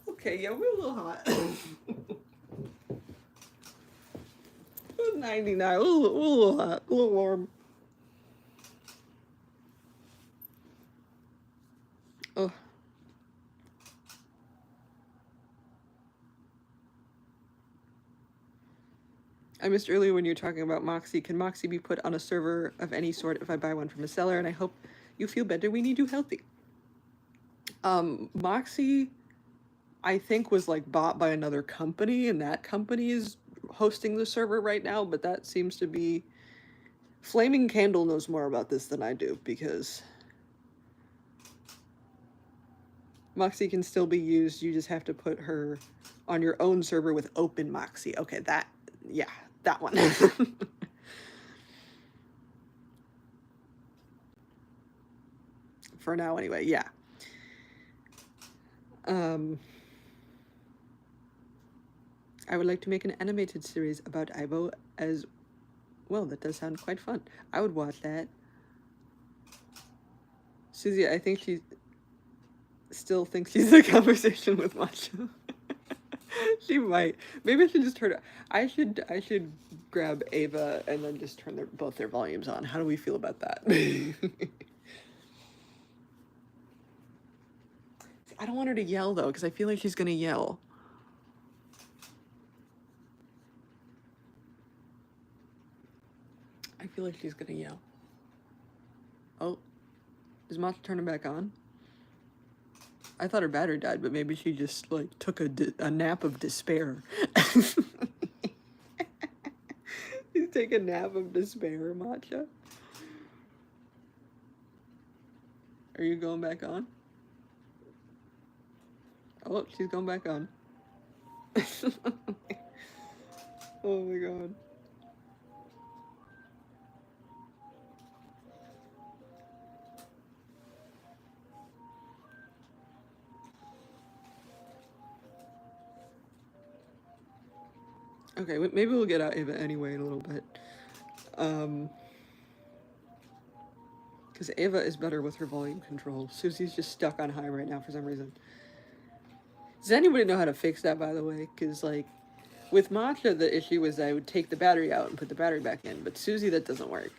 Okay, yeah, we're a little hot. It was 99, a little hot, a little warm. Oh. I missed earlier when you were talking about Moxie. Can Moxie be put on a server of any sort if I buy one from a seller? And I hope you feel better. We need you healthy. Moxie, I think, was like bought by another company, and that company is hosting the server right now, but that seems to be... Flaming Candle knows more about this than I do, because Moxie can still be used. You just have to put her on your own server with open Moxie. Okay, that, yeah, that one. For now, anyway, yeah. I would like to make an animated series about aibo as well. That does sound quite fun. I would watch that. Susie, I think she still thinks she's in a conversation with Macho. She might. Maybe I should just turn it. I should grab Ava and then just turn both their volumes on. How do we feel about that? I don't want her to yell though, because I feel like she's gonna yell. I feel like she's gonna yell. Oh, is Macho turning back on? I thought her battery died, but maybe she just like took a nap of despair. Take a nap of despair, Matcha. Are you going back on? Oh, she's going back on. Oh my god. Okay, maybe we'll get out Ava anyway in a little bit. Because Ava is better with her volume control. Susie's just stuck on high right now for some reason. Does anybody know how to fix that, by the way? Because, like, with Matcha, the issue was I would take the battery out and put the battery back in. But Susie, that doesn't work.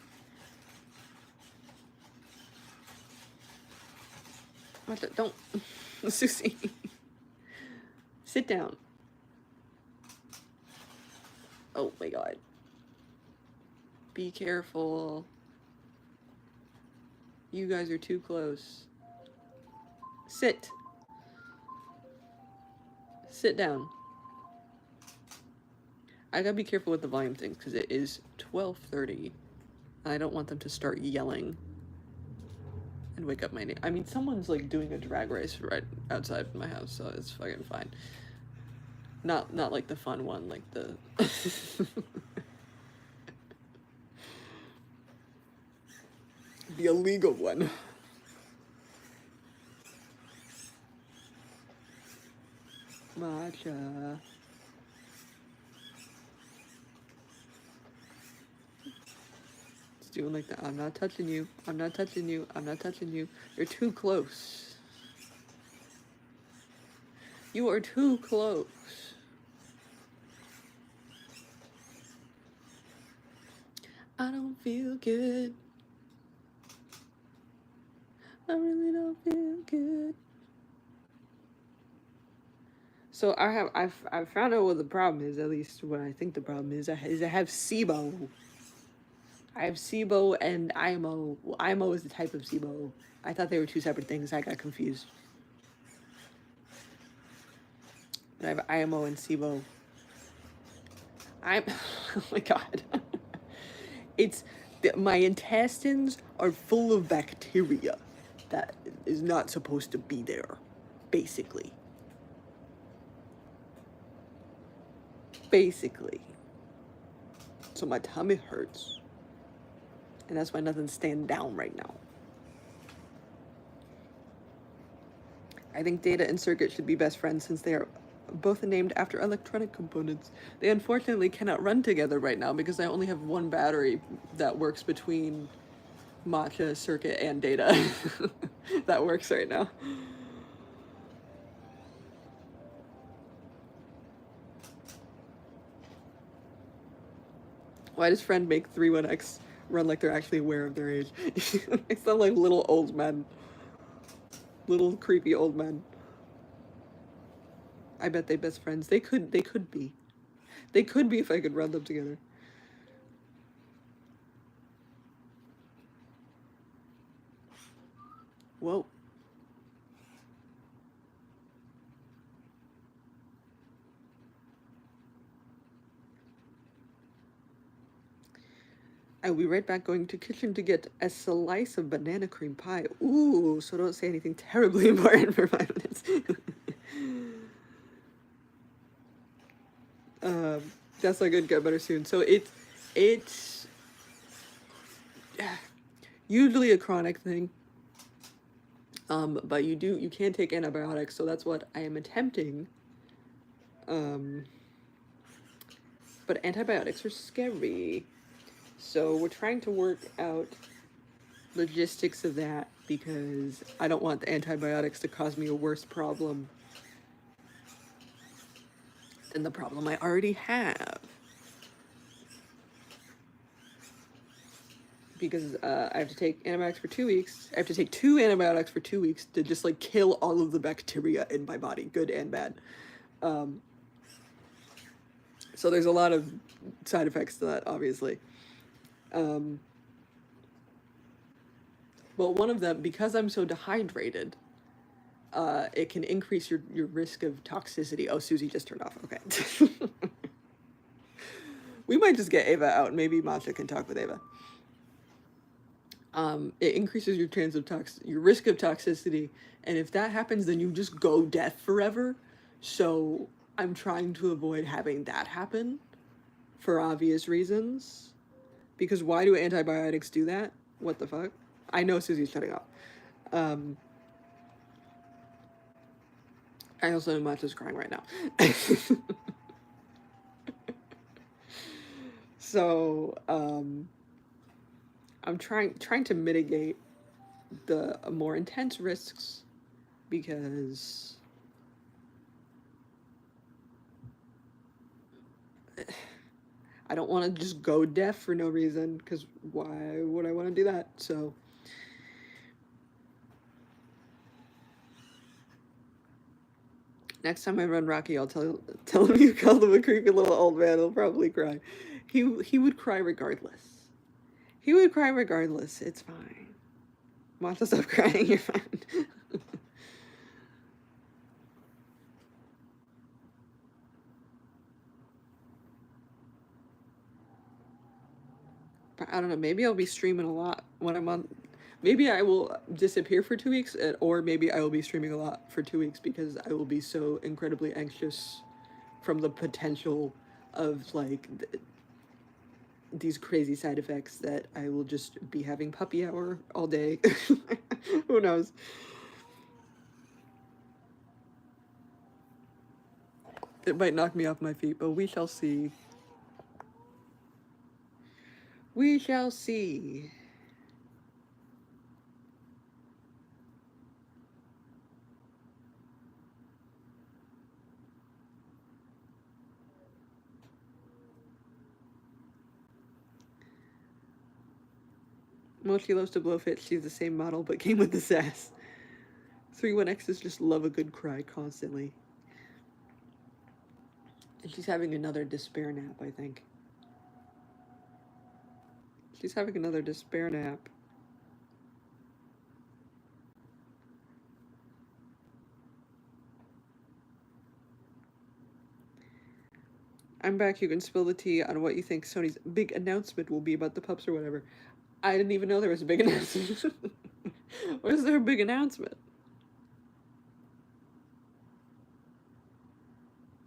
Matcha, don't. Susie. Sit down. Oh my god. Be careful. You guys are too close. Sit. Sit down. I gotta be careful with the volume things because it is 12:30. I don't want them to start yelling and wake up my name. I mean, someone's like doing a drag race right outside my house, so it's fucking fine. Not like the fun one, like the the illegal one. Matcha. It's doing like that. I'm not touching you. I'm not touching you. I'm not touching you. You're too close. You are too close. I don't feel good. I really don't feel good. So I've found out what the problem is. At least what I think the problem is. I have SIBO. I have SIBO and IMO. Well, IMO is the type of SIBO. I thought they were two separate things. I got confused. But I have IMO and SIBO. Oh my god. My intestines are full of bacteria that is not supposed to be there, basically. So my tummy hurts. And that's why nothing's staying down right now. I think Data and Circuit should be best friends since they are both named after electronic components. They unfortunately cannot run together right now because I only have one battery that works between Matcha, Circuit, and Data. That works right now. Why does friend make 31X run like they're actually aware of their age? They sound like little old men. Little creepy old men. I bet they best friends. They could be. They could be if I could run them together. Whoa. I'll be right back going to kitchen to get a slice of banana cream pie. Ooh, so don't say anything terribly important for 5 minutes. That's not good. Get better soon. So it's usually a chronic thing. But you can take antibiotics, so that's what I am attempting. But antibiotics are scary. So we're trying to work out logistics of that because I don't want the antibiotics to cause me a worse problem than the problem I already have. Because I have to take antibiotics for 2 weeks. I have to take 2 antibiotics for 2 weeks to just like kill all of the bacteria in my body, good and bad. So there's a lot of side effects to that, obviously. But one of them, because I'm so dehydrated, it can increase your risk of toxicity. Oh, Susie just turned off. Okay. We might just get Ava out. Maybe Matcha can talk with Ava. It increases your chance of your risk of toxicity, and if that happens, then you just go deaf forever. So I'm trying to avoid having that happen for obvious reasons. Because why do antibiotics do that? What the fuck? I know Susie's shutting up. Um, I also know Matcha's crying right now. So I'm trying to mitigate the more intense risks because I don't want to just go deaf for no reason, because why would I want to do that? So next time I run Rocky, I'll tell him you called him a creepy little old man. He'll probably cry. He would cry regardless. He would cry regardless. It's fine. Matcha, stop crying. You're fine. I don't know. Maybe I'll be streaming a lot when I'm on. Maybe I will disappear for 2 weeks, or maybe I will be streaming a lot for 2 weeks because I will be so incredibly anxious from the potential of like these crazy side effects that I will just be having puppy hour all day. Who knows? It might knock me off my feet, but we shall see. We shall see. Mochi loves to blow fit. She's the same model, but came with the sass. 31X's just love a good cry constantly. And she's having another despair nap, I think. She's having another despair nap. I'm back. You can spill the tea on what you think Sony's big announcement will be about the pups or whatever. I didn't even know there was a big announcement. Was there a big announcement?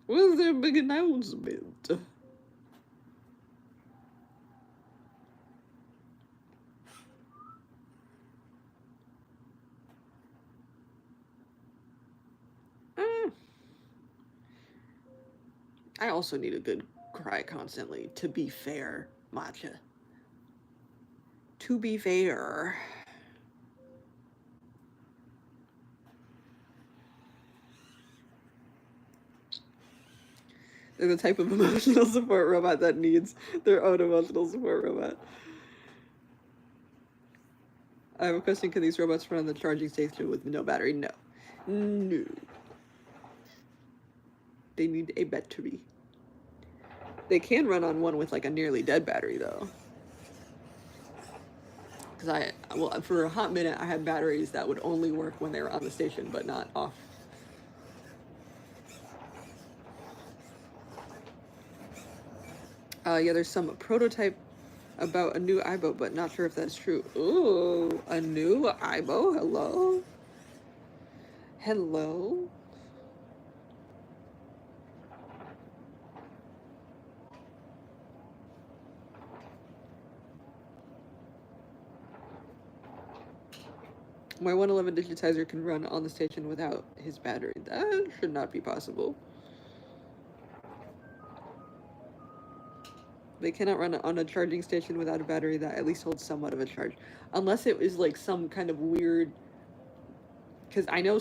Was there a big announcement? I also need a good cry constantly, to be fair, Matcha. To be fair. They're the type of emotional support robot that needs their own emotional support robot. I have a question. Can these robots run on the charging station with no battery? No. No. They need a battery. They can run on one with like a nearly dead battery though. Because for a hot minute, I had batteries that would only work when they were on the station, but not off. Yeah, there's some prototype about a new aibo, but not sure if that's true. Ooh, a new aibo? Hello? Hello? My 111 digitizer can run on the station without his battery. That should not be possible. They cannot run on a charging station without a battery that at least holds somewhat of a charge. Unless it is like some kind of weird... Because I know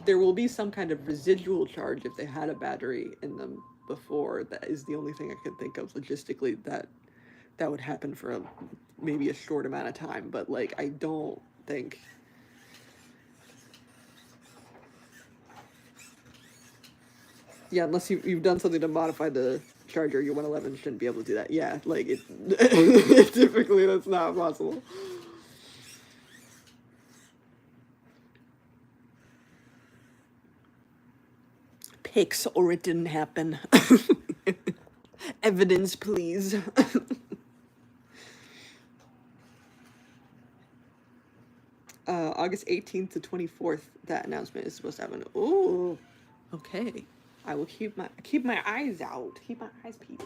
there will be some kind of residual charge if they had a battery in them before. That is the only thing I can think of logistically that would happen for maybe a short amount of time. But like, I don't think... Yeah, unless you've done something to modify the charger, your 111 shouldn't be able to do that. Yeah, like, typically that's not possible. Pics, or it didn't happen. Evidence, please. August 18th to 24th, that announcement is supposed to happen. Ooh, okay. I will keep my eyes out. Keep my eyes peeled.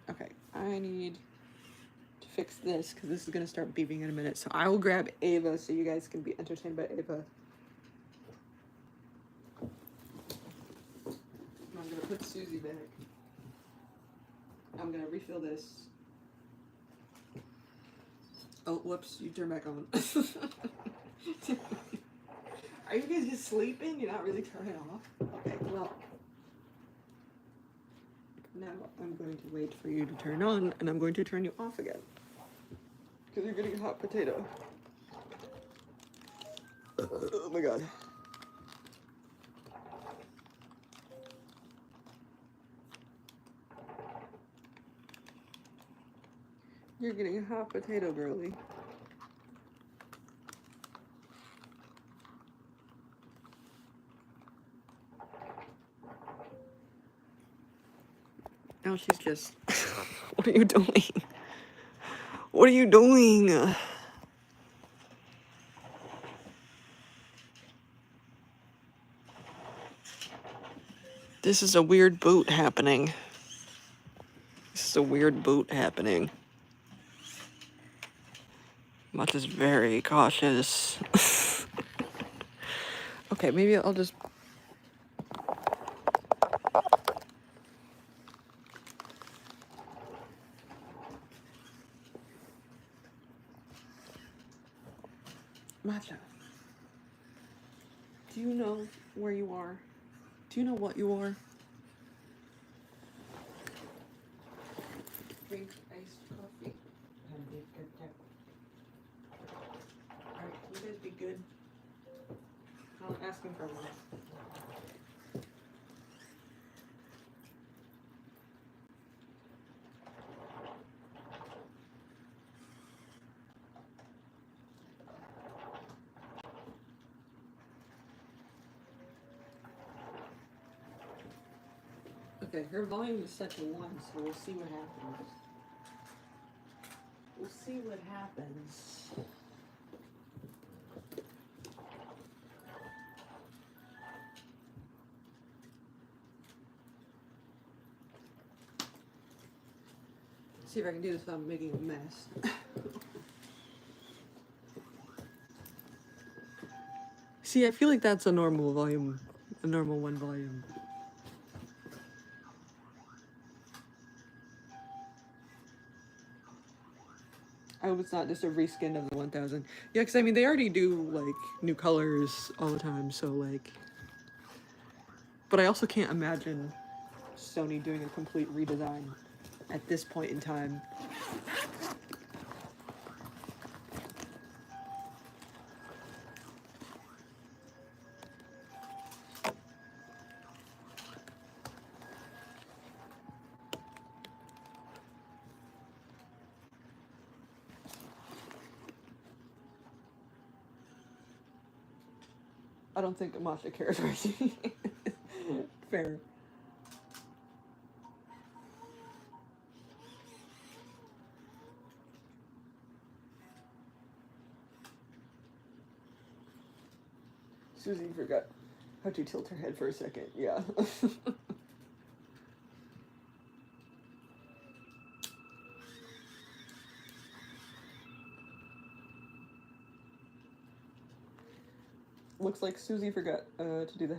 Okay, I need to fix this because this is gonna start beeping in a minute. So I will grab Ava so you guys can be entertained by Ava. I'm gonna put Susie back. I'm gonna refill this. Oh, whoops, you turn back on. Are you guys just sleeping? You're not really turning off? Okay, well. Now I'm going to wait for you to turn on, and I'm going to turn you off again. Because you're getting a hot potato. Oh my god. You're getting a hot potato, girly. Now she's just... What are you doing? What are you doing? This is a weird boot happening. This is a weird boot happening. Much is very cautious. Okay, maybe I'll just... Matcha. Do you know where you are? Do you know what you are? Drink iced coffee. Alright, can you guys be good? I'm asking for one. Okay, her volume is set to 1, so we'll see what happens. We'll see what happens. See if I can do this without making a mess. See, I feel like that's a normal volume, a normal 1 volume. I hope it's not just a reskin of the 1000. Yeah, because I mean, they already do, like, new colors all the time, so, like... But I also can't imagine Sony doing a complete redesign at this point in time. I don't think Masha cares right. Fair. Susie forgot how to tilt her head for a second. Yeah. Looks like Susie forgot to do the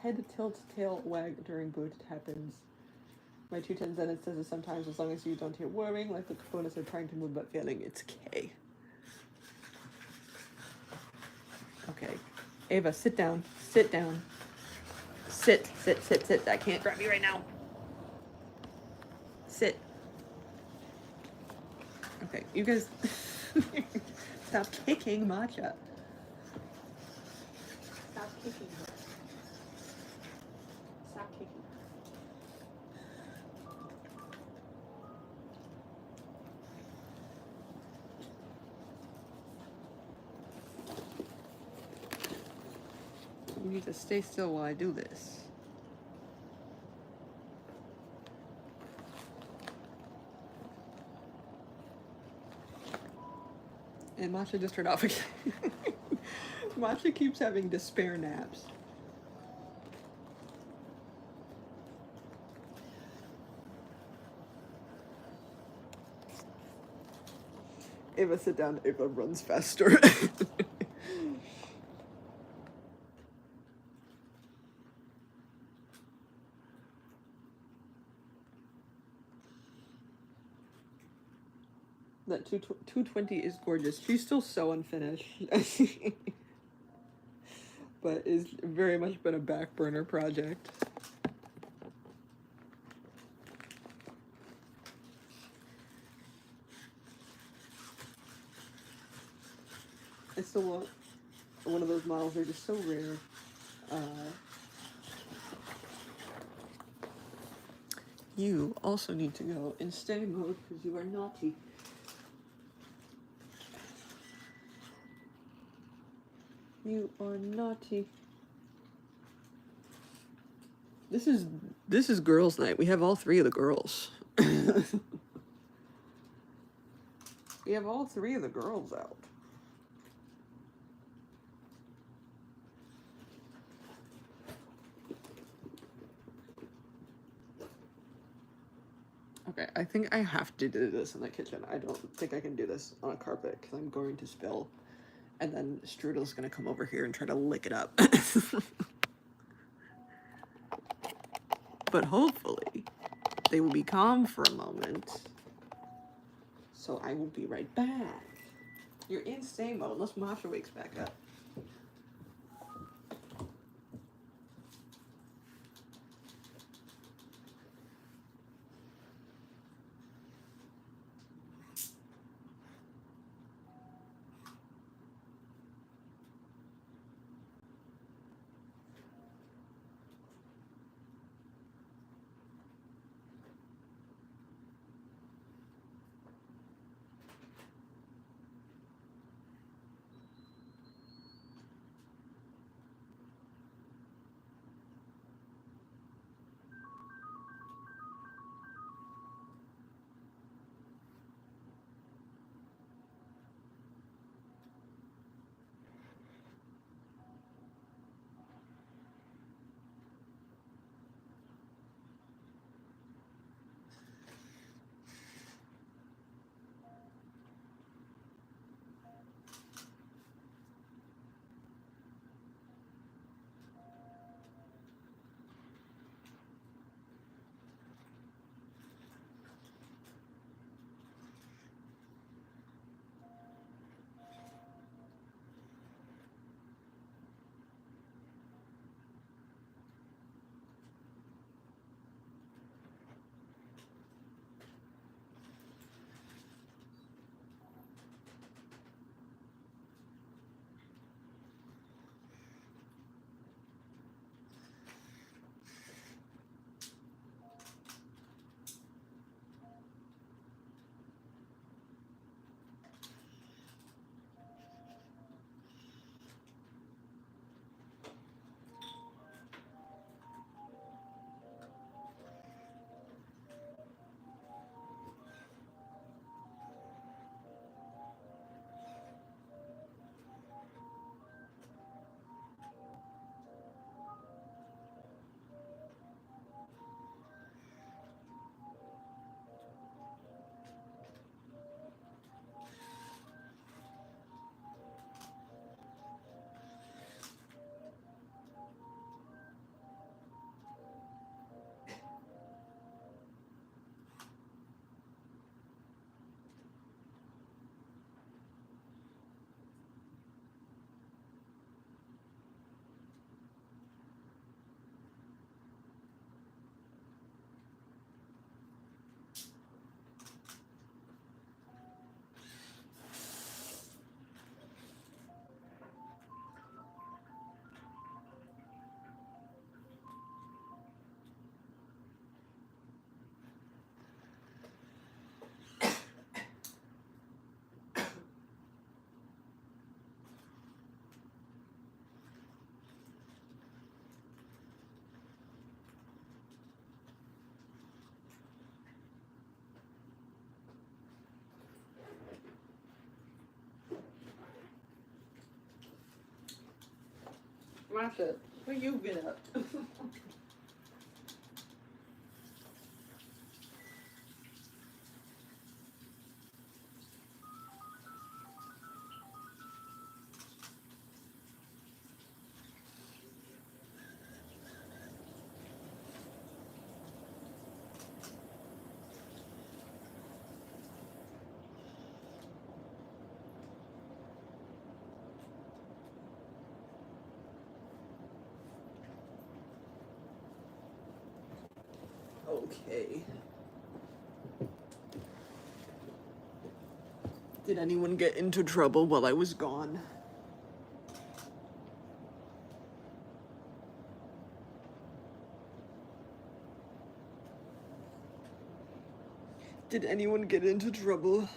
head tilt tail wag during boot. It happens. My 210 Zenith says it sometimes, as long as you don't hear whirring, like the components are trying to move but failing, it's K. Okay. Ava, sit down. Sit down. Sit, sit, sit, sit. I can't grab you right now. Sit. Okay, you guys... Stop kicking Matcha. Stop kicking her. Stop kicking her. You need to stay still while I do this. And Matcha just turned off again. Matcha keeps having despair naps. Ava, sit down. Ava runs faster. That 220 is gorgeous. She's still so unfinished. But it's very much been a back burner project. I still want one of those models. They're just so rare. You also need to go in stay mode because you are naughty. You are naughty. This is girls' night. We have all three of the girls. We have all three of the girls out. Okay, I think I have to do this in the kitchen. I don't think I can do this on a carpet because I'm going to spill. And then Strudel's gonna come over here and try to lick it up. But hopefully, they will be calm for a moment. So I will be right back. You're in stay mode unless Masha wakes back up. Masha, where you been up? Okay. Did anyone get into trouble while I was gone? Did anyone get into trouble?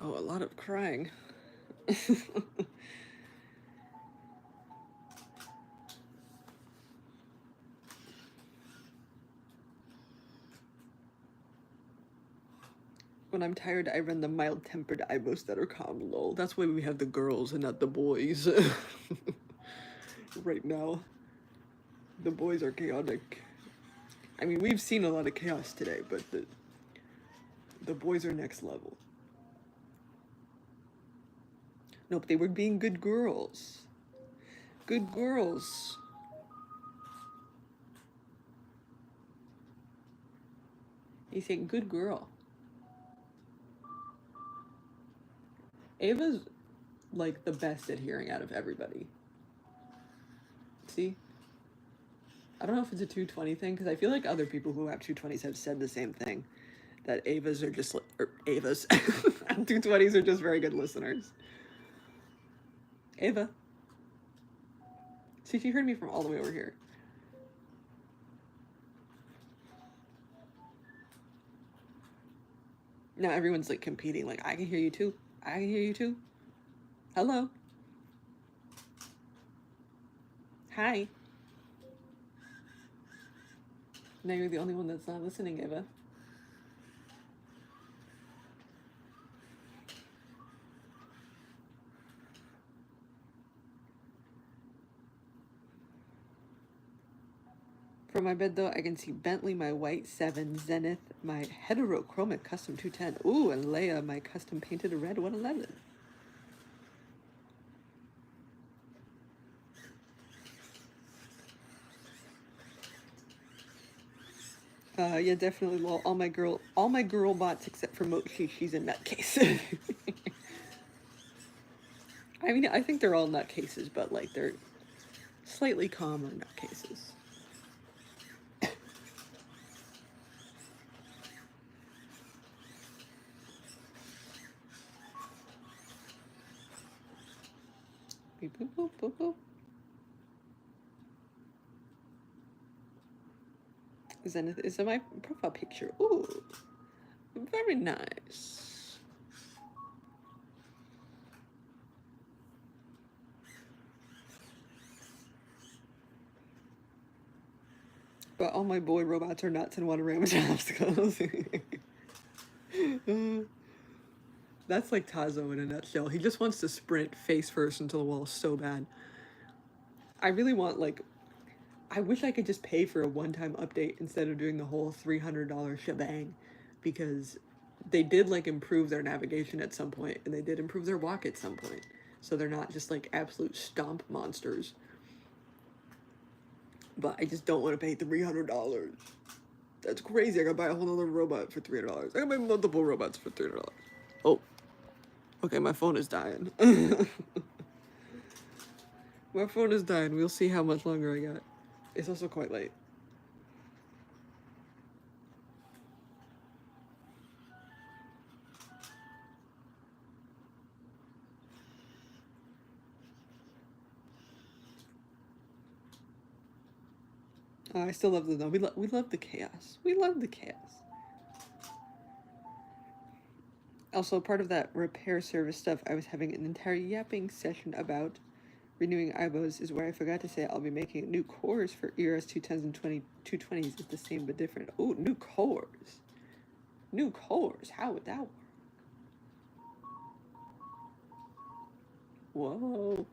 Oh, a lot of crying. When I'm tired, I run the mild-tempered aibos that are calm, lol. That's why we have the girls and not the boys. Right now. The boys are chaotic. I mean, we've seen a lot of chaos today, but the boys are next level. Nope, they were being good girls. Good girls. He's saying, good girl. Ava's like the best at hearing out of everybody. See? I don't know if it's a 220 thing, because I feel like other people who have 220s have said the same thing. That Avas are just, or Avas, 220s are just very good listeners. Ava. See, she heard me from all the way over here. Now everyone's like competing, like, I can hear you too. I can hear you too. Hello. Hi. Now you're the only one that's not listening, Ava. From my bed, though, I can see Bentley, my white 7, Zenith, my heterochromic custom 210. Ooh, and Leia, my custom painted red 111. Yeah, definitely. Well, all my girl bots except for Mochi, she's a nutcase. I mean, I think they're all nutcases, but like they're slightly calmer nutcases. Beep, boop, boop, boop, boop. Zenith is my profile picture. Ooh, very nice. But all my boy robots are nuts and want to ram into obstacles. That's like Tazo in a nutshell. He just wants to sprint face first into the wall so bad. I really want, like, I wish I could just pay for a one-time update instead of doing the whole $300 shebang, because they did like improve their navigation at some point, and they did improve their walk at some point, so they're not just like absolute stomp monsters. But I just don't want to pay $300. That's crazy. I gotta buy a whole other robot for $300. I gotta buy multiple robots for $300. Oh, okay, my phone is dying. My phone is dying. We'll see how much longer I got. It's also quite late. Oh, I still love the no. We love the chaos. We love the chaos. Also, part of that repair service stuff, I was having an entire yapping session about renewing aibos is where I forgot to say I'll be making new cores for ERS 210s and 220s. It's the same but different. Oh, new cores. New cores. How would that work? Whoa.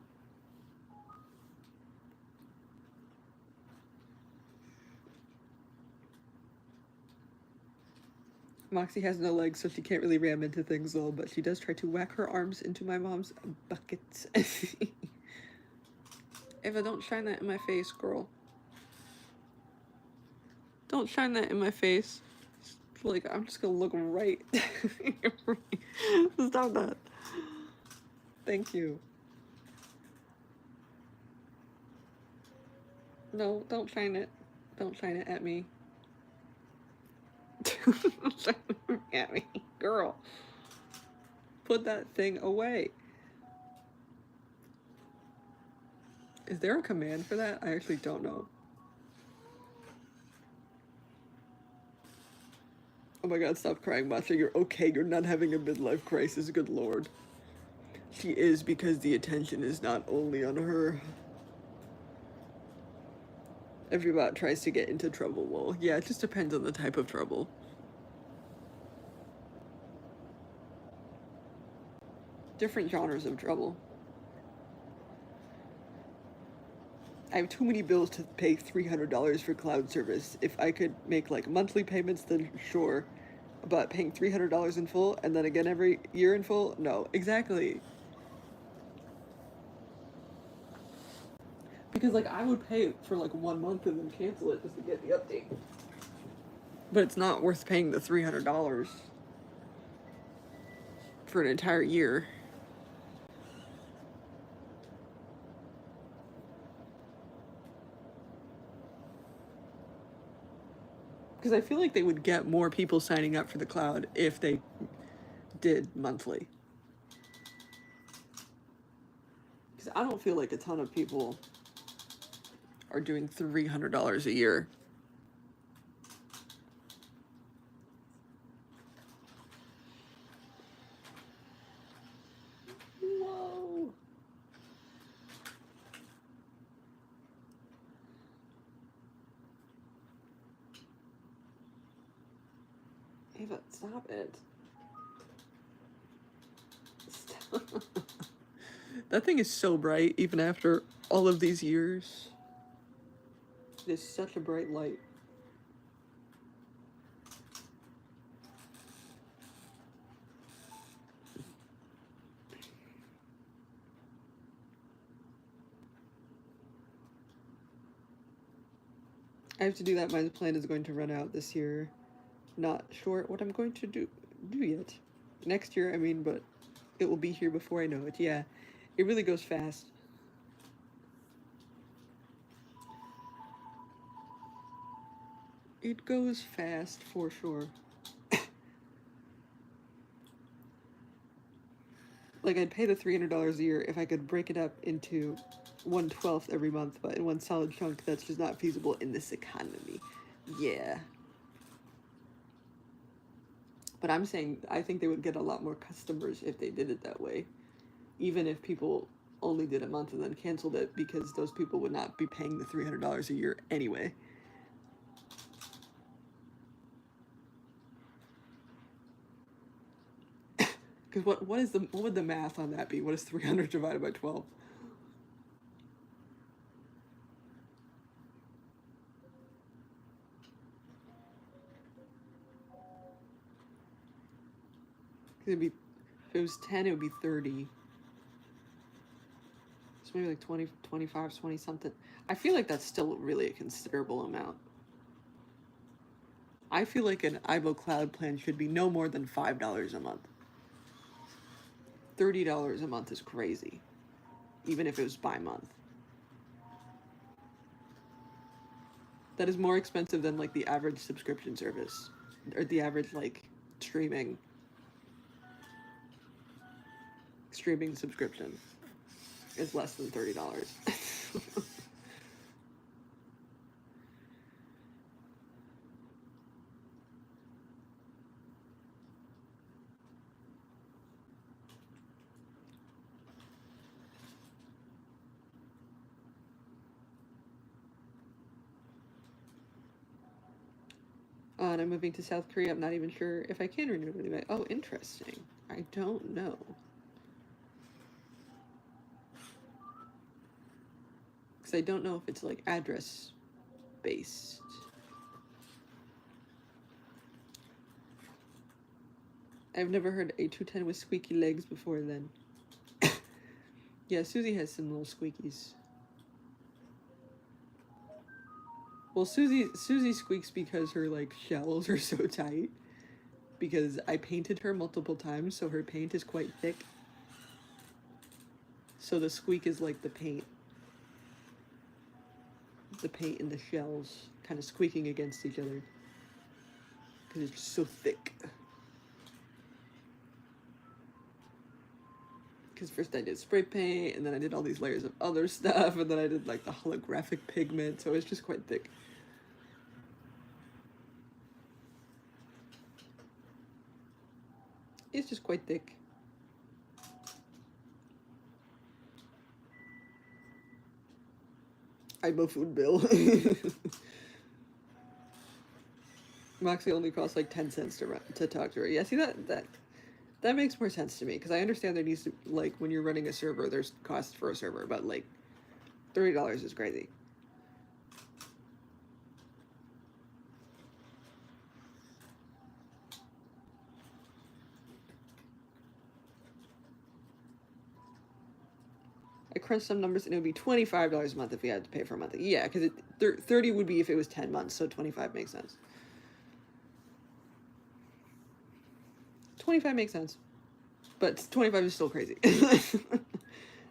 Moxie has no legs, so she can't really ram into things, though, but she does try to whack her arms into my mom's buckets. Ava, don't shine that in my face, girl. Don't shine that in my face. Like, I'm just gonna look right. Stop that. Thank you. No, don't shine it. Don't shine it at me. Don't shine it at me, girl. Put that thing away. Is there a command for that? I actually don't know. Oh my god, stop crying, Masha. You're okay. You're not having a midlife crisis, good lord. She is, because the attention is not only on her. Everybody tries to get into trouble. Well, yeah, it just depends on the type of trouble. Different genres of trouble. I have too many bills to pay $300 for cloud service. If I could make like monthly payments, then sure. But paying $300 in full and then again every year in full? No, exactly. Because like I would pay it for like 1 month and then cancel it just to get the update. But it's not worth paying the $300 for an entire year. Because I feel like they would get more people signing up for the cloud if they did monthly. Because I don't feel like a ton of people are doing $300 a year. Whoa. Ava, stop it. Stop. That thing is so bright, even after all of these years. It is such a bright light. I have to do that. My plan is going to run out this year. Not sure what I'm going to do yet. Next year, I mean, but it will be here before I know it. Yeah, it really goes fast. It goes fast for sure. Like, I'd pay the $300 a year if I could break it up into 1/12 every month, but in one solid chunk, that's just not feasible in this economy. Yeah. But I'm saying I think they would get a lot more customers if they did it that way. Even if people only did a month and then canceled it, because those people would not be paying the $300 a year anyway. Because what would the math on that be? What is 300 divided by 12? It'd be, if it was 10, it would be 30. So maybe like 20, 25, 20 something. I feel like that's still really a considerable amount. I feel like an aibo cloud plan should be no more than $5 a month. $30 a month is crazy, even if it was by month. That is more expensive than like the average subscription service, or the average like streaming subscription is less than $30. on. I'm moving to South Korea. I'm not even sure if I can renew it anyway. Oh, interesting. I don't know. Because I don't know if it's like address based. I've never heard a 210 with squeaky legs before then. Yeah, Susie has some little squeakies. Well, Susie squeaks because her like shells are so tight. Because I painted her multiple times, so her paint is quite thick. So the squeak is like the paint. The paint and the shells kind of squeaking against each other. Because it's just so thick. Because first I did spray paint, and then I did all these layers of other stuff, and then I did like the holographic pigment, so it's just quite thick. It's just quite thick. Aibo food bill. Moxie only costs like 10 cents to talk to her. Yeah, see that makes more sense to me, because I understand there needs to, like, when you're running a server, there's costs for a server, but like $30 is crazy. I crunched some numbers and it would be $25 a month if you had to pay for a month. Yeah, because 30 would be if it was 10 months, so 25 makes sense. 25 makes sense, but 25 is still crazy.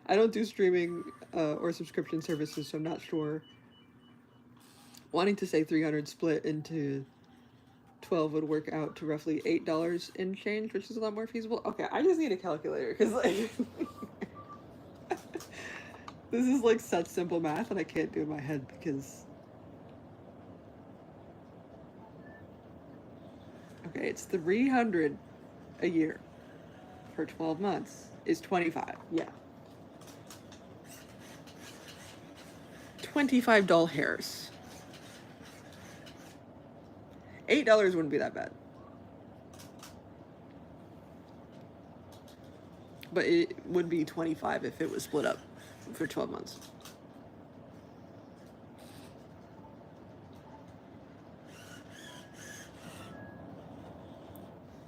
I don't do streaming or subscription services, so I'm not sure. Wanting to say 300 split into 12 would work out to roughly $8 in change, which is a lot more feasible. Okay, I just need a calculator, because like this is like such simple math and I can't do it in my head because okay, it's 300 a year for 12 months is 25. Yeah. $25 hairs. $8 wouldn't be that bad. But it would be 25 if it was split up for 12 months.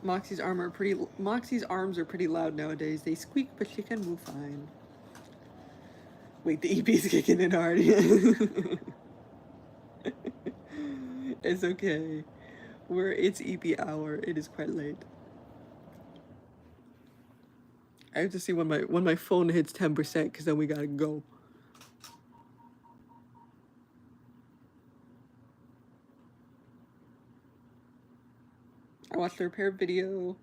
Moxie's arms are pretty loud nowadays. They squeak, but she can move fine. Wait, the EP's kicking in hard. It's okay. It's EP hour. It is quite late. I have to see when my phone hits 10%, because then we gotta go. I watched a repair video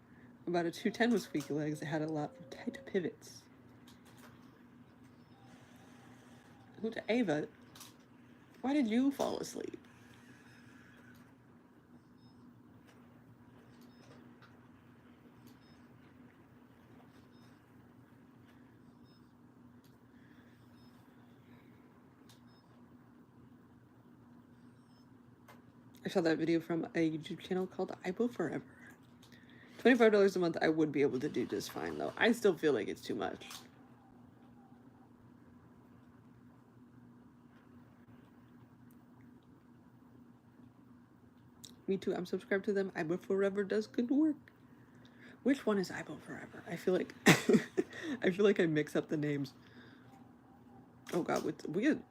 about a 210 with squeaky legs. It had a lot of tight pivots. Who's Ava? Why did you fall asleep? I saw that video from a YouTube channel called Aibo Forever. $25 a month, I would be able to do just fine, though. I still feel like it's too much. Me too, I'm subscribed to them. Aibo Forever does good work. Which one is Aibo Forever? I feel like I feel like I mix up the names. Oh god, we had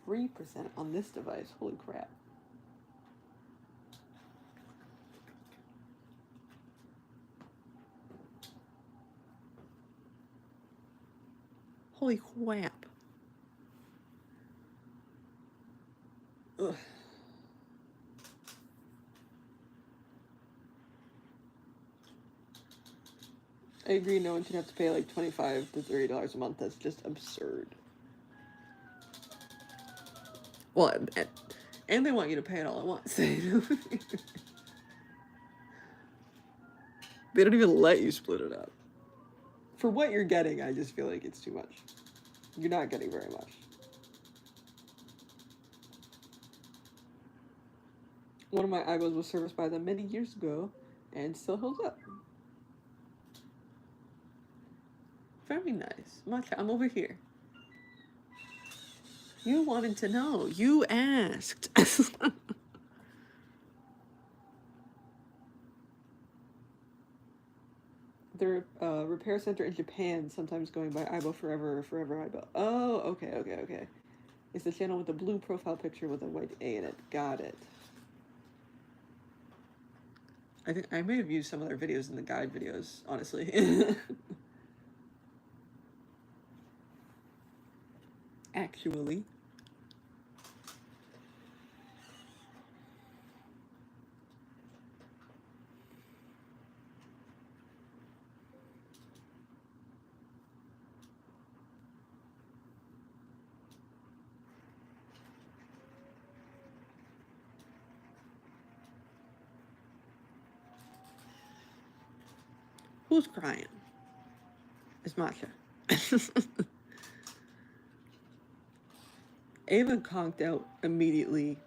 3% on this device. Holy crap. Holy crap. Ugh. I agree, no one should have to pay like $25 to $30 a month. That's just absurd. Well, and they want you to pay it all at once. They don't even let you split it up. For what you're getting, I just feel like it's too much. You're not getting very much. One of my aibos was serviced by them many years ago and still holds up. Very nice. Matcha, I'm over here. You wanted to know. You asked. Their repair center in Japan, sometimes going by Aibo Forever or Forever Aibo. Oh, okay. It's the channel with the blue profile picture with a white A in it. Got it. I think I may have used some of their videos in the guide videos, honestly. Actually. Who's crying? It's Matcha. Ava conked out immediately.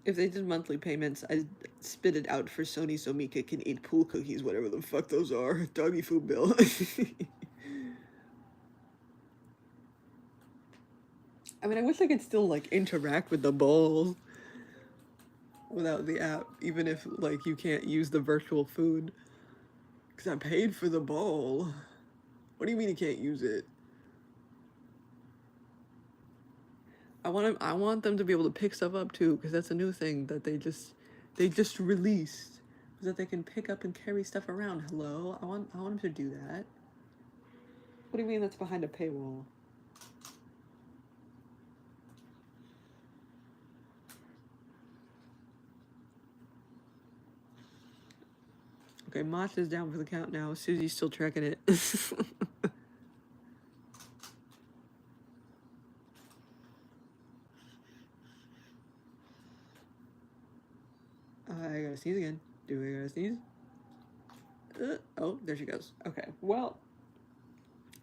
If they did monthly payments, I'd spit it out for Sony so Mika can eat pool cookies, whatever the fuck those are. Doggy food bill. I mean, I wish I could still, like, interact with the bowl without the app, even if, like, you can't use the virtual food. Because I paid for the bowl. What do you mean you can't use it? I want them to be able to pick stuff up too, because that's a new thing that they just released, is that they can pick up and carry stuff around. Hello, I want them to do that. What do you mean that's behind a paywall? Okay, Mosh is down for the count now. Susie's still tracking it. I gotta sneeze again. Do I gotta sneeze? Oh, there she goes. Okay, well,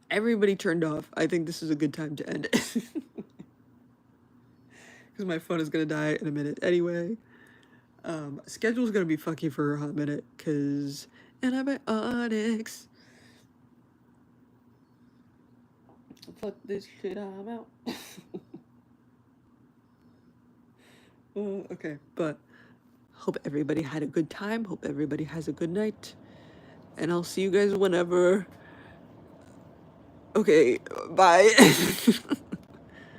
everybody turned off. I think this is a good time to end it. Because my phone is gonna die in a minute anyway. Schedule's gonna be fucky for a hot minute, because antibiotics. Fuck this shit, I'm out. Okay, but hope everybody had a good time. Hope everybody has a good night. And I'll see you guys whenever. Okay, bye.